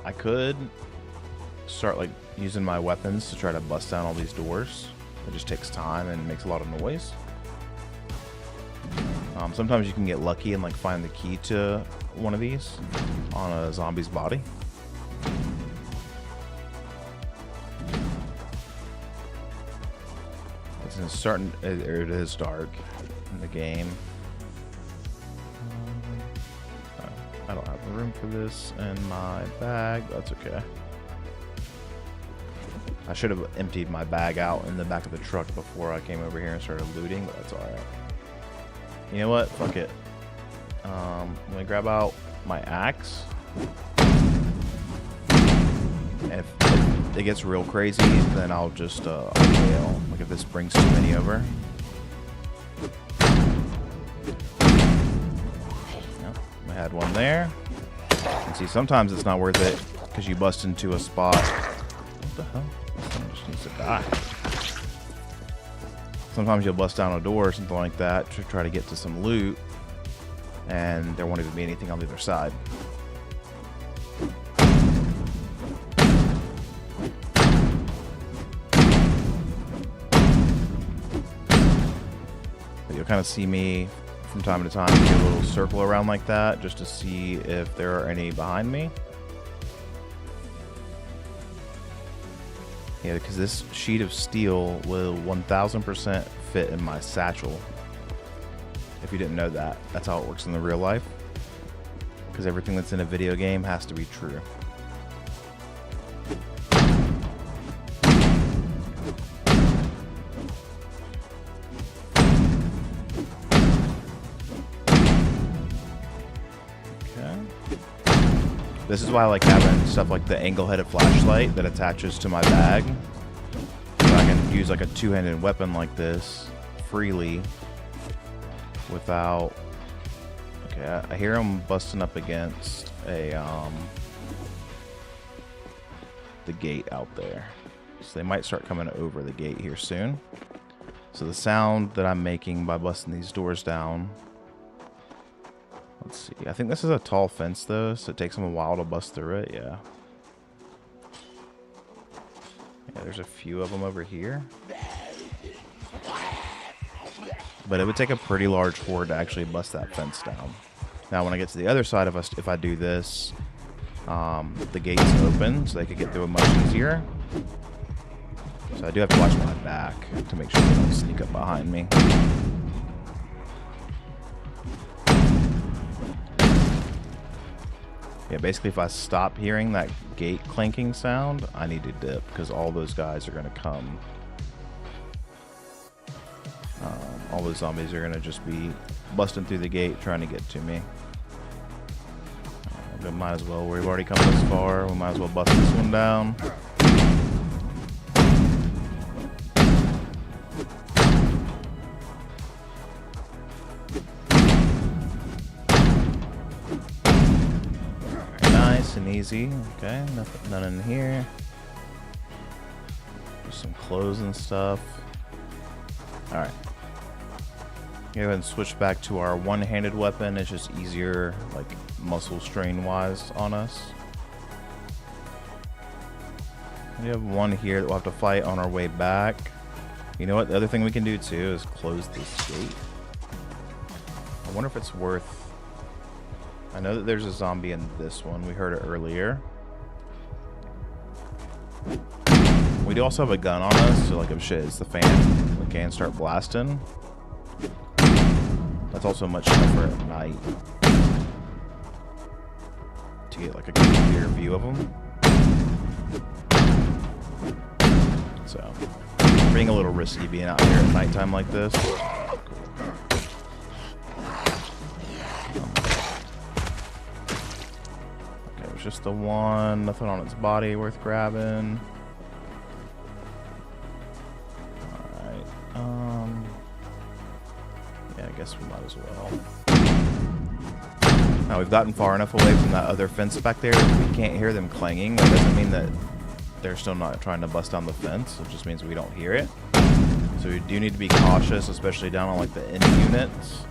I could start like using my weapons to try to bust down all these doors. It just takes time and makes a lot of noise. Sometimes you can get lucky and like find the key to one of these on a zombie's body. It's starting, it is dark in the game. I don't have room for this in my bag. That's okay. I should have emptied my bag out in the back of the truck before I came over here and started looting, but that's alright. You know what? Fuck it. I'm gonna grab out my axe. And if it gets real crazy, then I'll just I'll bail. Like if this brings too many over. Yep, I had one there. And see, sometimes it's not worth it because you bust into a spot. What the hell? This thing just needs to die. Sometimes you'll bust down a door or something like that to try to get to some loot, and there won't even be anything on the other side. But you'll kind of see me from time to time do a little circle around like that just to see if there are any behind me. Yeah, because this sheet of steel will 1000% fit in my satchel. If you didn't know that, that's how it works in the real life. Because everything that's in a video game has to be true. This is why I like having stuff like the angle-headed flashlight that attaches to my bag. So I can use like a two-handed weapon like this freely without... Okay, I hear them busting up against a the gate out there. So they might start coming over the gate here soon. So the sound that I'm making by busting these doors down... Let's see. I think this is a tall fence, though, so it takes them a while to bust through it. Yeah. Yeah, there's a few of them over here. But it would take a pretty large horde to actually bust that fence down. Now, when I get to the other side of us, if I do this, the gate's open, so they could get through it much easier. So I do have to watch my back to make sure they don't sneak up behind me. Yeah, basically if I stop hearing that gate clanking sound, I need to dip, because all those guys are going to come. All those zombies are going to just be busting through the gate trying to get to me. We might as well, we've already come this far, we might as well bust this one down. and easy. Okay, none in here. Just some clothes and stuff. Alright. Go ahead and switch back to our one-handed weapon. It's just easier, like, muscle strain-wise on us. We have one here that we'll have to fight on our way back. You know what? The other thing we can do, too, is close this gate. I wonder if it's worth... I know that there's a zombie in this one. We heard it earlier. We do also have a gun on us, so, like, if shit is the fan, we can start blasting. That's also much tougher at night to get like a clear view of them. So, being a little risky being out here at nighttime like this. Okay, it was just the one, nothing on its body worth grabbing. Yeah, I guess we might as well. Now we've gotten far enough away from that other fence back there that we can't hear them clanging. That doesn't mean that they're still not trying to bust down the fence. It just means we don't hear it. So we do need to be cautious, especially down on like the end units,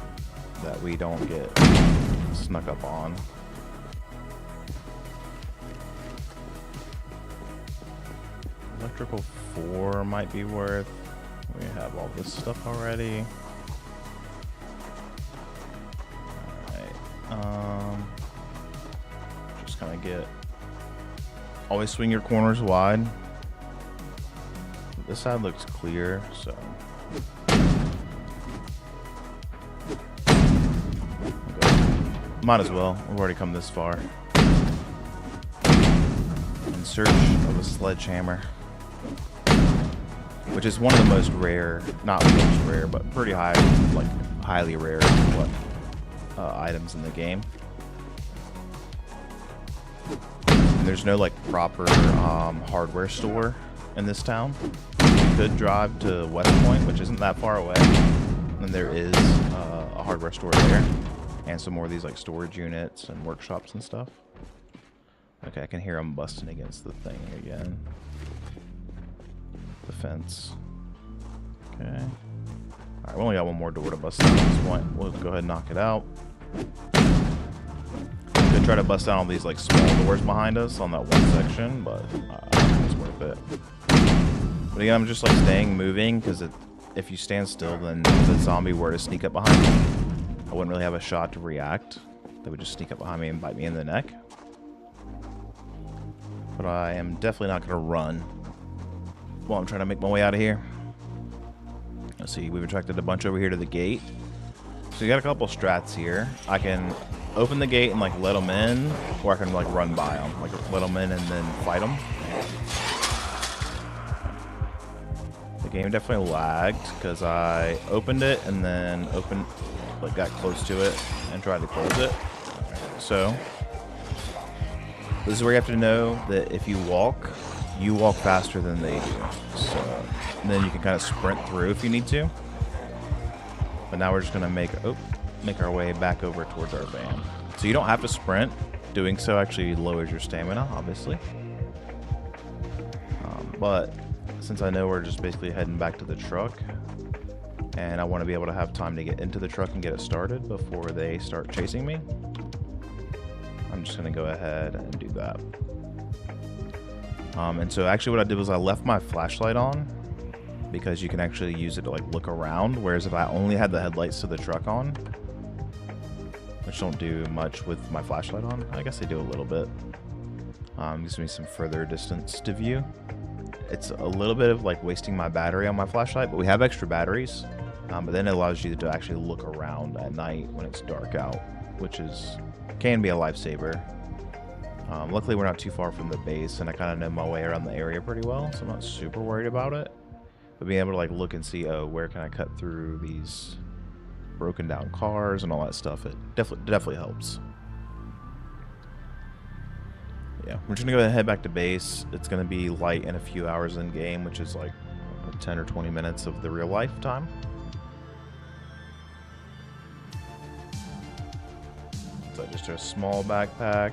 that we don't get snuck up on. Electrical 4 might be worth. We have all this stuff already. Just kind of get... Always swing your corners wide. This side looks clear, so... Might as well. We've already come this far. In search of a sledgehammer. Which is one of the most rare, not most rare, but pretty high, like highly rare items in the game. And there's no like proper hardware store in this town. You could drive to West Point, which isn't that far away, and there is a hardware store there, and some more of these like storage units and workshops and stuff. Okay, I can hear them busting against the thing again. The fence. Okay. Alright, we only got one more door to bust down at this point. We'll go ahead and knock it out. Could try to bust down all these like small doors behind us on that one section, but I don't think it's worth it. But again, I'm just like staying moving, because if you stand still, then if the zombie were to sneak up behind me, I wouldn't really have a shot to react. They would just sneak up behind me and bite me in the neck. But I am definitely not going to run while I'm trying to make my way out of here. Let's see, we've attracted a bunch over here to the gate. So you got a couple strats here. I can open the gate and like let them in, or I can like run by them, like let them in and then fight them. The game definitely lagged because I opened it and then got close to it and tried to close it. Right, so this is where you have to know that if you walk faster than they do. So then you can kind of sprint through if you need to. But now we're just gonna make our way back over towards our van. So you don't have to sprint. Doing so actually lowers your stamina, obviously. But since I know we're just basically heading back to the truck, and I want to be able to have time to get into the truck and get it started before they start chasing me, I'm just gonna go ahead and do that. And so actually what I did was I left my flashlight on, because you can actually use it to like look around, whereas if I only had the headlights to the truck on, which don't do much with my flashlight on, I guess they do a little bit, gives me some further distance to view. It's a little bit of like wasting my battery on my flashlight, but we have extra batteries, but then it allows you to actually look around at night when it's dark out, which can be a lifesaver. Luckily we're not too far from the base, and I kind of know my way around the area pretty well, so I'm not super worried about it. But being able to like look and see, oh, where can I cut through these broken down cars and all that stuff, it definitely helps. Yeah, we're just gonna go ahead and head back to base. It's gonna be light in a few hours in game, which is like 10 or 20 minutes of the real life time. So just a small backpack,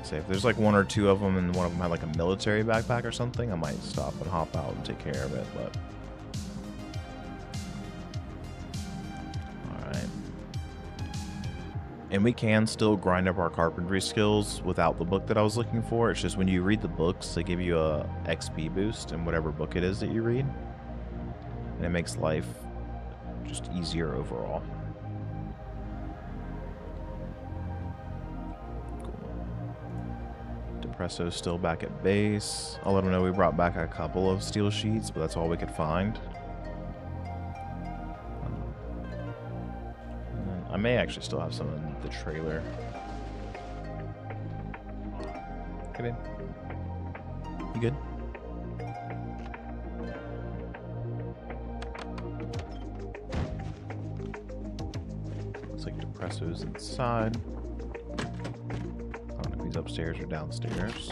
Say if there's like one or two of them and one of them had like a military backpack or something, I might stop and hop out and take care of it, but... Alright. And we can still grind up our carpentry skills without the book that I was looking for. It's just when you read the books, they give you a XP boost in whatever book it is that you read. And it makes life just easier overall. Depresso's still back at base. I'll let him know we brought back a couple of steel sheets, but that's all we could find. I may actually still have some in the trailer. Come in. You good? Looks like Depresso's inside. He's upstairs or downstairs.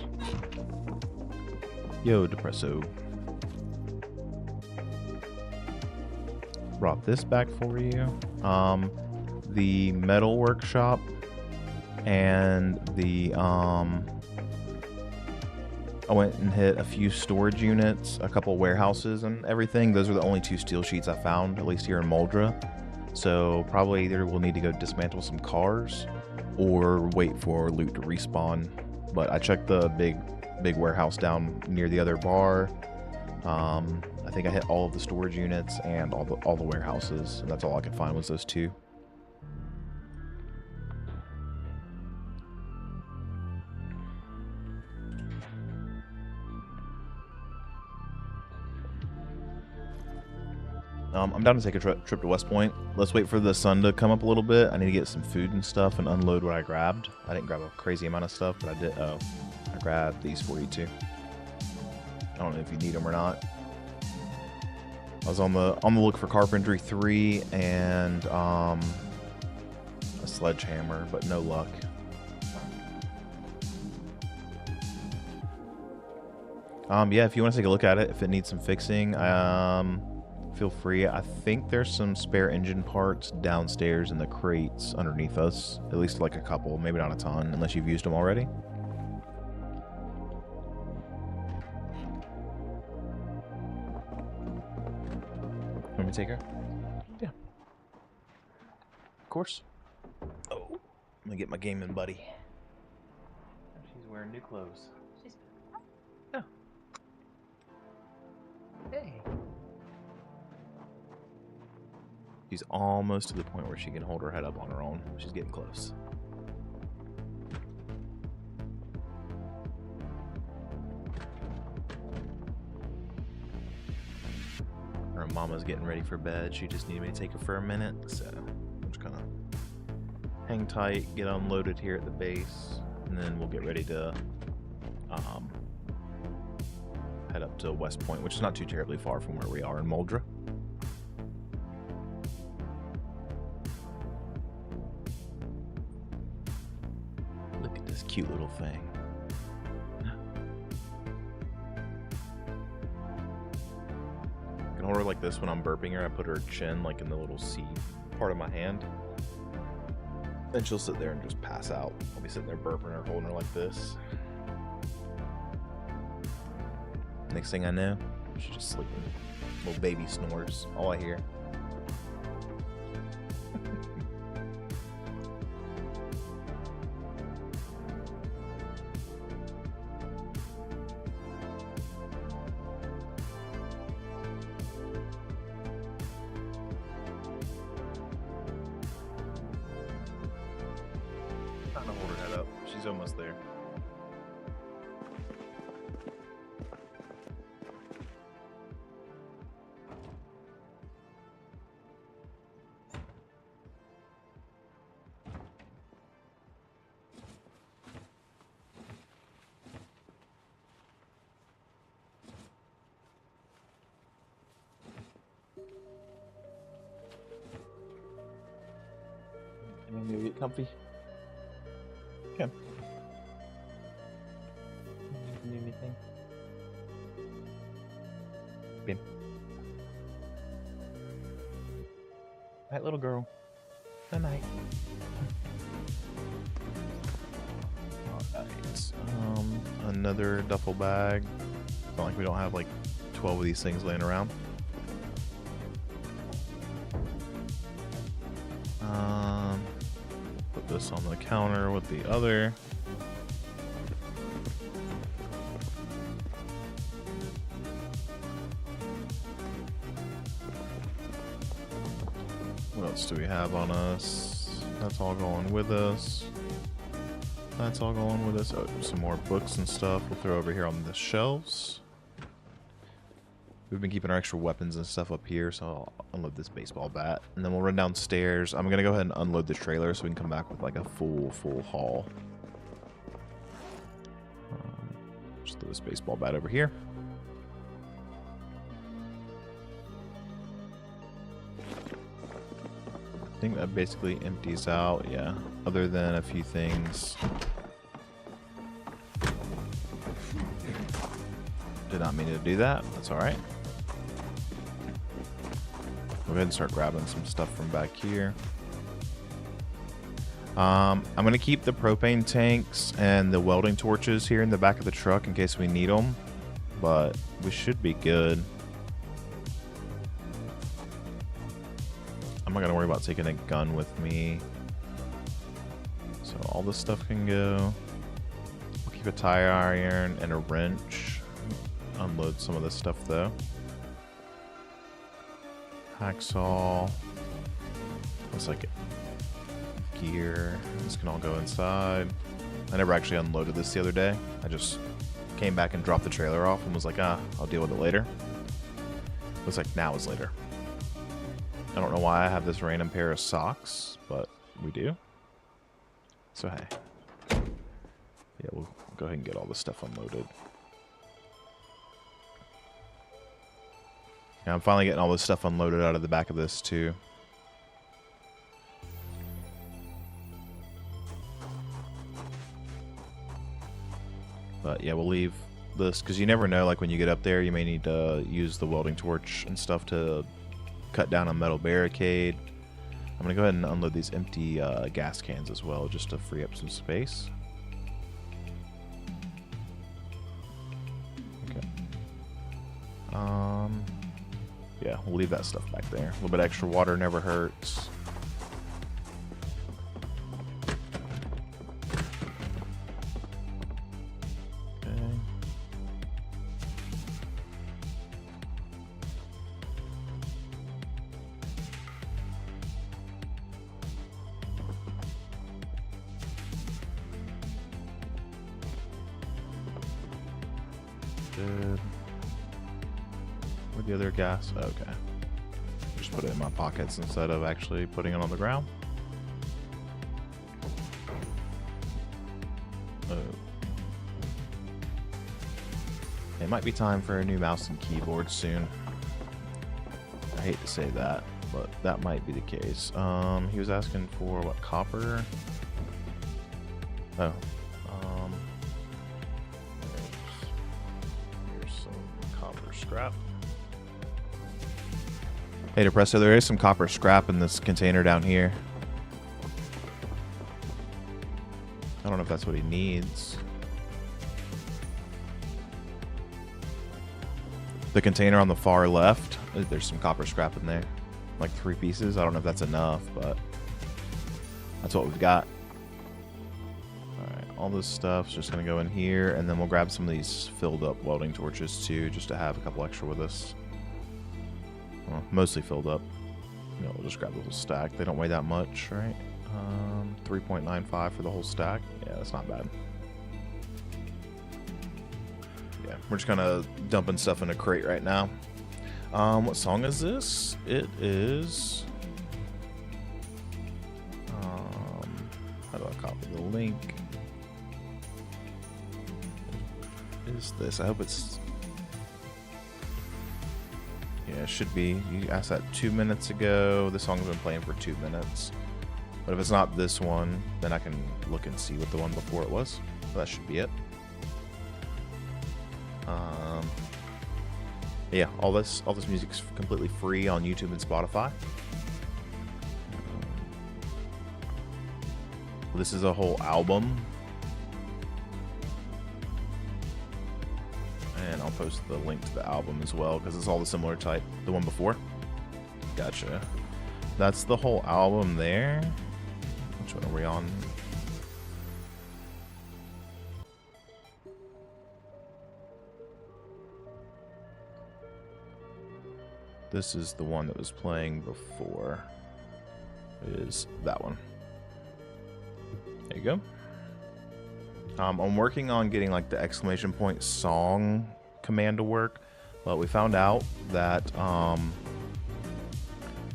Yo, Depresso. Brought this back for you. The metal workshop and the I went and hit a few storage units, a couple warehouses and everything. Those are the only 2 steel sheets I found, at least here in Moldra. So probably either we'll need to go dismantle some cars or wait for loot to respawn. But I checked the big warehouse down near the other bar. I think I hit all of the storage units and all the warehouses, and that's all I could find was those 2. I'm down to take a trip to West Point. Let's wait for the sun to come up a little bit. I need to get some food and stuff and unload what I grabbed. I didn't grab a crazy amount of stuff, but I did. Oh, I grabbed these for you too. I don't know if you need them or not. I was on the look for carpentry 3 and a sledgehammer, but no luck. Yeah, if you want to take a look at it, if it needs some fixing, feel free. I think there's some spare engine parts downstairs in the crates underneath us. At least like a couple, maybe not a ton, unless you've used them already. Let me take her? Yeah. Of course. Oh, let me get my gaming buddy. She's wearing new clothes. Oh. Hey. She's almost to the point where she can hold her head up on her own. She's getting close. Her mama's getting ready for bed. She just needed me to take her for a minute, so I'm just gonna hang tight, get unloaded here at the base, and then we'll get ready to head up to West Point, which is not too terribly far from where we are in Moldra. Look at this cute little thing. I can hold her like this when I'm burping her. I put her chin like in the little C part of my hand. Then she'll sit there and just pass out. I'll be sitting there burping her, holding her like this. Next thing I know, she's just sleeping. Little baby snores. All I hear. Trying to hold her head up. She's almost there. And you get comfy. Okay. You need anything? Bim. Night, little girl. Good night. Oh, Alright, another duffel bag. It's not like we don't have like 12 of these things laying around. Put this on the counter with the other. What else do we have on us? That's all going with us. That's all going with us. Oh, some more books and stuff we'll throw over here on the shelves. We've been keeping our extra weapons and stuff up here, so I'll unload this baseball bat. And then we'll run downstairs. I'm going to go ahead and unload the trailer so we can come back with like a full haul. Just throw this baseball bat over here. I think that basically empties out, yeah. Other than a few things. Did not mean to do that. That's alright. Go ahead and start grabbing some stuff from back here. I'm going to keep the propane tanks and the welding torches here in the back of the truck in case we need them. But we should be good. I'm not going to worry about taking a gun with me. So all this stuff can go. We'll keep a tire iron and a wrench. Unload some of this stuff though. Hacksaw. Looks like gear. This can all go inside. I never actually unloaded this the other day. I just came back and dropped the trailer off and was like, I'll deal with it later. Looks like now is later. I don't know why I have this random pair of socks, but we do. So hey. Yeah, we'll go ahead and get all this stuff unloaded. Yeah, I'm finally getting all this stuff unloaded out of the back of this too. But yeah, we'll leave this because you never know, like when you get up there, you may need to use the welding torch and stuff to cut down a metal barricade. I'm going to go ahead and unload these empty gas cans as well just to free up some space. Okay. Yeah, we'll leave that stuff back there. A little bit extra water never hurts. Okay. Good. Where'd the other gas? Okay. Just put it in my pockets instead of actually putting it on the ground. Oh. It might be time for a new mouse and keyboard soon. I hate to say that, but that might be the case. He was asking for what, copper? Oh. Here's some copper scrap. Hey, Depresso, there is some copper scrap in this container down here. I don't know if that's what he needs. The container on the far left, there's some copper scrap in there. Like 3 pieces. I don't know if that's enough, but that's what we've got. Alright, all this stuff's just going to go in here, and then we'll grab some of these filled up welding torches too, just to have a couple extra with us. Well, mostly filled up. You know, we'll just grab the whole stack. They don't weigh that much, right? 3.95 for the whole stack. Yeah, that's not bad. Yeah, we're just kind of dumping stuff in a crate right now. What song is this? It is... how do I copy the link? What is this? I hope it's... Yeah, it should be. You asked that 2 minutes ago. This song's been playing for 2 minutes. But if it's not this one, then I can look and see what the one before it was. So that should be it. Yeah, all this music's completely free on YouTube and Spotify. This is a whole album. And I'll post the link to the album as well, because it's all the similar type. The one before. Gotcha. That's the whole album there. Which one are we on? This is the one that was playing before. It is that one. There you go. I'm working on getting like the exclamation point song command to work, but we found out that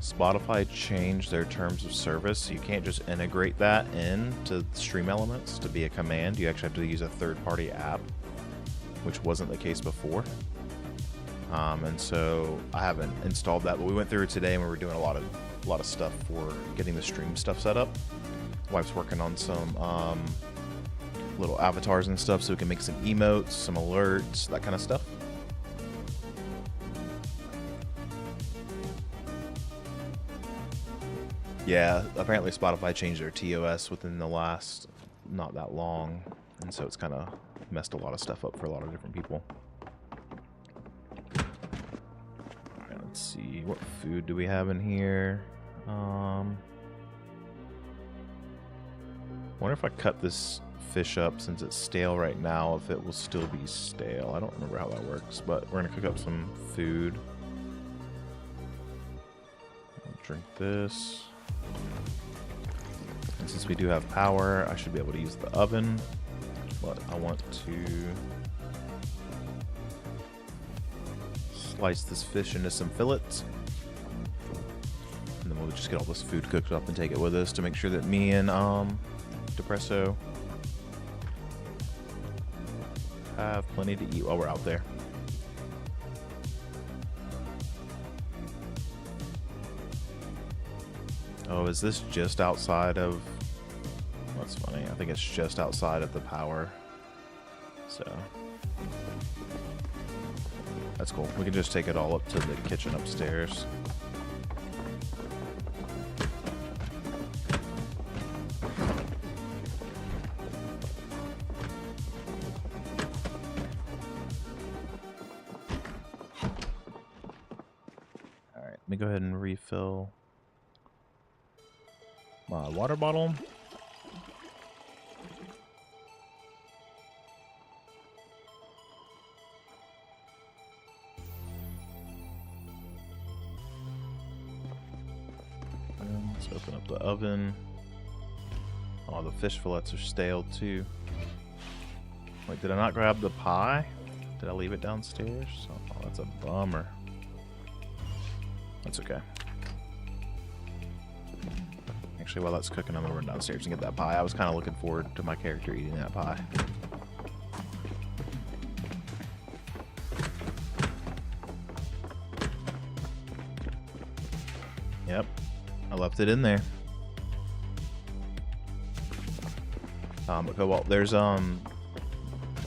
Spotify changed their terms of service, so you can't just integrate that into Stream Elements to be a command. You actually have to use a third-party app, which wasn't the case before. And so I haven't installed that, but we went through it today and we were doing a lot of stuff for getting the stream stuff set up. Wife's working on some little avatars and stuff so we can make some emotes, some alerts, that kind of stuff. Yeah, apparently Spotify changed their TOS within the last not that long, and so it's kind of messed a lot of stuff up for a lot of different people. Alright, let's see, what food do we have in here? Wonder if I cut this fish up, since it's stale right now, if it will still be stale. I don't remember how that works, but we're gonna cook up some food. I'll drink this. And since we do have power, I should be able to use the oven, but I want to slice this fish into some fillets. And then we'll just get all this food cooked up and take it with us to make sure that me and Depresso have plenty to eat while we're out there. Oh, is this just outside of... That's funny. I think it's just outside of the power. So... That's cool. We can just take it all up to the kitchen upstairs. Alright, let me go ahead and refill my water bottle. And let's open up the oven. Oh, the fish fillets are stale too. Wait, did I not grab the pie? Did I leave it downstairs? Oh, that's a bummer. That's okay. Actually, while that's cooking, I'm gonna run downstairs and get that pie. I was kind of looking forward to my character eating that pie. Yep, I left it in there. But well, there's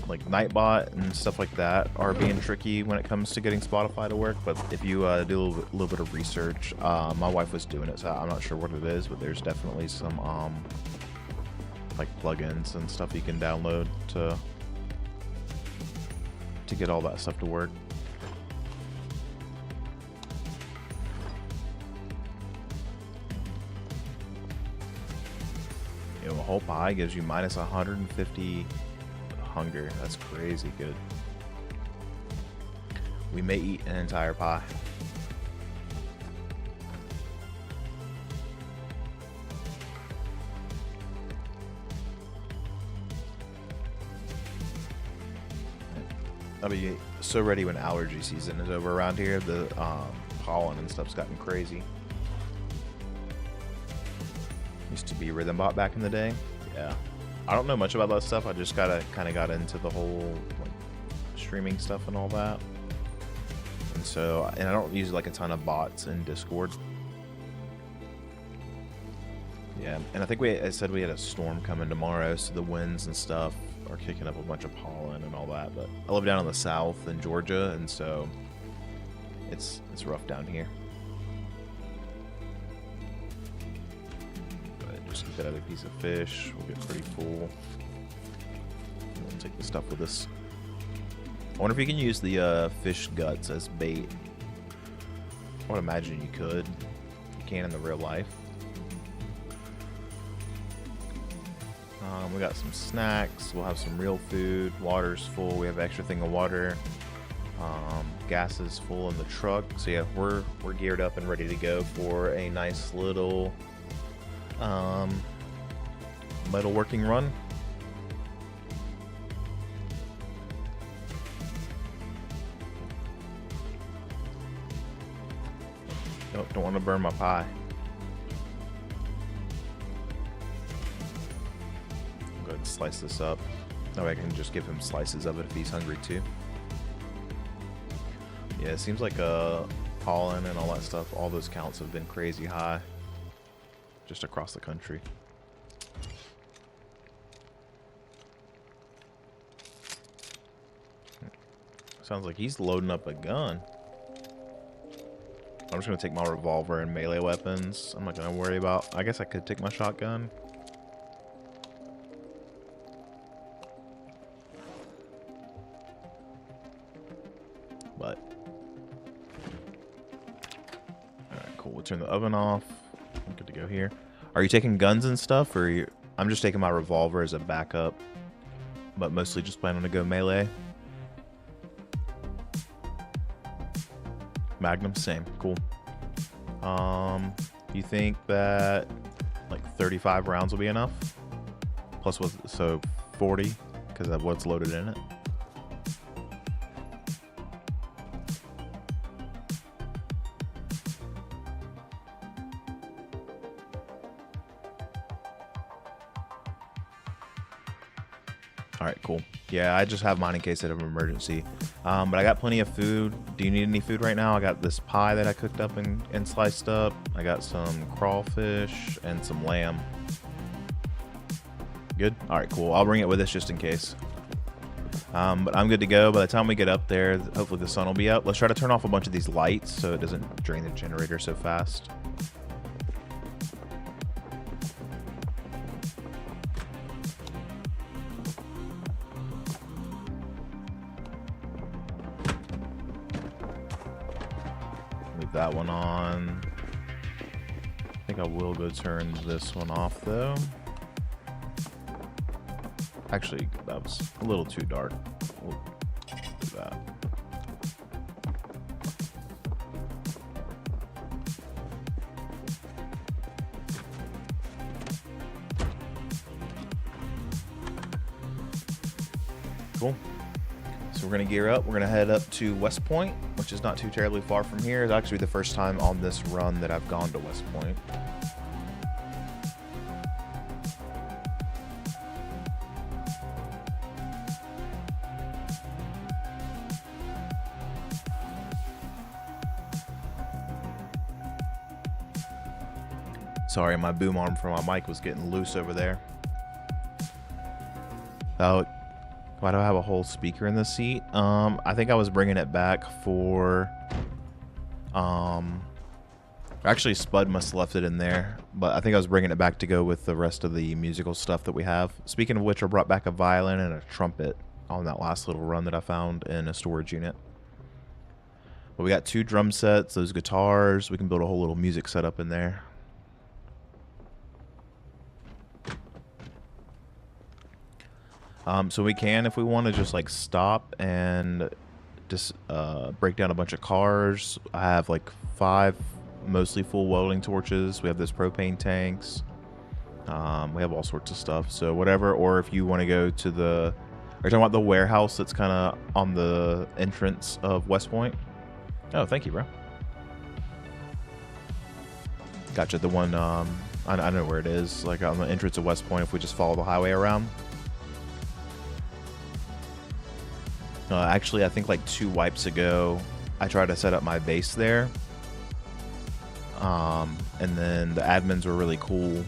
like Nightbot and stuff like that are being tricky when it comes to getting Spotify to work, but if you do a little bit of research, my wife was doing it, so I'm not sure what it is, but there's definitely some like plugins and stuff you can download to get all that stuff to work. You know, a whole pie gives you minus 150 hunger. That's crazy good. We may eat an entire pie. I'll be so ready when allergy season is over around here. The pollen and stuff's gotten crazy. Used to be Rhythm Bot back in the day. Yeah. I don't know much about that stuff. I just kind of got into the whole like streaming stuff and all that. And so, and I don't use like a ton of bots in Discord. Yeah, and I think I said we had a storm coming tomorrow, so the winds and stuff are kicking up a bunch of pollen and all that. But I live down in the south in Georgia, and so it's rough down here. Just get that other piece of fish. We'll get pretty full. And we'll take the stuff with us. I wonder if you can use the fish guts as bait. I would imagine you could. You can in the real life. We got some snacks. We'll have some real food. Water's full. We have an extra thing of water. Gas is full in the truck. So yeah, we're geared up and ready to go for a nice little metal working run. Nope, don't want to burn my pie. I'll go ahead and slice this up. That way I can just give him slices of it if he's hungry too. Yeah, it seems like pollen and all that stuff, all those counts have been crazy high just across the country. Sounds like he's loading up a gun. I'm just going to take my revolver and melee weapons. I'm not going to worry about... I guess I could take my shotgun. But... Alright, cool. We'll turn the oven off. I'm good to go here. Are you taking guns and stuff? Or are you... I'm just taking my revolver as a backup. But mostly just planning to go melee. Magnum, same. Cool. You think that like 35 rounds will be enough? Plus what, so 40 because of what's loaded in it. Alright, cool. Yeah, I just have mine in case of an emergency. But I got plenty of food. Do you need any food right now? I got this pie that I cooked up and sliced up. I got some crawfish and some lamb. Good? Alright, cool. I'll bring it with us just in case. But I'm good to go. By the time we get up there, hopefully the sun will be up. Let's try to turn off a bunch of these lights so it doesn't drain the generator so fast. That one on. I think I will go turn this one off though. Actually, that was a little too dark. We'll do that. Cool. So we're going to gear up. We're going to head up to West Point, which is not too terribly far from here. It's actually the first time on this run that I've gone to West Point. Sorry, my boom arm for my mic was getting loose over there. Oh. Why do I have a whole speaker in the seat? I think I was bringing it back for... Actually, Spud must have left it in there. But I think I was bringing it back to go with the rest of the musical stuff that we have. Speaking of which, I brought back a violin and a trumpet on that last little run that I found in a storage unit. But we got 2 drum sets, those guitars. We can build a whole little music setup in there. So we can, if we want to just like stop and just break down a bunch of cars. I have like 5 mostly full welding torches. We have those propane tanks. We have all sorts of stuff. So whatever, or if you want to go to the... Are you talking about the warehouse that's kind of on the entrance of West Point? Oh, thank you, bro. Gotcha, the one, I know where it is. Like on the entrance of West Point if we just follow the highway around. Actually, I think like 2 wipes ago, I tried to set up my base there. And then the admins were really cool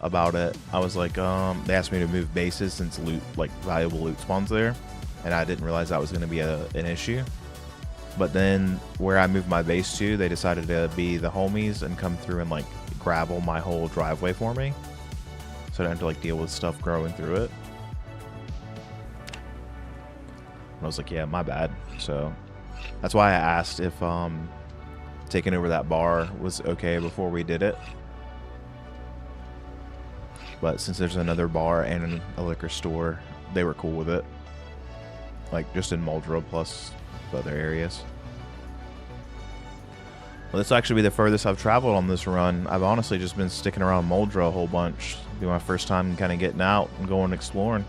about it. I was like, they asked me to move bases since loot, like valuable loot spawns there. And I didn't realize that was going to be an issue. But then where I moved my base to, they decided to be the homies and come through and like gravel my whole driveway for me. So I don't have to like deal with stuff growing through it. I was like, yeah, my bad. So that's why I asked if taking over that bar was okay before we did it. But since there's another bar and a liquor store, they were cool with it. Like, just in Muldra plus the other areas. Well, this will actually be the furthest I've traveled on this run. I've honestly just been sticking around Muldra a whole bunch. It'll be my first time kind of getting out and going exploring.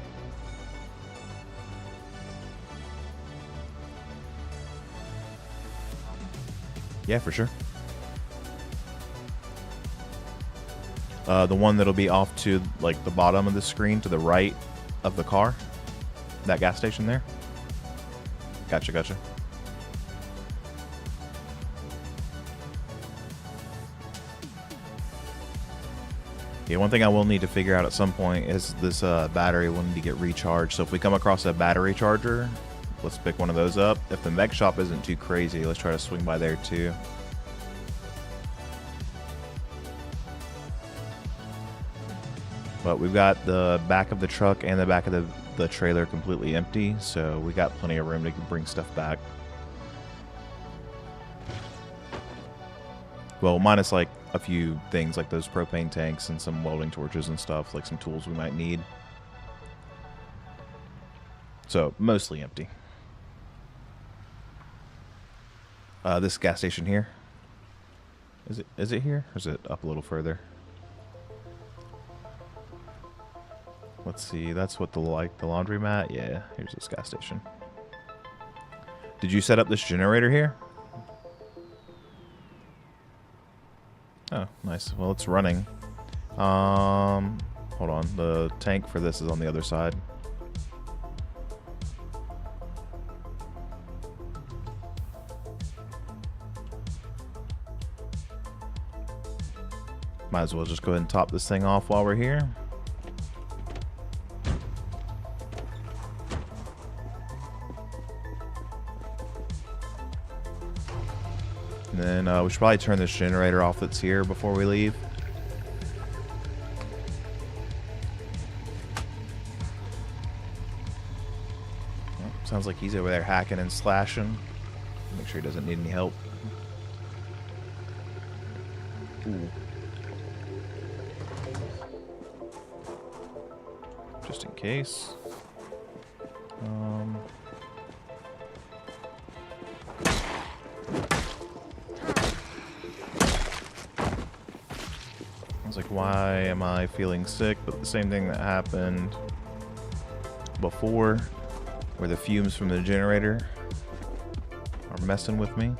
Yeah, for sure. The one that'll be off to, like, the bottom of the screen to the right of the car. That gas station there. Gotcha, gotcha. Yeah, one thing I will need to figure out at some point is this battery will need to get recharged. So if we come across a battery charger, let's pick one of those up. If the mech shop isn't too crazy, let's try to swing by there too. But we've got the back of the truck and the back of the trailer completely empty, so we got plenty of room to bring stuff back. Well, minus like a few things like those propane tanks and some welding torches and stuff, like some tools we might need. So, mostly empty. This gas station here. Is it here? Or is it up a little further? Let's see, that's what the laundromat. Yeah, here's this gas station. Did you set up this generator here? Oh, nice. Well, it's running. Hold on. The tank for this is on the other side. Might as well just go ahead and top this thing off while we're here. And then we should probably turn this generator off that's here before we leave. Oh, sounds like he's over there hacking and slashing. Make sure he doesn't need any help. Ooh. Just in case. It's like, why am I feeling sick? But the same thing that happened before, where the fumes from the generator are messing with me.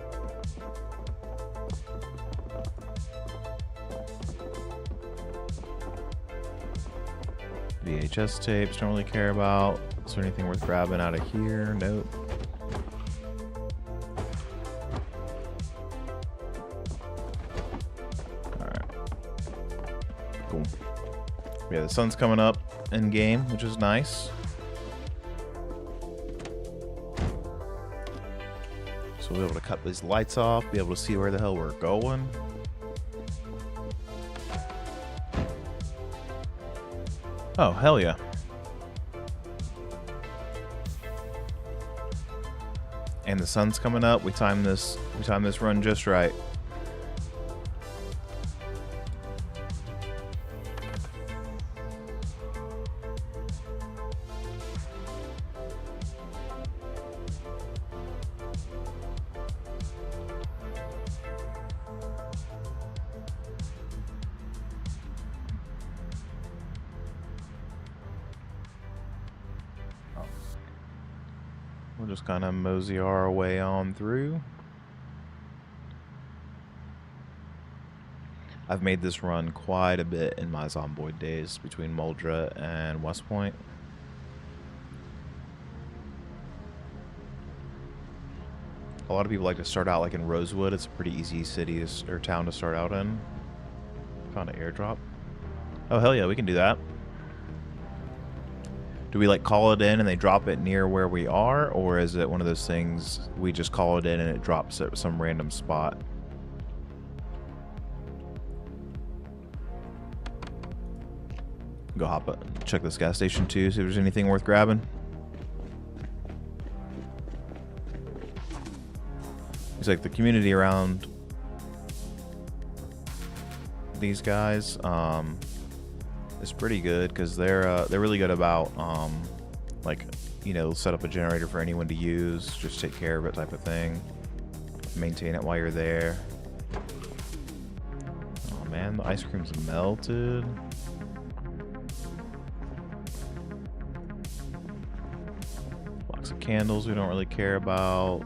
VHS tapes, don't really care about. Is there anything worth grabbing out of here? Nope. Cool. Yeah, the sun's coming up in game, which is nice. So we'll be able to cut these lights off, be able to see where the hell we're going. Oh, hell yeah. And the sun's coming up. We timed this run just right. We'll just kind of mosey our way on through. I've made this run quite a bit in my Zomboid days between Muldra and West Point. A lot of people like to start out like in Rosewood. It's a pretty easy city or town to start out in. Found an airdrop. Oh, hell yeah, we can do that. Do we like call it in and they drop it near where we are? Or is it one of those things we just call it in and it drops at some random spot? Go hop up, check this gas station too, see if there's anything worth grabbing. It's like the community around these guys is pretty good because they're really good about like, you know, set up a generator for anyone to use, just take care of it type of thing, maintain it while you're there. Oh man, the ice cream's melted. Box of candles we don't really care about.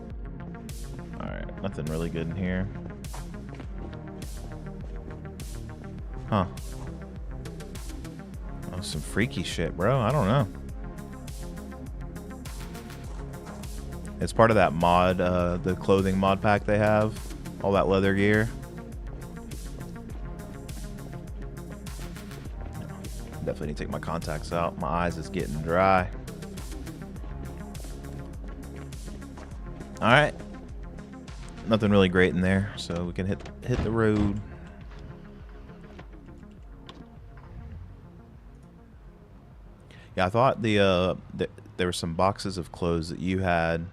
Alright, nothing really good in here. Huh. Oh, some freaky shit, bro. I don't know. It's part of that mod, the clothing mod pack they have. All that leather gear. Definitely need to take my contacts out. My eyes is getting dry. Alright. Nothing really great in there, so we can hit the road. Yeah, I thought there were some boxes of clothes that you had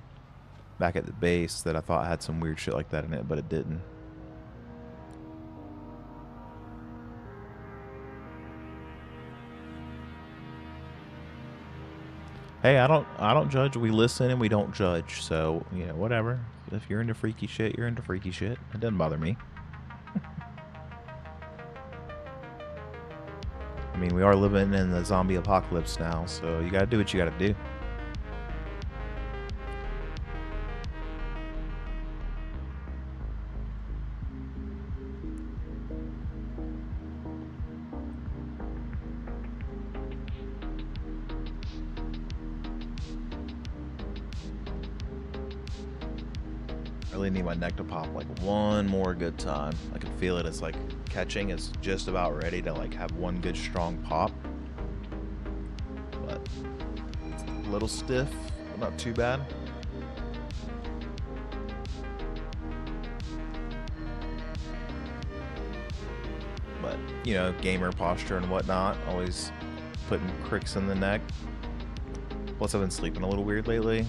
back at the base that I thought had some weird shit like that in it, but it didn't. Hey, I don't judge. We listen and we don't judge. So, you know, whatever. If you're into freaky shit, you're into freaky shit. It doesn't bother me. I mean, we are living in the zombie apocalypse now, so you gotta do what you gotta do. I really need my neck to pop like one more good time. I can feel it. It's like catching. It's just about ready to like have one good strong pop. But it's a little stiff, but not too bad. But, you know, gamer posture and whatnot. Always putting cricks in the neck. Plus I've been sleeping a little weird lately.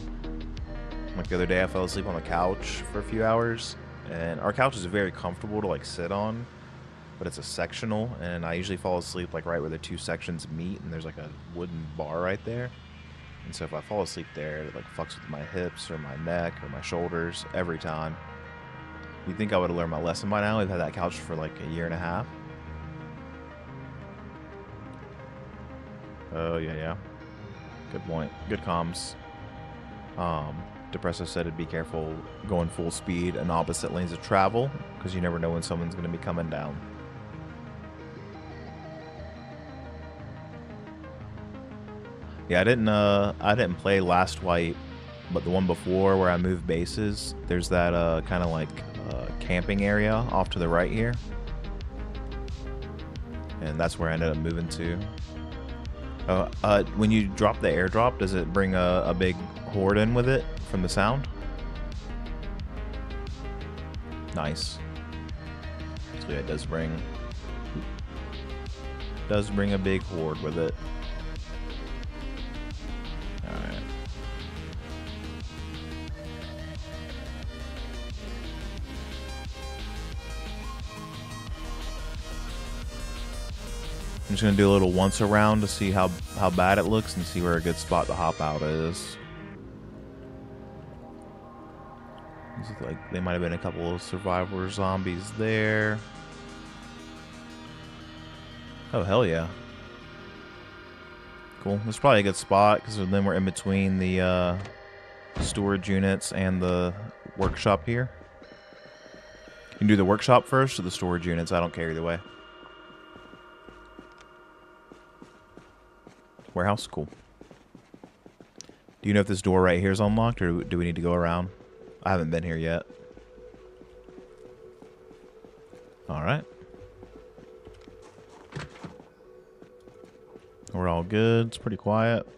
Like the other day I fell asleep on the couch for a few hours, and our couch is very comfortable to like sit on, but it's a sectional, and I usually fall asleep like right where the two sections meet, and there's like a wooden bar right there. And so if I fall asleep there, it like fucks with my hips or my neck or my shoulders every time. You'd think I would have learned my lesson by now. We've had that couch for like a year and a half. Oh yeah. Good point. Good comms. Depresso said to be careful going full speed in opposite lanes of travel, because you never know when someone's going to be coming down. Yeah, I didn't play Last Wipe, but the one before where I moved bases, there's that kind of like camping area off to the right here, and that's where I ended up moving to. When you drop the airdrop, does it bring a big horde in with it from the sound? Nice. So yeah, it does bring a big horde with it. Alright. I'm just gonna do a little once around to see how bad it looks and see where a good spot to hop out is. Like they might have been a couple of survivor zombies there. Oh hell yeah! Cool. This is probably a good spot because then we're in between the storage units and the workshop here. You can do the workshop first or the storage units. I don't care either way. Warehouse, cool. Do you know if this door right here is unlocked, or do we need to go around? I haven't been here yet. Alright. We're all good. It's pretty quiet.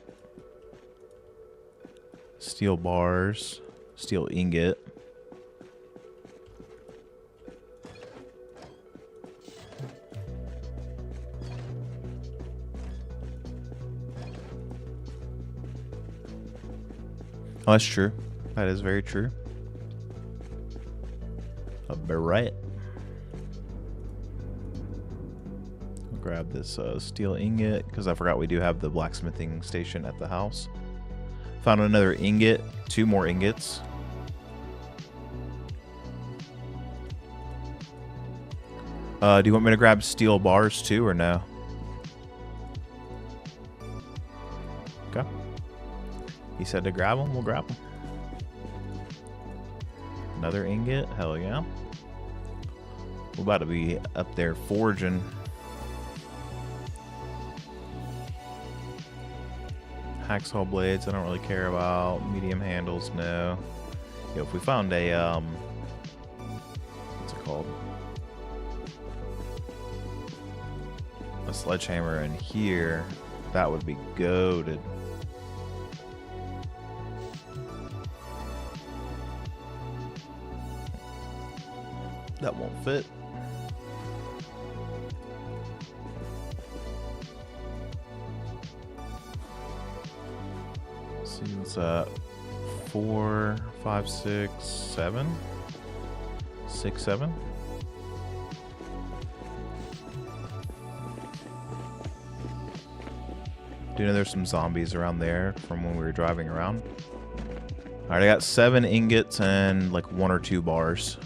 Steel bars. Steel ingot. Oh, that's true. That is very true. A beret. I'll grab this steel ingot because I forgot we do have the blacksmithing station at the house. Found another ingot, 2 more ingots. Do you want me to grab steel bars too or no? Okay. He said to grab them, we'll grab them. Another ingot, hell yeah. We're about to be up there forging. Hacksaw blades, I don't really care about. Medium handles, no. Yo, if we found a, what's it called? A sledgehammer in here, that would be goated. That won't fit. Let's see, what's 4, 5, 6, 7? 6, 7? Do you know there's some zombies around there from when we were driving around? Alright, I got 7 ingots and like 1 or 2 bars.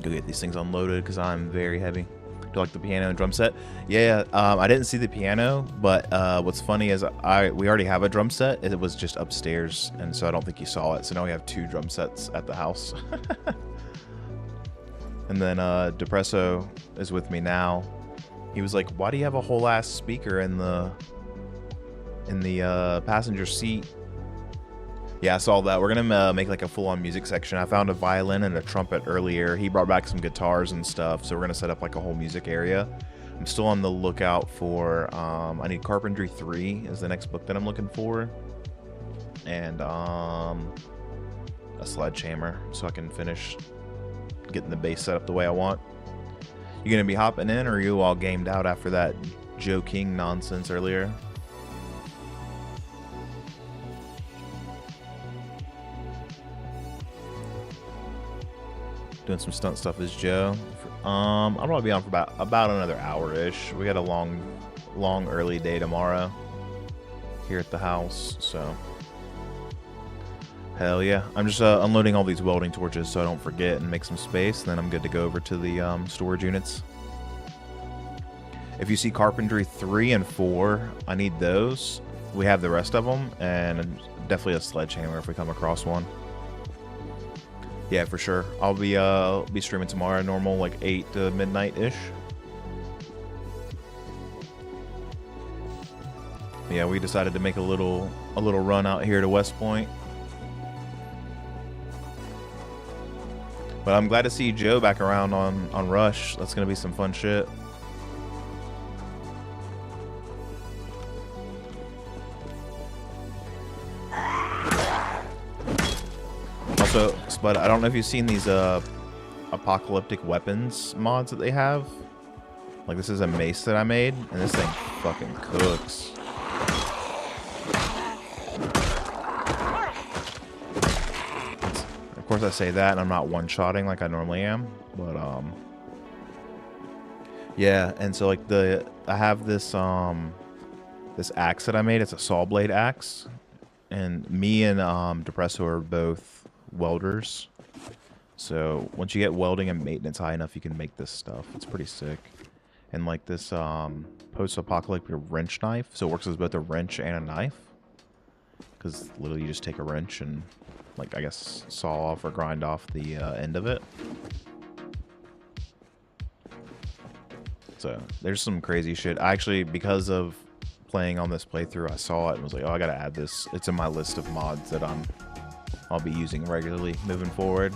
Go get these things unloaded because I'm very heavy. Do you like the piano and drum set? Yeah, I didn't see the piano, but what's funny is we already have a drum set. It was just upstairs, and so I don't think you saw it. So now we have 2 drum sets at the house. And then Depresso is with me now. He was like, "Why do you have a whole ass speaker in the passenger seat?" Yeah, I saw that. We're gonna make like a full-on music section. I found a violin and a trumpet earlier. He brought back some guitars and stuff, so we're gonna set up like a whole music area. I'm still on the lookout for. I need Carpentry 3 is the next book that I'm looking for, and a sledgehammer so I can finish getting the base set up the way I want. You gonna be hopping in, or are you all gamed out after that Joe King nonsense earlier? Doing some stunt stuff as Joe. I'll probably be on for about another hour-ish. We got a long early day tomorrow here at the house, so hell yeah. I'm just unloading all these welding torches so I don't forget and make some space, and then I'm good to go over to the storage units. If you see Carpentry 3 and 4, I need those. We have the rest of them, and definitely a sledgehammer if we come across one. Yeah, for sure. I'll be streaming tomorrow, normal like 8 to midnight-ish. Yeah, we decided to make a little run out here to West Point. But I'm glad to see Joe back around on Rush. That's gonna be some fun shit. Also, Spud, I don't know if you've seen these apocalyptic weapons mods that they have. Like, this is a mace that I made, and this thing fucking cooks. Of course I say that, and I'm not one-shotting like I normally am, but yeah. And so like I have this this axe that I made. It's a saw blade axe, and me and Depresso are both welders. So once you get welding and maintenance high enough, you can make this stuff. It's pretty sick. And like this post-apocalyptic wrench knife, so it works as both a wrench and a knife, because literally you just take a wrench and, like, I guess saw off or grind off the end of it. So there's some crazy shit. I actually, because of playing on this playthrough, I saw it and was like, oh, I gotta add this. It's in my list of mods that I'll be using regularly moving forward.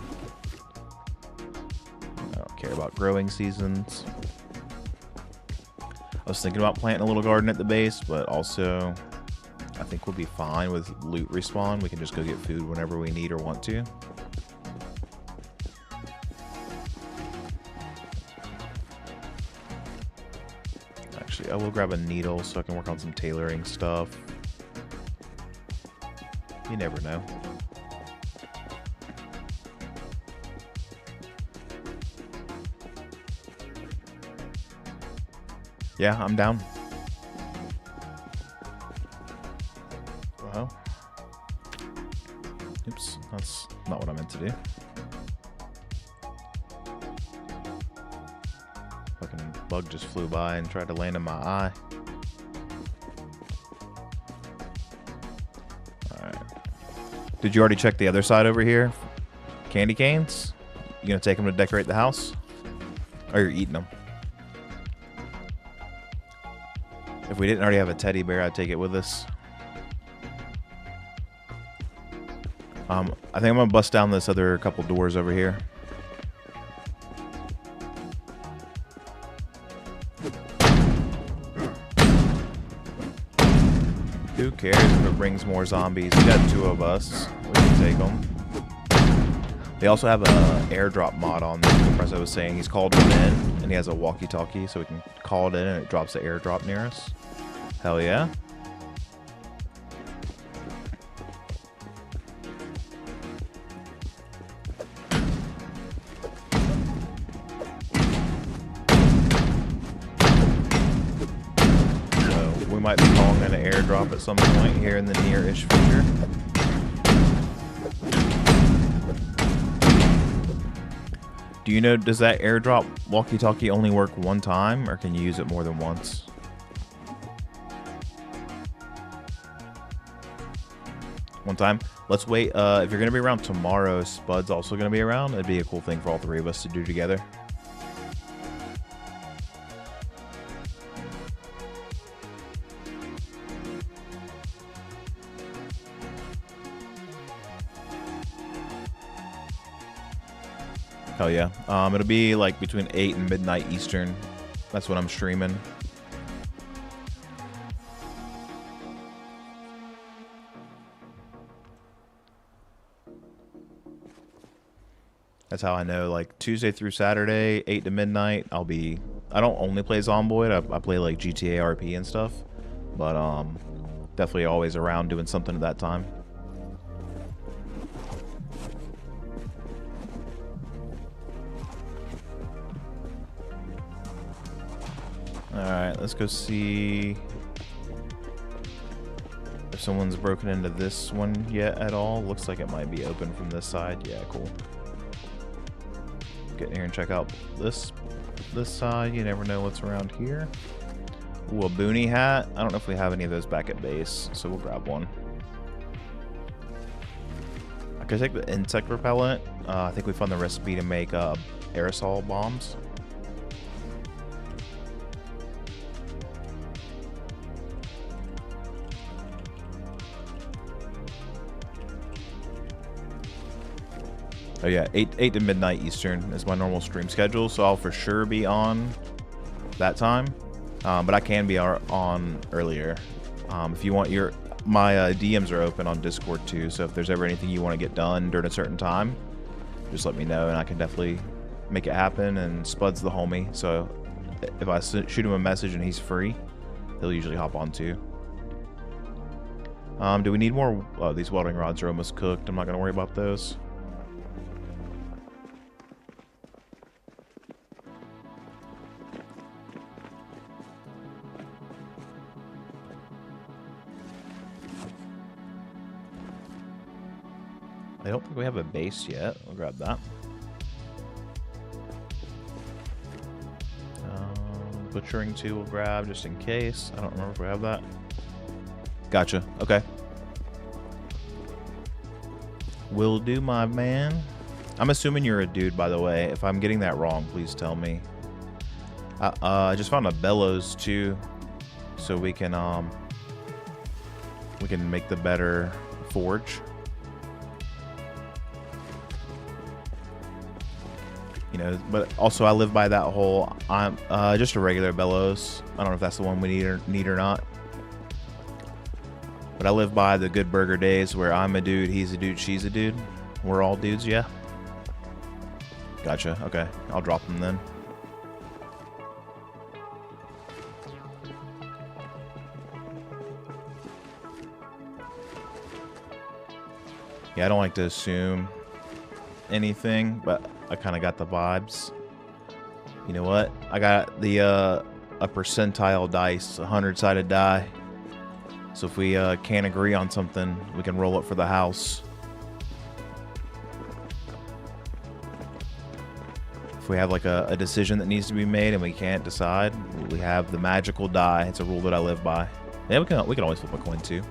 I don't care about growing seasons. I was thinking about planting a little garden at the base, but also I think we'll be fine with loot respawn. We can just go get food whenever we need or want to. Actually, I will grab a needle so I can work on some tailoring stuff. You never know. Yeah, I'm down. Well, oops, that's not what I meant to do. Fucking bug just flew by and tried to land in my eye. Alright. Did you already check the other side over here? Candy canes? You gonna take them to decorate the house? Or you're eating them? If we didn't already have a teddy bear, I'd take it with us. I think I'm gonna bust down this other couple doors over here. Who cares if it brings more zombies? We got 2 of us. We can take them. They also have a airdrop mod on there. As I was saying, he's called one in, and he has a walkie-talkie, so we can call it in, and it drops the airdrop near us. Hell yeah. So we might be calling in an airdrop at some point here in the near-ish future. Do you know, does that airdrop walkie-talkie only work one time, or can you use it more than once? One time. Let's wait. If you're going to be around tomorrow, Spud's also going to be around. It'd be a cool thing for all 3 of us to do together. Hell yeah. It'll be like between 8 and midnight Eastern. That's what I'm streaming. That's how I know, like, Tuesday through Saturday, 8 to midnight, I don't only play Zomboid, I play, like, GTA RP and stuff. But, definitely always around doing something at that time. Alright, let's go see if someone's broken into this one yet at all. Looks like it might be open from this side. Yeah, cool. Get in here and check out this side. You never know what's around here. Ooh, a boonie hat. I don't know if we have any of those back at base, so we'll grab one. I could take the insect repellent. I think we found the recipe to make aerosol bombs. Oh yeah, 8 to midnight Eastern is my normal stream schedule, so I'll for sure be on that time. But I can be on earlier. If you want my DMs are open on Discord too, so if there's ever anything you want to get done during a certain time, just let me know and I can definitely make it happen. And Spud's the homie, so if I shoot him a message and he's free, he'll usually hop on too. Do we need more? Oh, these welding rods are almost cooked. I'm not gonna worry about those. I don't think we have a base yet. We'll grab that. Butchering 2 we'll grab just in case. I don't remember if we have that. Gotcha. Okay. Will do, my man. I'm assuming you're a dude, by the way. If I'm getting that wrong, please tell me. I just found a bellows too, so we can make the better forge. You know, but also I live by that whole just a regular bellows. I don't know if that's the one we need or not. But I live by the Good Burger days where I'm a dude, he's a dude, she's a dude. We're all dudes, yeah. Gotcha. Okay, I'll drop them then. Yeah, I don't like to assume anything, but I kind of got the vibes. You know what? I got the a percentile dice, 100-sided die. So if we can't agree on something, we can roll it for the house. If we have like a decision that needs to be made and we can't decide, we have the magical die. It's a rule that I live by. Yeah, we can always flip a coin too.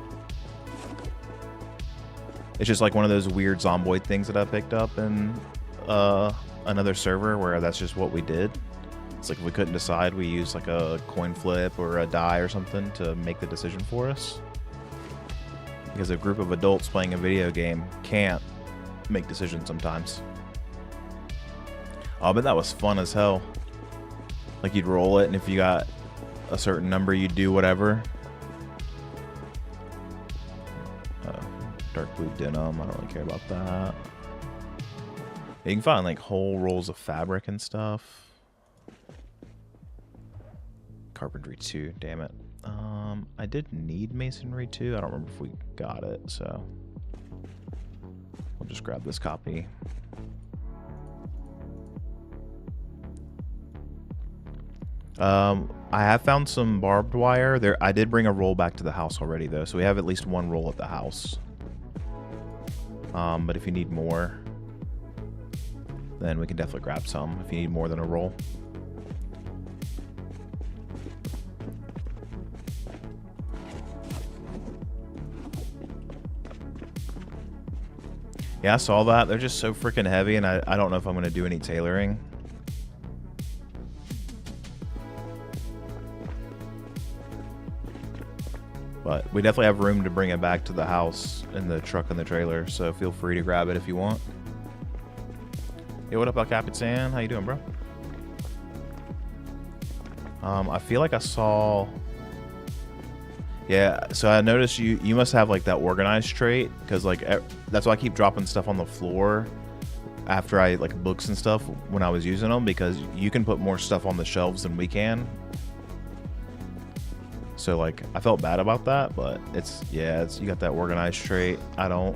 It's just like one of those weird zomboid things that I picked up in another server where that's just what we did. It's like if we couldn't decide, we used like a coin flip or a die or something to make the decision for us. Because a group of adults playing a video game can't make decisions sometimes. Oh, but that was fun as hell. Like you'd roll it, and if you got a certain number, you'd do whatever. Dark blue denim, I don't really care about that. You can find like whole rolls of fabric and stuff. Carpentry 2, damn it. I did need masonry 2. I don't remember if we got it, so we'll just grab this copy. I have found some barbed wire there. I did bring a roll back to the house already though, so we have at least one roll at the house. But if you need more, then we can definitely grab some if you need more than a roll. Yeah, I saw that. They're just so freaking heavy, and I don't know if I'm going to do any tailoring. But we definitely have room to bring it back to the house in the truck and the trailer, so feel free to grab it if you want. Yo, what up, El Capitan? How you doing, bro? I feel like I saw... Yeah, so I noticed you must have like that organized trait, because like that's why I keep dropping stuff on the floor after I like books and stuff when I was using them, because you can put more stuff on the shelves than we can. So like I felt bad about that, but it's you got that organized trait. I don't.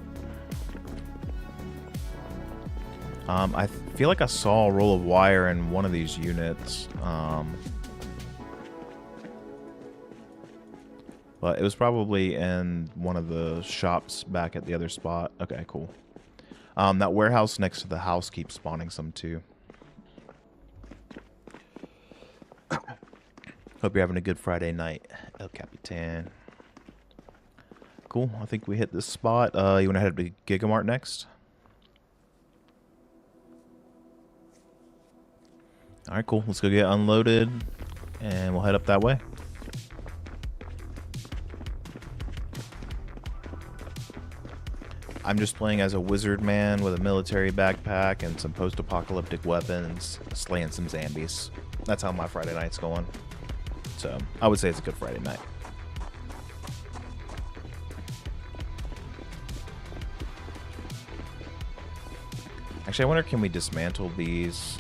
I feel like I saw a roll of wire in one of these units. But it was probably in one of the shops back at the other spot. Okay, cool. That warehouse next to the house keeps spawning some too. Hope you're having a good Friday night, El Capitan. Cool, I think we hit this spot. You want to head to Gigamart next? Alright, cool. Let's go get unloaded, and we'll head up that way. I'm just playing as a wizard man with a military backpack and some post-apocalyptic weapons, slaying some Zambies. That's how my Friday night's going. So, I would say it's a good Friday night. Actually, I wonder, can we dismantle these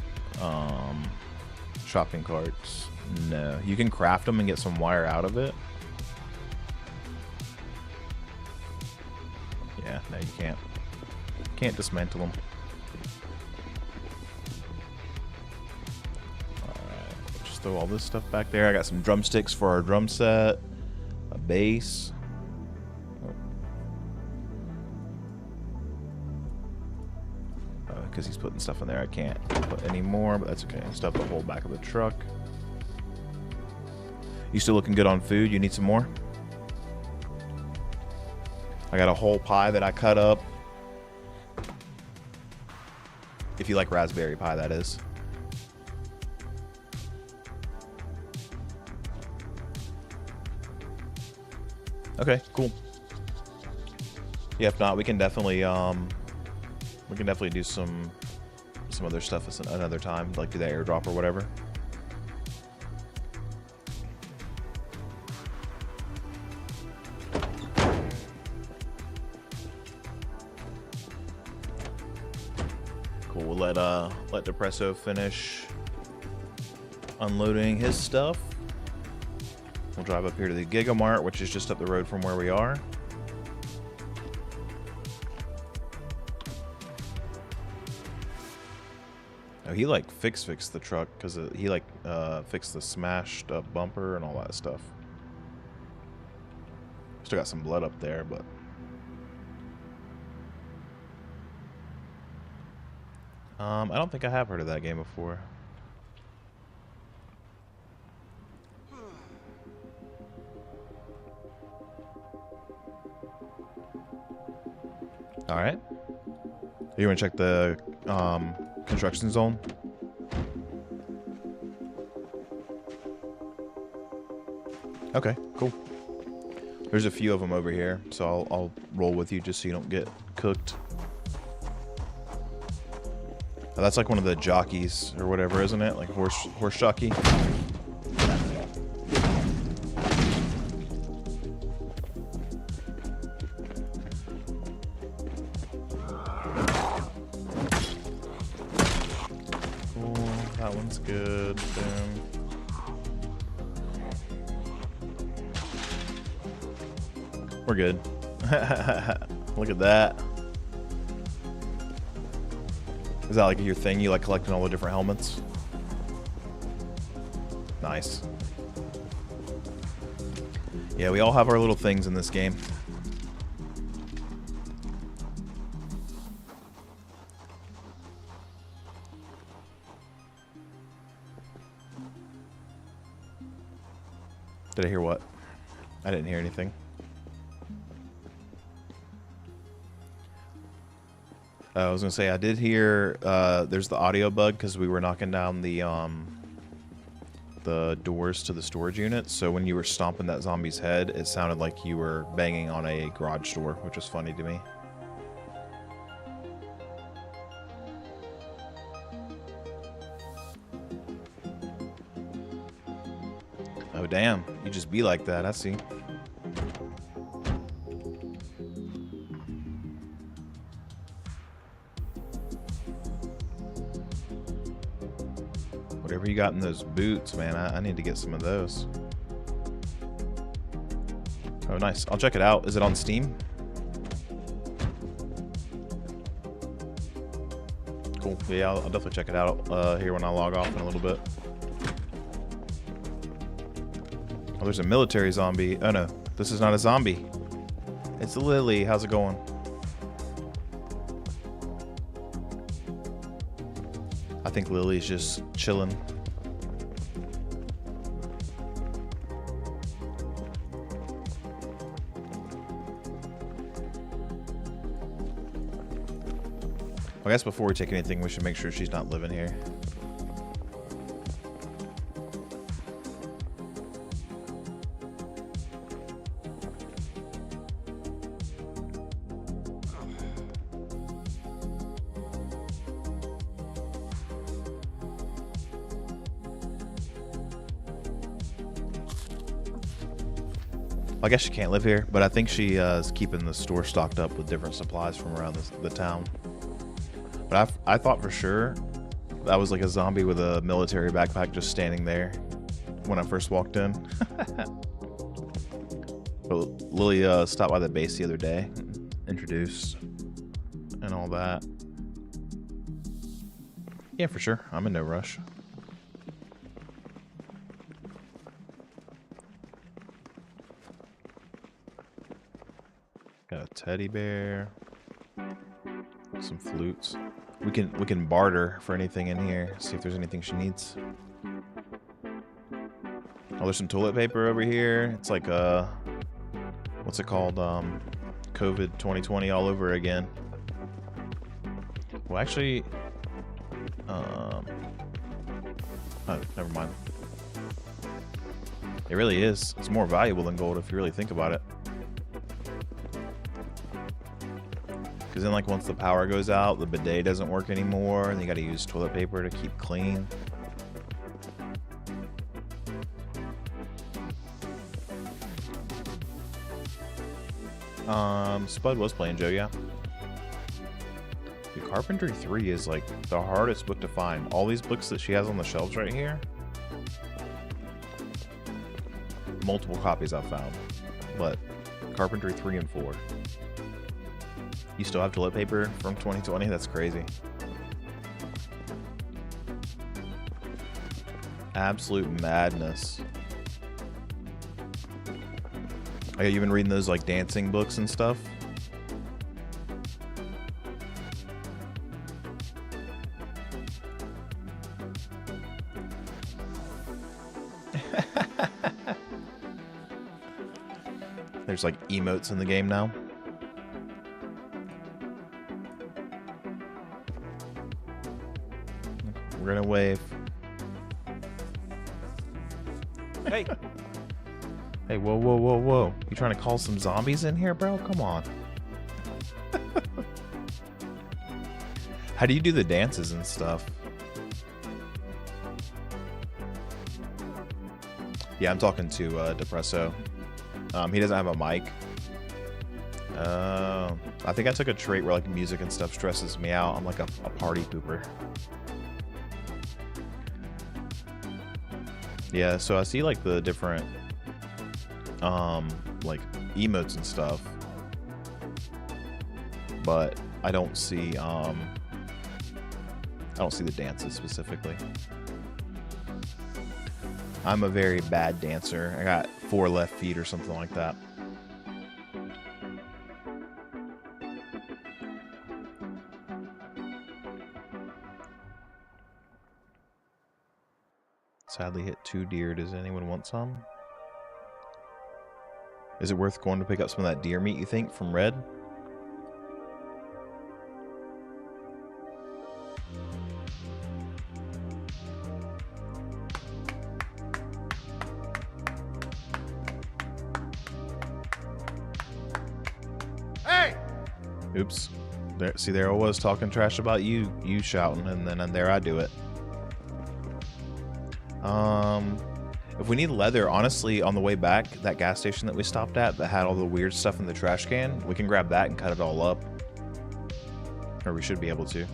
shopping carts? No. You can craft them and get some wire out of it. Yeah, no, you can't. Can't dismantle them. Alright, just throw all this stuff back there. I got some drumsticks for our drum set, a bass. Because he's putting stuff in there, I can't put any more, but that's okay. Stuff the whole back of the truck. You still looking good on food? You need some more? I got a whole pie that I cut up. If you like raspberry pie, that is. Okay, cool. Yeah, if not, we can definitely do some other stuff another time, like do the airdrop or whatever. Cool. We'll let Depresso finish unloading his stuff. We'll drive up here to the Gigamart, which is just up the road from where we are. Oh, he like fixed the truck because he like fixed the smashed up bumper and all that stuff. Still got some blood up there, but I don't think I have heard of that game before. All right. You want to check the construction zone? Okay, cool. There's a few of them over here, so I'll roll with you just so you don't get cooked. Oh, that's like one of the jockeys or whatever, isn't it? Like horse jockey. That one's good. Boom. We're good. Look at that. Is that like your thing? You like collecting all the different helmets? Nice. Yeah, we all have our little things in this game. Did I hear what? I didn't hear anything. I was gonna say I did hear there's the audio bug because we were knocking down the doors to the storage unit. So when you were stomping that zombie's head, it sounded like you were banging on a garage door, which was funny to me. Oh damn, you just be like that, I see. Whatever you got in those boots, man, I need to get some of those. Oh nice, I'll check it out. Is it on Steam? Cool, yeah, I'll definitely check it out here when I log off in a little bit. Oh, there's a military zombie. Oh no, this is not a zombie. It's Lily. How's it going? I think Lily's just chilling. I guess before we take anything, we should make sure she's not living here. I guess she can't live here, but I think she is keeping the store stocked up with different supplies from around the town. But I thought for sure that was like a zombie with a military backpack just standing there when I first walked in. But Lily stopped by the base the other day, introduced, and all that. Yeah, for sure. I'm in no rush. Got a teddy bear, some flutes. We can barter for anything in here. See if there's anything she needs. Oh, there's some toilet paper over here. It's like what's it called? COVID 2020 all over again. Well, actually, oh, never mind. It really is. It's more valuable than gold if you really think about it. Because then, like, once the power goes out, the bidet doesn't work anymore, and you got to use toilet paper to keep clean. Spud was playing Joe, yeah. Dude, Carpentry 3 is, like, the hardest book to find. All these books that she has on the shelves right here, multiple copies I've found. But Carpentry 3 and 4. You still have toilet paper from 2020? That's crazy. Absolute madness. Okay, you've been reading those like dancing books and stuff? There's like emotes in the game now. We're gonna wave.
Hey.
Hey, whoa, whoa, whoa, whoa. You trying to call some zombies in here, bro? Come on. How do you do the dances and stuff? Yeah, I'm talking to Depresso. He doesn't have a mic. I think I took a trait where like music and stuff stresses me out. I'm like a party pooper. Yeah, so I see like the different like emotes and stuff, but I don't see the dances specifically. I'm a very bad dancer. I got 4 left feet or something like that. Sadly hit 2 deer. Does anyone want some? Is it worth going to pick up some of that deer meat, you think, from Red?
Hey!
Oops. There, see, there I was talking trash about you shouting, and then there I do it. If we need leather, honestly, on the way back, that gas station that we stopped at that had all the weird stuff in the trash can, we can grab that and cut it all up. Or we should be able to.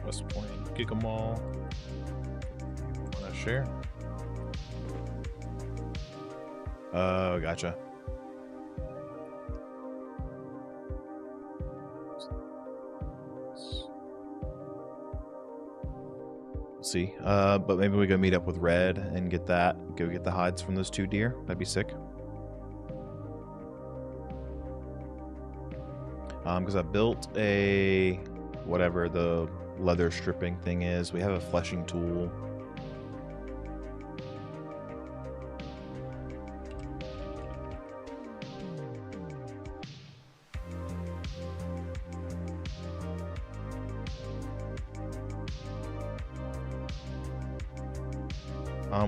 West Point, Giga Mall. Wanna share? Oh, gotcha. See, but maybe we go meet up with Red and get that. Go get the hides from those 2 deer. That'd be sick. Because I built a whatever the leather stripping thing is. We have a fleshing tool.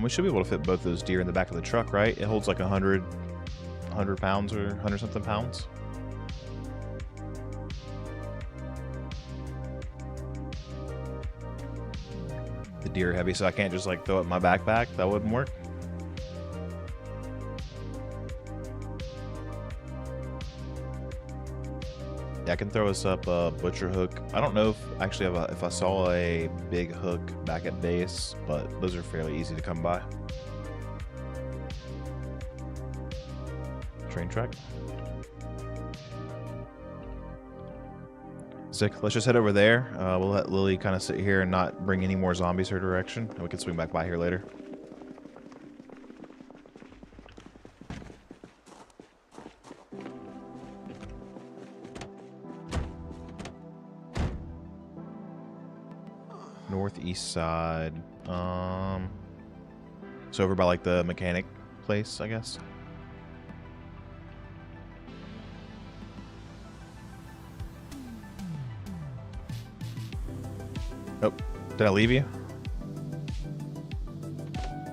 We should be able to fit both those deer in the back of the truck, right? It holds like 100 pounds or 100 something pounds. The deer are heavy, so I can't just like throw it in my backpack. That wouldn't work. Yeah, I can throw us up a butcher hook. I don't know if actually if I saw a big hook back at base, but those are fairly easy to come by. Train track. Sick. Let's just head over there. We'll let Lily kind of sit here and not bring any more zombies her direction, and we can swing back by here later. Northeast side. So over by like the mechanic place, I guess. Oh, did I leave you?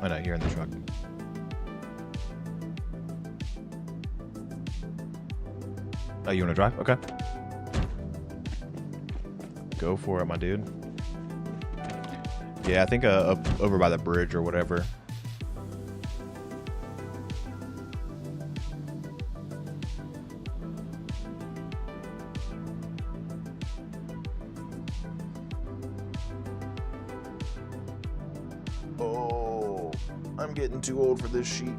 Oh no, you're in the truck. Oh, you want to drive? Okay. Go for it, my dude. Yeah, I think up over by the bridge or whatever. Oh, I'm getting too old for this sheet.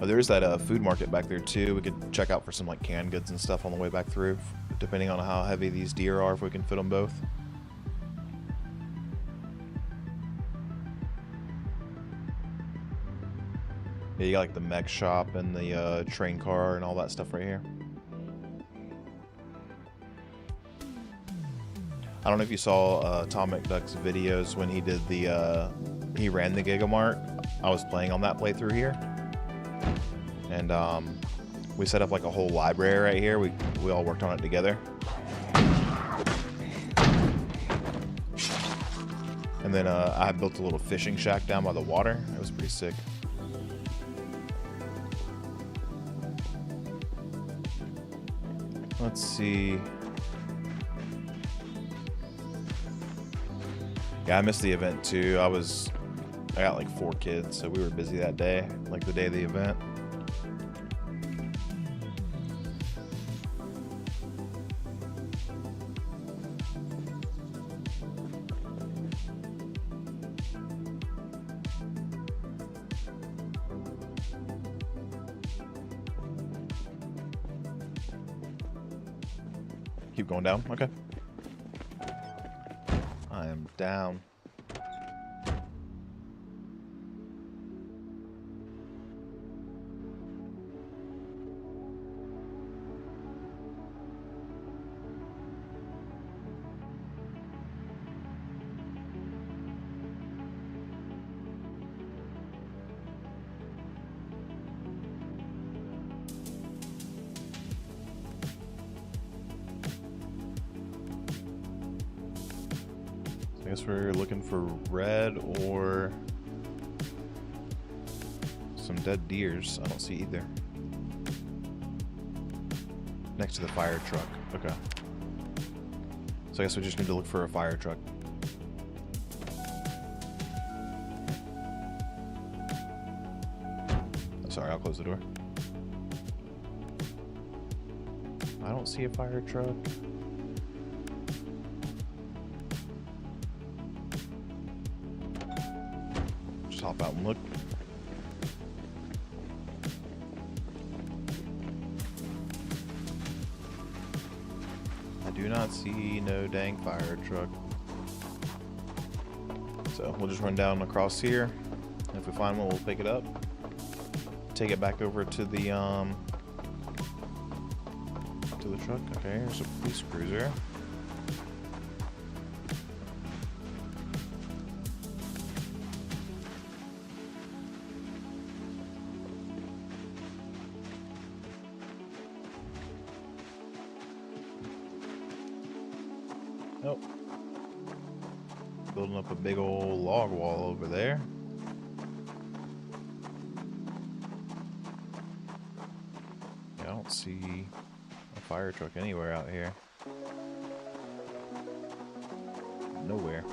Oh, there's that food market back there too. We could check out for some like canned goods and stuff on the way back through, depending on how heavy these deer are, if we can fit them both. Yeah, you got like the mech shop and the train car and all that stuff right here. I don't know if you saw Tom McDuck's videos when he did the he ran the Gigamart. I was playing on that playthrough here, and we set up like a whole library right here. We all worked on it together, and then I built a little fishing shack down by the water. It was pretty sick. Let's see. Yeah, I missed the event too. I got like 4 kids, so we were busy that day, like the day of the event. Keep going down? Okay. I am down. I guess we're looking for red or some dead deers. I don't see either. Next to the fire truck. Okay. So I guess we just need to look for a fire truck. Oh, sorry, I'll close the door. I don't see a fire truck. Hop out and look. I do not see no dang fire truck. So we'll just run down across here. If we find one, we'll pick it up. Take it back over to the truck. Okay, here's a police cruiser. Nope. Building up a big old log wall over there. Yeah, I don't see a fire truck anywhere out here. Nowhere.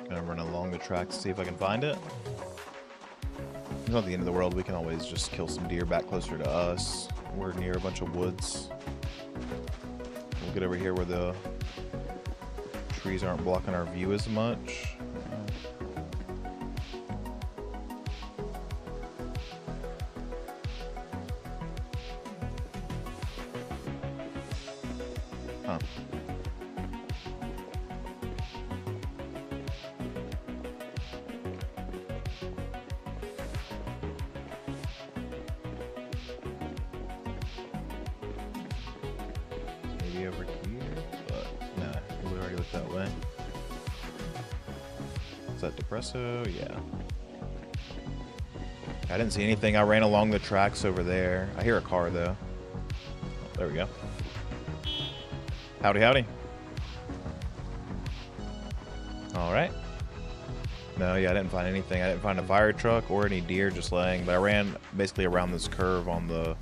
Gonna run along the tracks to see if I can find it. It's not the end of the world. We can always just kill some deer back closer to us. We're near a bunch of woods. We'll get over here where the trees aren't blocking our view as much. Huh. Maybe over here, but nah, we already looked that way. Is that Depresso? Yeah. I didn't see anything. I ran along the tracks over there. I hear a car though. Oh, there we go. Howdy, howdy. All right. No, yeah, I didn't find anything. I didn't find a fire truck or any deer just laying, but I ran basically around this curve on the...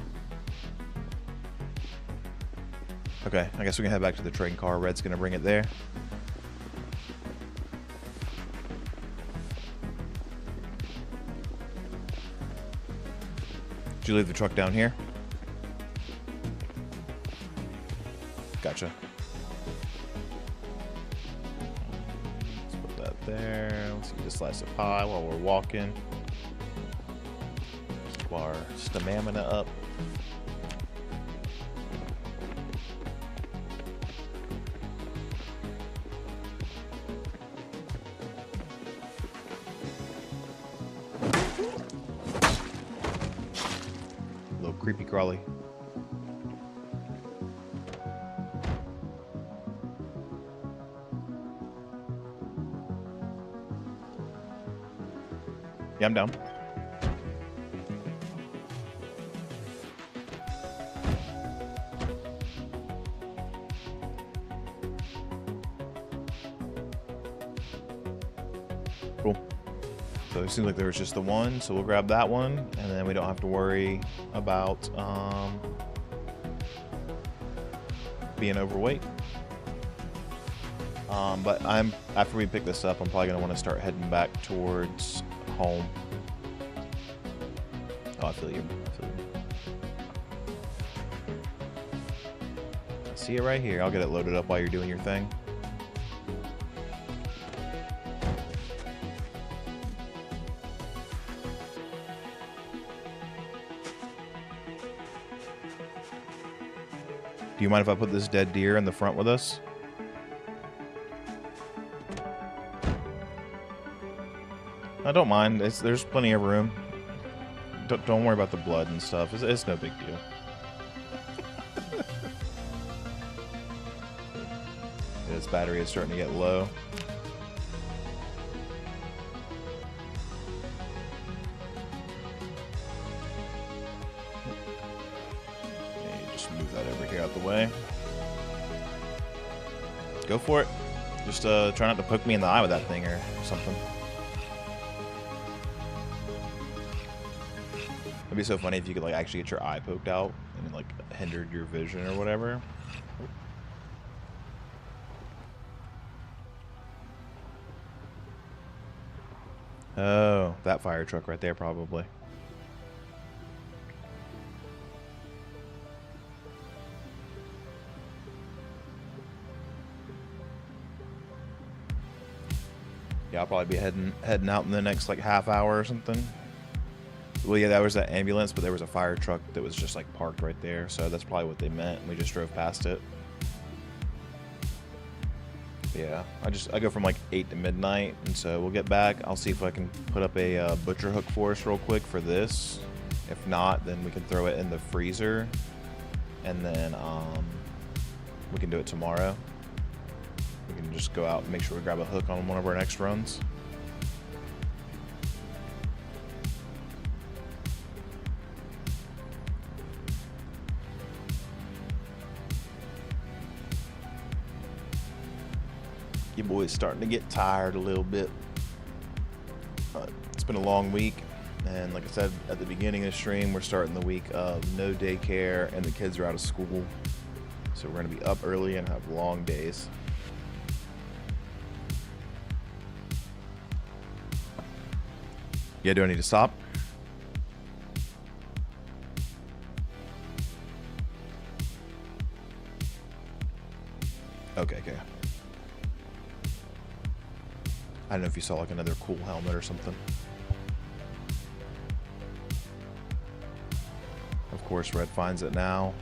Okay, I guess we can head back to the train car. Red's gonna bring it there. Did you leave the truck down here? gotcha. Let's put that there. Let's eat a slice of pie while we're walking. Keep our stamina up. Little creepy crawly. Yeah, I'm down. Cool. So it seems like there was just the one, so we'll grab that one, and then we don't have to worry about being overweight. But after we pick this up, I'm probably gonna want to start heading back towards home. Oh, I feel you. I feel you. I see it right here. I'll get it loaded up while you're doing your thing. Do you mind if I put this dead deer in the front with us? I don't mind. There's plenty of room. Don't worry about the blood and stuff. It's no big deal. This battery is starting to get low. Yeah, just move that over here out the way. Go for it. Just try not to poke me in the eye with that thing or something. It'd be so funny if you could like actually get your eye poked out and it, like hindered your vision or whatever. Oh, that fire truck right there probably. Yeah, I'll probably be heading out in the next like half hour or something. Well, yeah, there was that ambulance, but there was a fire truck that was just like parked right there, so that's probably what they meant. We just drove past it. Yeah, I go from like 8 to midnight, and so we'll get back. I'll see if I can put up a butcher hook for us real quick for this. If not, then we can throw it in the freezer, and then we can do it tomorrow. We can just go out and make sure we grab a hook on one of our next runs. Your boy's starting to get tired a little bit. It's been a long week, and like I said at the beginning of the stream, we're starting the week of no daycare and the kids are out of school. So we're going to be up early and have long days. Yeah, do I need to stop? Okay. I don't know if you saw like another cool helmet or something. Of course, Red finds it now.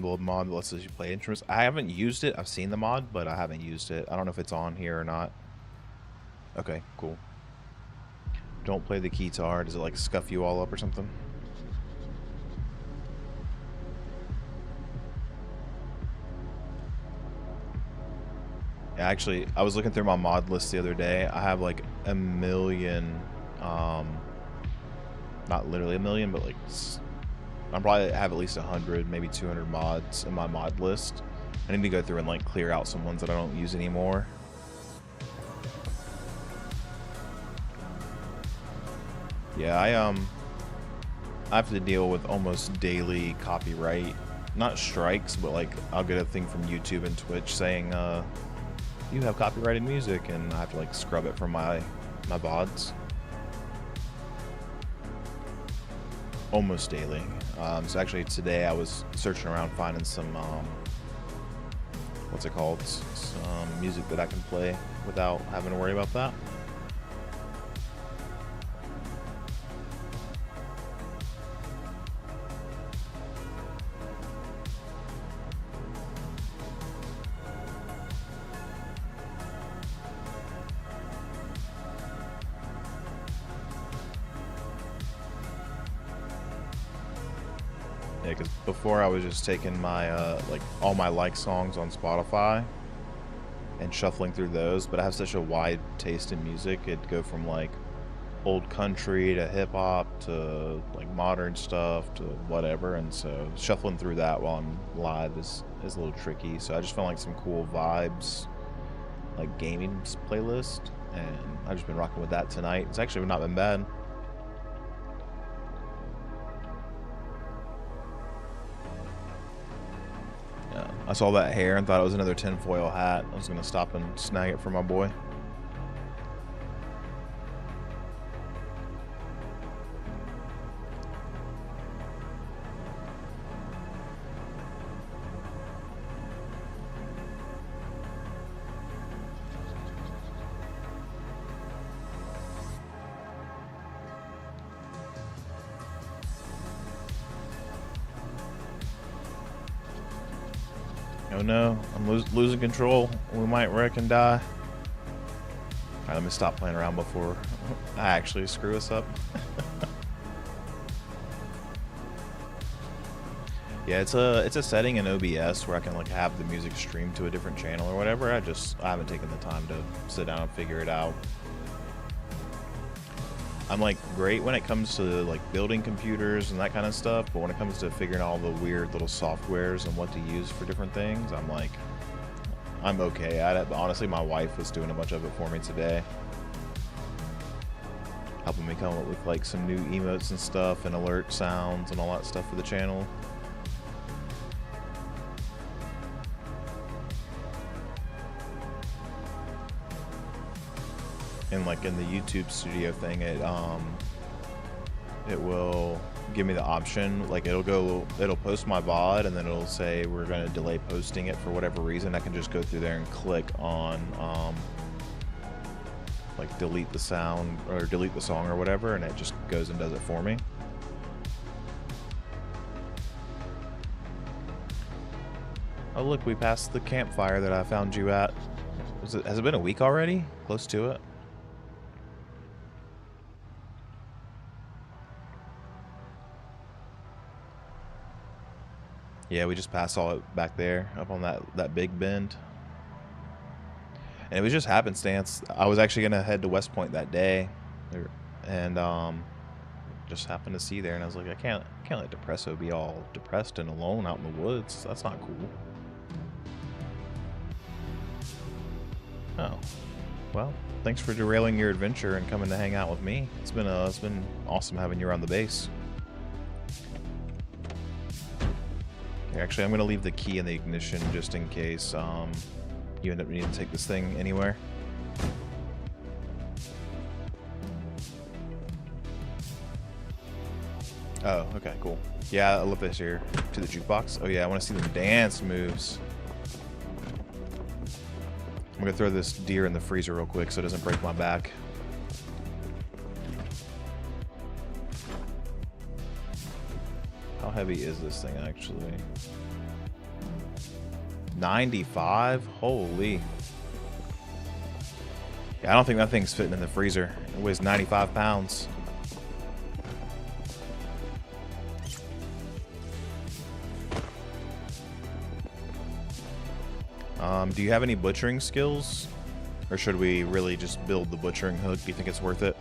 The mod lets you play instruments. I haven't used it. I've seen the mod, but I haven't used it. I don't know if it's on here or not. Okay, cool. Don't play the guitar. Does it like scuff you all up or something? Yeah, actually, I was looking through my mod list the other day. I have like a million, not literally a million, but like I probably have at least 100, maybe 200 mods in my mod list. I need to go through and like clear out some ones that I don't use anymore. Yeah, I have to deal with almost daily copyright, not strikes, but like I'll get a thing from YouTube and Twitch saying you have copyrighted music, and I have to like scrub it from my VODs. Almost daily. So actually today I was searching around finding some what's it called? Some music that I can play without having to worry about that. Yeah, because before I was just taking my like all my like songs on Spotify and shuffling through those, but I have such a wide taste in music. It'd go from like old country to hip hop to like modern stuff to whatever, and so shuffling through that while I'm live is a little tricky. So I just found like some cool vibes, like gaming playlist, and I've just been rocking with that tonight. It's actually not been bad. I saw that hair and thought it was another tinfoil hat. I was going to stop and snag it for my boy. Oh no, I'm losing control. We might wreck and die. Alright, let me stop playing around before I actually screw us up. Yeah, it's a setting in OBS where I can like have the music streamed to a different channel or whatever. I haven't taken the time to sit down and figure it out. I'm like great when it comes to like building computers and that kind of stuff, but when it comes to figuring out all the weird little softwares and what to use for different things, I'm okay at it. But honestly, my wife was doing a bunch of it for me today, helping me come up with like some new emotes and stuff and alert sounds and all that stuff for the channel. And like in the YouTube studio thing, it will give me the option, like it'll post my VOD and then it'll say we're going to delay posting it for whatever reason. I can just go through there and click on like delete the sound or delete the song or whatever, and it just goes and does it for me. Oh look, we passed the campfire that I found you at. Has it been a week already? Close to it. Yeah, we just passed all it back there, up on that big bend. And it was just happenstance. I was actually gonna head to West Point that day, and just happened to see there, and I was like, I can't let Depresso be all depressed and alone out in the woods. That's not cool. Oh, well, thanks for derailing your adventure and coming to hang out with me. It's been awesome having you around the base. Actually, I'm going to leave the key in the ignition just in case you end up needing to take this thing anywhere. Oh, okay, cool. Yeah, I love this here. To the jukebox. Oh yeah, I want to see them dance moves. I'm going to throw this deer in the freezer real quick so it doesn't break my back. How heavy is this thing actually? 95? Holy. Yeah, I don't think that thing's fitting in the freezer. It weighs 95 pounds. Do you have any butchering skills? Or should we really just build the butchering hook? Do you think it's worth it?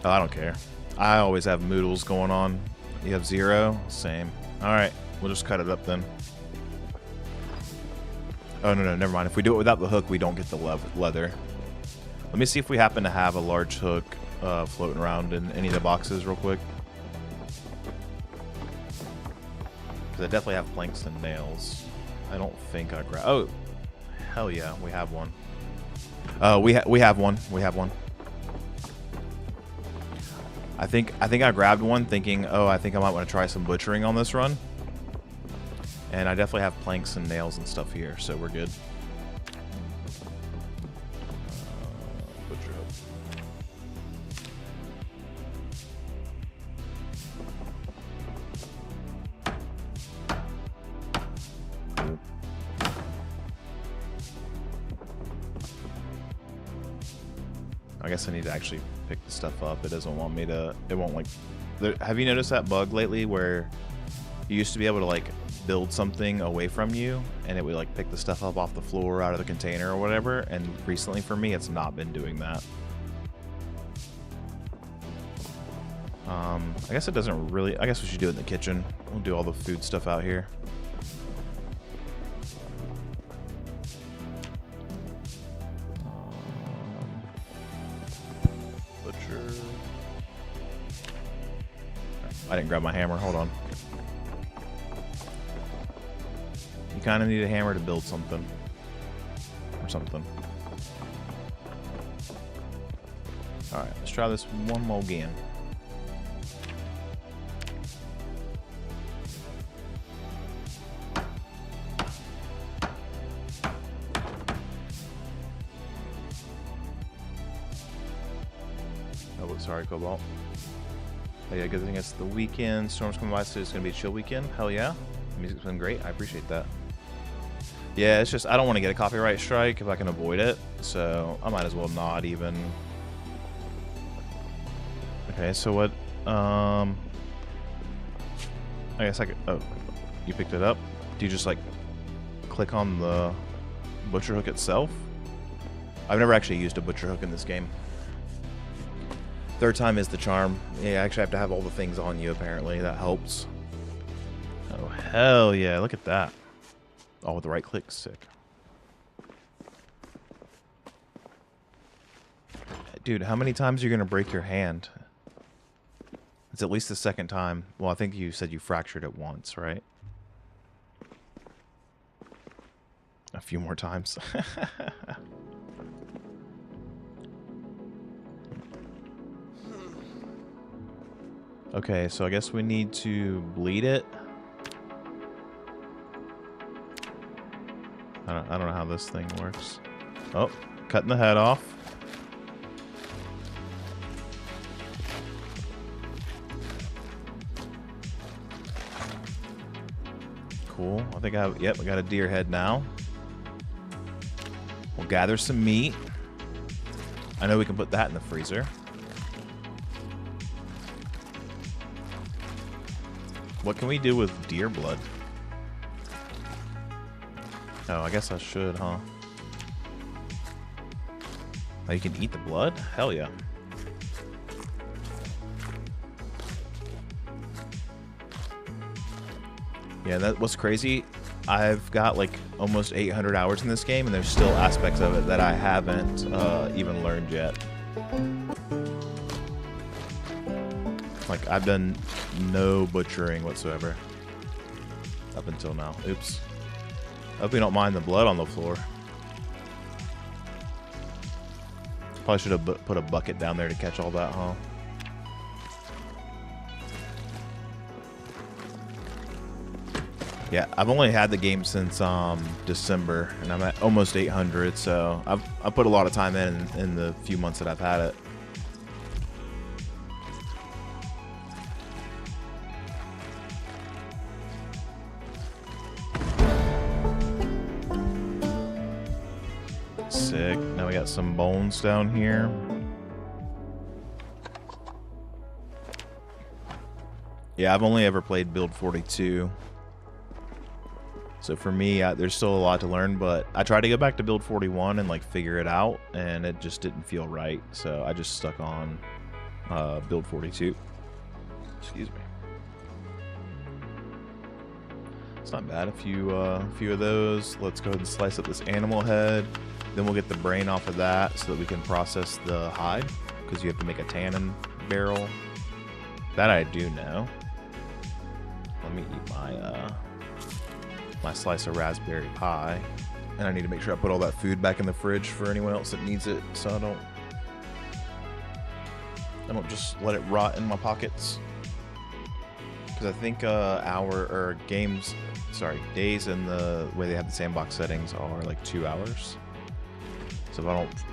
Oh, I don't care. I always have moodles going on. You have 0? Same. Alright, we'll just cut it up then. Oh, no, never mind. If we do it without the hook, we don't get the leather. Let me see if we happen to have a large hook floating around in any of the boxes real quick. Because I definitely have planks and nails. I don't think I grabbed... Oh, hell yeah, we have one. We have one. We have one. I think I grabbed one thinking, oh, I think I might want to try some butchering on this run. And I definitely have planks and nails and stuff here, so we're good. Butcher hook. Cool. I guess I need to actually pick the stuff up. It doesn't want me to... It won't like... Have you noticed that bug lately where you used to be able to like build something away from you and it would like pick the stuff up off the floor out of the container or whatever, and recently for me it's not been doing that. I guess it doesn't really... I guess we should do it in the kitchen. We'll do all the food stuff out here. Butcher. I didn't grab my hammer. Hold on. You kind of need a hammer to build something. Or something. Alright, let's try this one more again. Oh, sorry, Cobalt. Oh, yeah, good thing it's the weekend. Storm's coming by, so it's going to be a chill weekend. Hell yeah. The music's been great. I appreciate that. Yeah, it's just I don't want to get a copyright strike if I can avoid it, so I might as well not even. Okay, so what? I guess I could. Oh, you picked it up. Do you just like click on the butcher hook itself? I've never actually used a butcher hook in this game. Third time is the charm. Yeah, I actually have to have all the things on you, apparently. That helps. Oh, hell yeah. Look at that. Oh, with the right click. Sick. Dude, how many times are you going to break your hand? It's at least the second time. Well, I think you said you fractured it once, right? A few more times. Okay, so I guess we need to bleed it. I don't know how this thing works. Oh, cutting the head off. Cool. I think I have, yep, I got a deer head now. We'll gather some meat. I know we can put that in the freezer. What can we do with deer blood? Oh, I guess I should, huh? Oh, you can eat the blood? Hell yeah. Yeah, that what's crazy. I've got like almost 800 hours in this game, and there's still aspects of it that I haven't even learned yet. Like, I've done no butchering whatsoever up until now. Oops. I hope you don't mind the blood on the floor. Probably should have put a bucket down there to catch all that, huh? Yeah, I've only had the game since December, and I'm at almost 800, so I've put a lot of time in the few months that I've had it. Sick. Now we got some bones down here. Yeah, I've only ever played build 42. So for me, there's still a lot to learn, but I tried to go back to build 41 and like figure it out, and it just didn't feel right. So I just stuck on build 42. Excuse me. It's not bad. A few of those. Let's go ahead and slice up this animal head. Then we'll get the brain off of that so that we can process the hide, because you have to make a tannin barrel. That I do know. Let me eat my slice of raspberry pie. And I need to make sure I put all that food back in the fridge for anyone else that needs it, so I don't just let it rot in my pockets. Because I think days in the way they have the sandbox settings are like 2 hours. So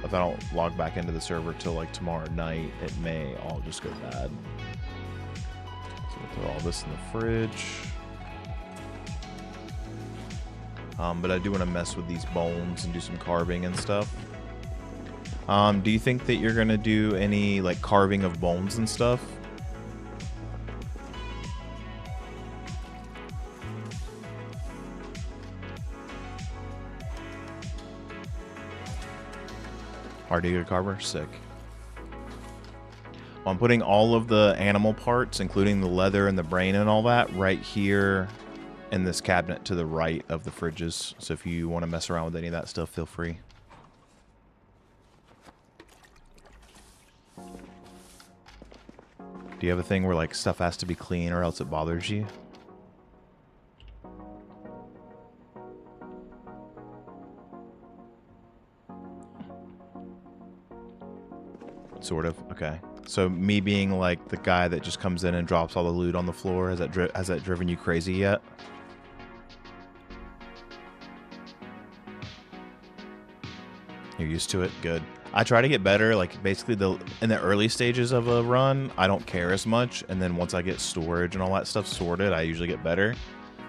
if I don't log back into the server till like tomorrow night, it may all just go bad. So we'll put all this in the fridge. But I do want to mess with these bones and do some carving and stuff. Do you think that you're gonna do any like carving of bones and stuff? Are you a carver? Sick. Well, I'm putting all of the animal parts, including the leather and the brain and all that, right here in this cabinet to the right of the fridges. So if you want to mess around with any of that stuff, feel free. Do you have a thing where like stuff has to be clean or else it bothers you? Sort of. Okay. So me being like the guy that just comes in and drops all the loot on the floor, has that driven you crazy yet? You're used to it? Good. I try to get better. Like basically in the early stages of a run, I don't care as much, and then once I get storage and all that stuff sorted, I usually get better.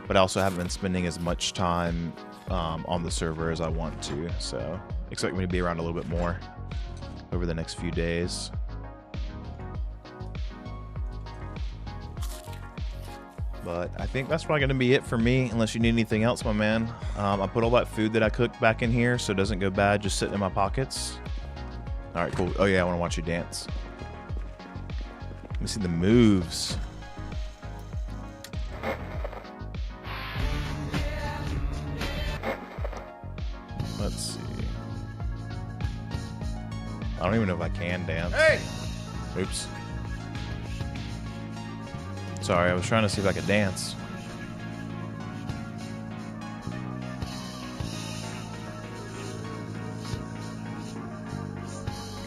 But I also haven't been spending as much time on the server as I want to, so expect me to be around a little bit more over the next few days. But I think that's probably going to be it for me, unless you need anything else, my man. I put all that food that I cooked back in here so it doesn't go bad just sitting in my pockets. All right, cool. Oh, yeah, I want to watch you dance. Let me see the moves. Let's see. I don't even know if I can dance.
Hey!
Oops. Sorry, I was trying to see if I could dance.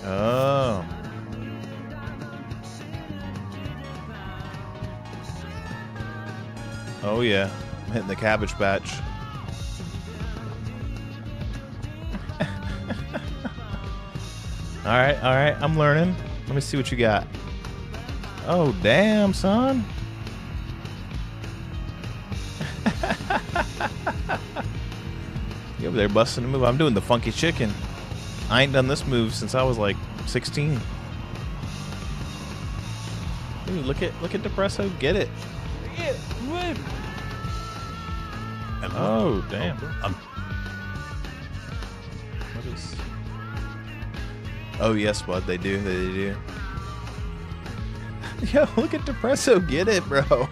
Oh. Oh yeah, I'm hitting the cabbage patch. All right, I'm learning. Let me see what you got. Oh, damn, son. You over there busting the move. I'm doing the funky chicken. I ain't done this move since I was like 16. Dude, look at Depresso. Get it. Oh, damn. What is... Oh, yes, bud. They do. They do. Yo, look at Depresso. Get it, bro.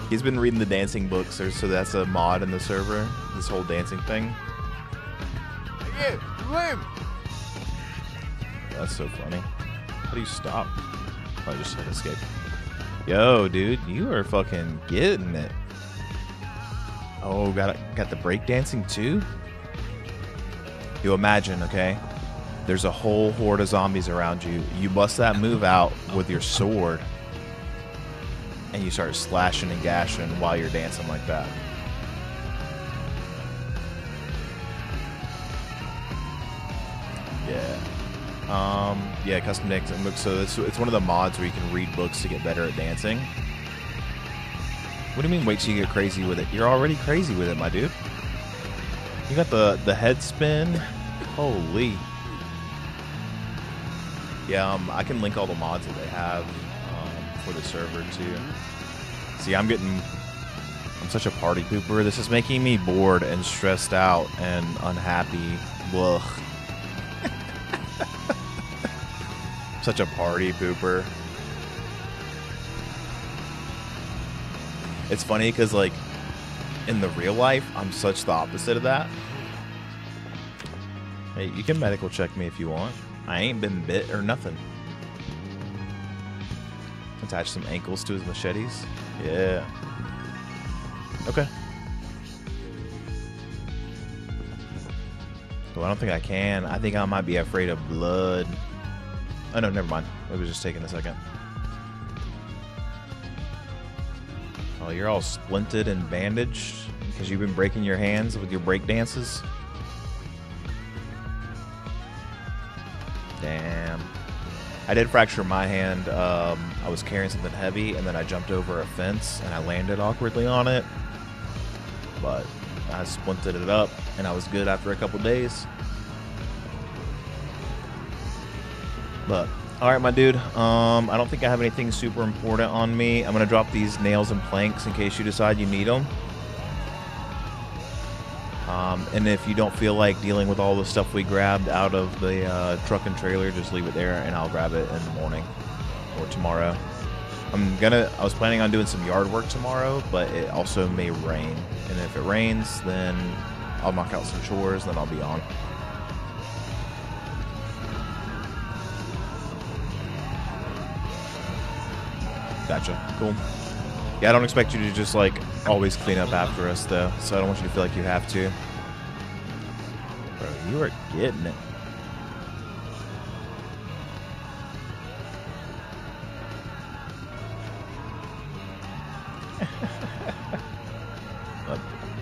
He's been reading the dancing books, so that's a mod in the server. This whole dancing thing. That's so funny. How do you stop? Oh, I just hit escape. Yo, dude, you are fucking getting it. Oh, got the break dancing too? You imagine, okay? There's a whole horde of zombies around you. You bust that move out with your sword, and you start slashing and gashing while you're dancing like that. Yeah, custom dancing books. So it's one of the mods where you can read books to get better at dancing. What do you mean wait till you get crazy with it? You're already crazy with it, my dude. You got the head spin. Holy. Yeah, I can link all the mods that they have for the server too. See, I'm such a party pooper. This is making me bored and stressed out and unhappy. Blah. Such a party pooper. It's funny because, like, in the real life, I'm such the opposite of that. Hey, you can medical check me if you want. I ain't been bit or nothing. Attach some ankles to his machetes. Yeah. Okay. Well, I don't think I can. I think I might be afraid of blood. Oh, no, never mind. It was just taking a second. Oh, you're all splinted and bandaged because you've been breaking your hands with your break dances? Damn. I did fracture my hand. I was carrying something heavy, and then I jumped over a fence, and I landed awkwardly on it. But I splinted it up, and I was good after a couple days. But, alright, my dude. I don't think I have anything super important on me. I'm going to drop these nails and planks in case you decide you need them. And if you don't feel like dealing with all the stuff we grabbed out of the truck and trailer, just leave it there, and I'll grab it in the morning or tomorrow. I was planning on doing some yard work tomorrow, but it also may rain. And if it rains, then I'll knock out some chores, then I'll be on. Gotcha. Cool. Yeah, I don't expect you to just, like, always clean up after us, though, so I don't want you to feel like you have to. Bro, you are getting it.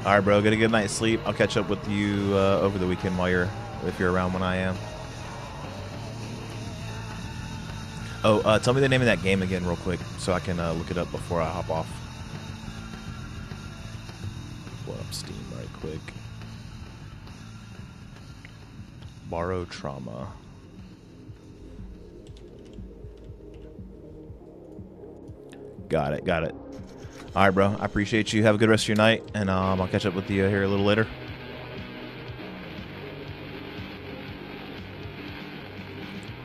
Alright, bro, get a good night's sleep. I'll catch up with you over the weekend if you're around when I am. Oh, tell me the name of that game again real quick so I can look it up before I hop off. Pull up Steam right quick. Borrow Trauma. Got it, got it. Alright, bro. I appreciate you. Have a good rest of your night, and I'll catch up with you here a little later.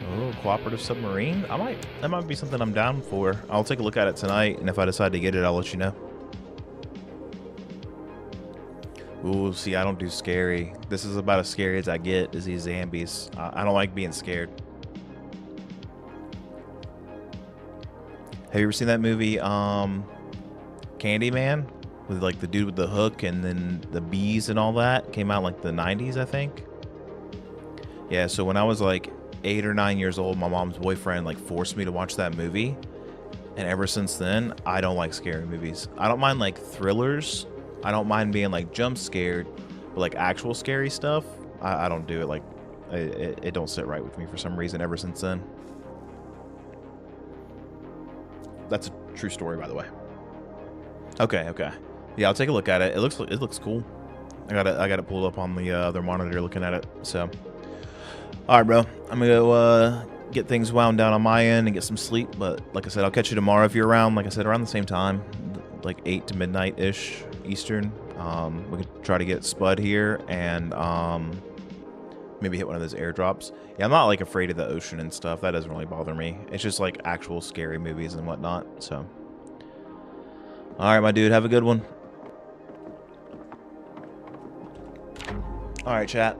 Oh, cooperative submarine? That might be something I'm down for. I'll take a look at it tonight, and if I decide to get it, I'll let you know. Ooh, see, I don't do scary. This is about as scary as I get, is these Zambies. I don't like being scared. Have you ever seen that movie, Candyman? With, like, the dude with the hook and then the bees and all that? Came out, like, the 90s, I think? Yeah, so when I was, like, 8 or 9 years old, my mom's boyfriend, like, forced me to watch that movie. And ever since then, I don't like scary movies. I don't mind, like, thrillers. I don't mind being, like, jump scared. But, like, actual scary stuff, I don't do it. Like, it don't sit right with me for some reason ever since then. That's a true story, by the way. Okay, okay. Yeah, I'll take a look at it. It looks cool. I got it pulled up on the other monitor looking at it. So, all right, bro. I'm gonna go get things wound down on my end and get some sleep. But like I said, I'll catch you tomorrow if you're around. Like I said, around the same time, like 8 to midnight ish Eastern. We could try to get Spud here and maybe hit one of those airdrops. Yeah, I'm not like afraid of the ocean and stuff. That doesn't really bother me. It's just like actual scary movies and whatnot. So, all right, my dude, have a good one. All right, chat.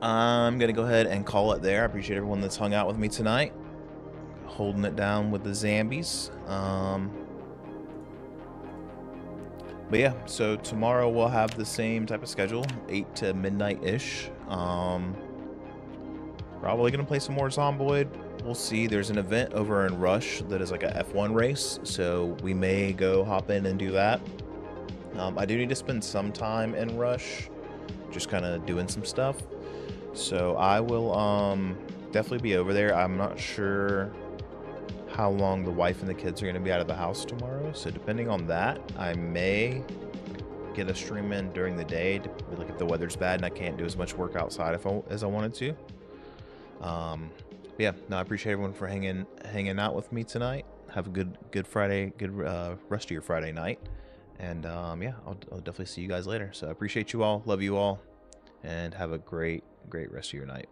I'm gonna go ahead and call it there. I appreciate everyone that's hung out with me tonight, holding it down with the Zambies. But yeah, so tomorrow we'll have the same type of schedule, 8 to midnight-ish. Probably going to play some more Zomboid. We'll see. There's an event over in Rush that is like a F1 race, so we may go hop in and do that. I do need to spend some time in Rush, just kind of doing some stuff. So I will definitely be over there. I'm not sure how long the wife and the kids are going to be out of the house tomorrow, so depending on that, I may get a stream in during the day, like if the weather's bad and I can't do as much work outside as I wanted to. Yeah, no, I appreciate everyone for hanging out with me tonight. Have a good Friday, good rest of your Friday night, and yeah, I'll definitely see you guys later. So I appreciate you all, love you all, and have a great rest of your night.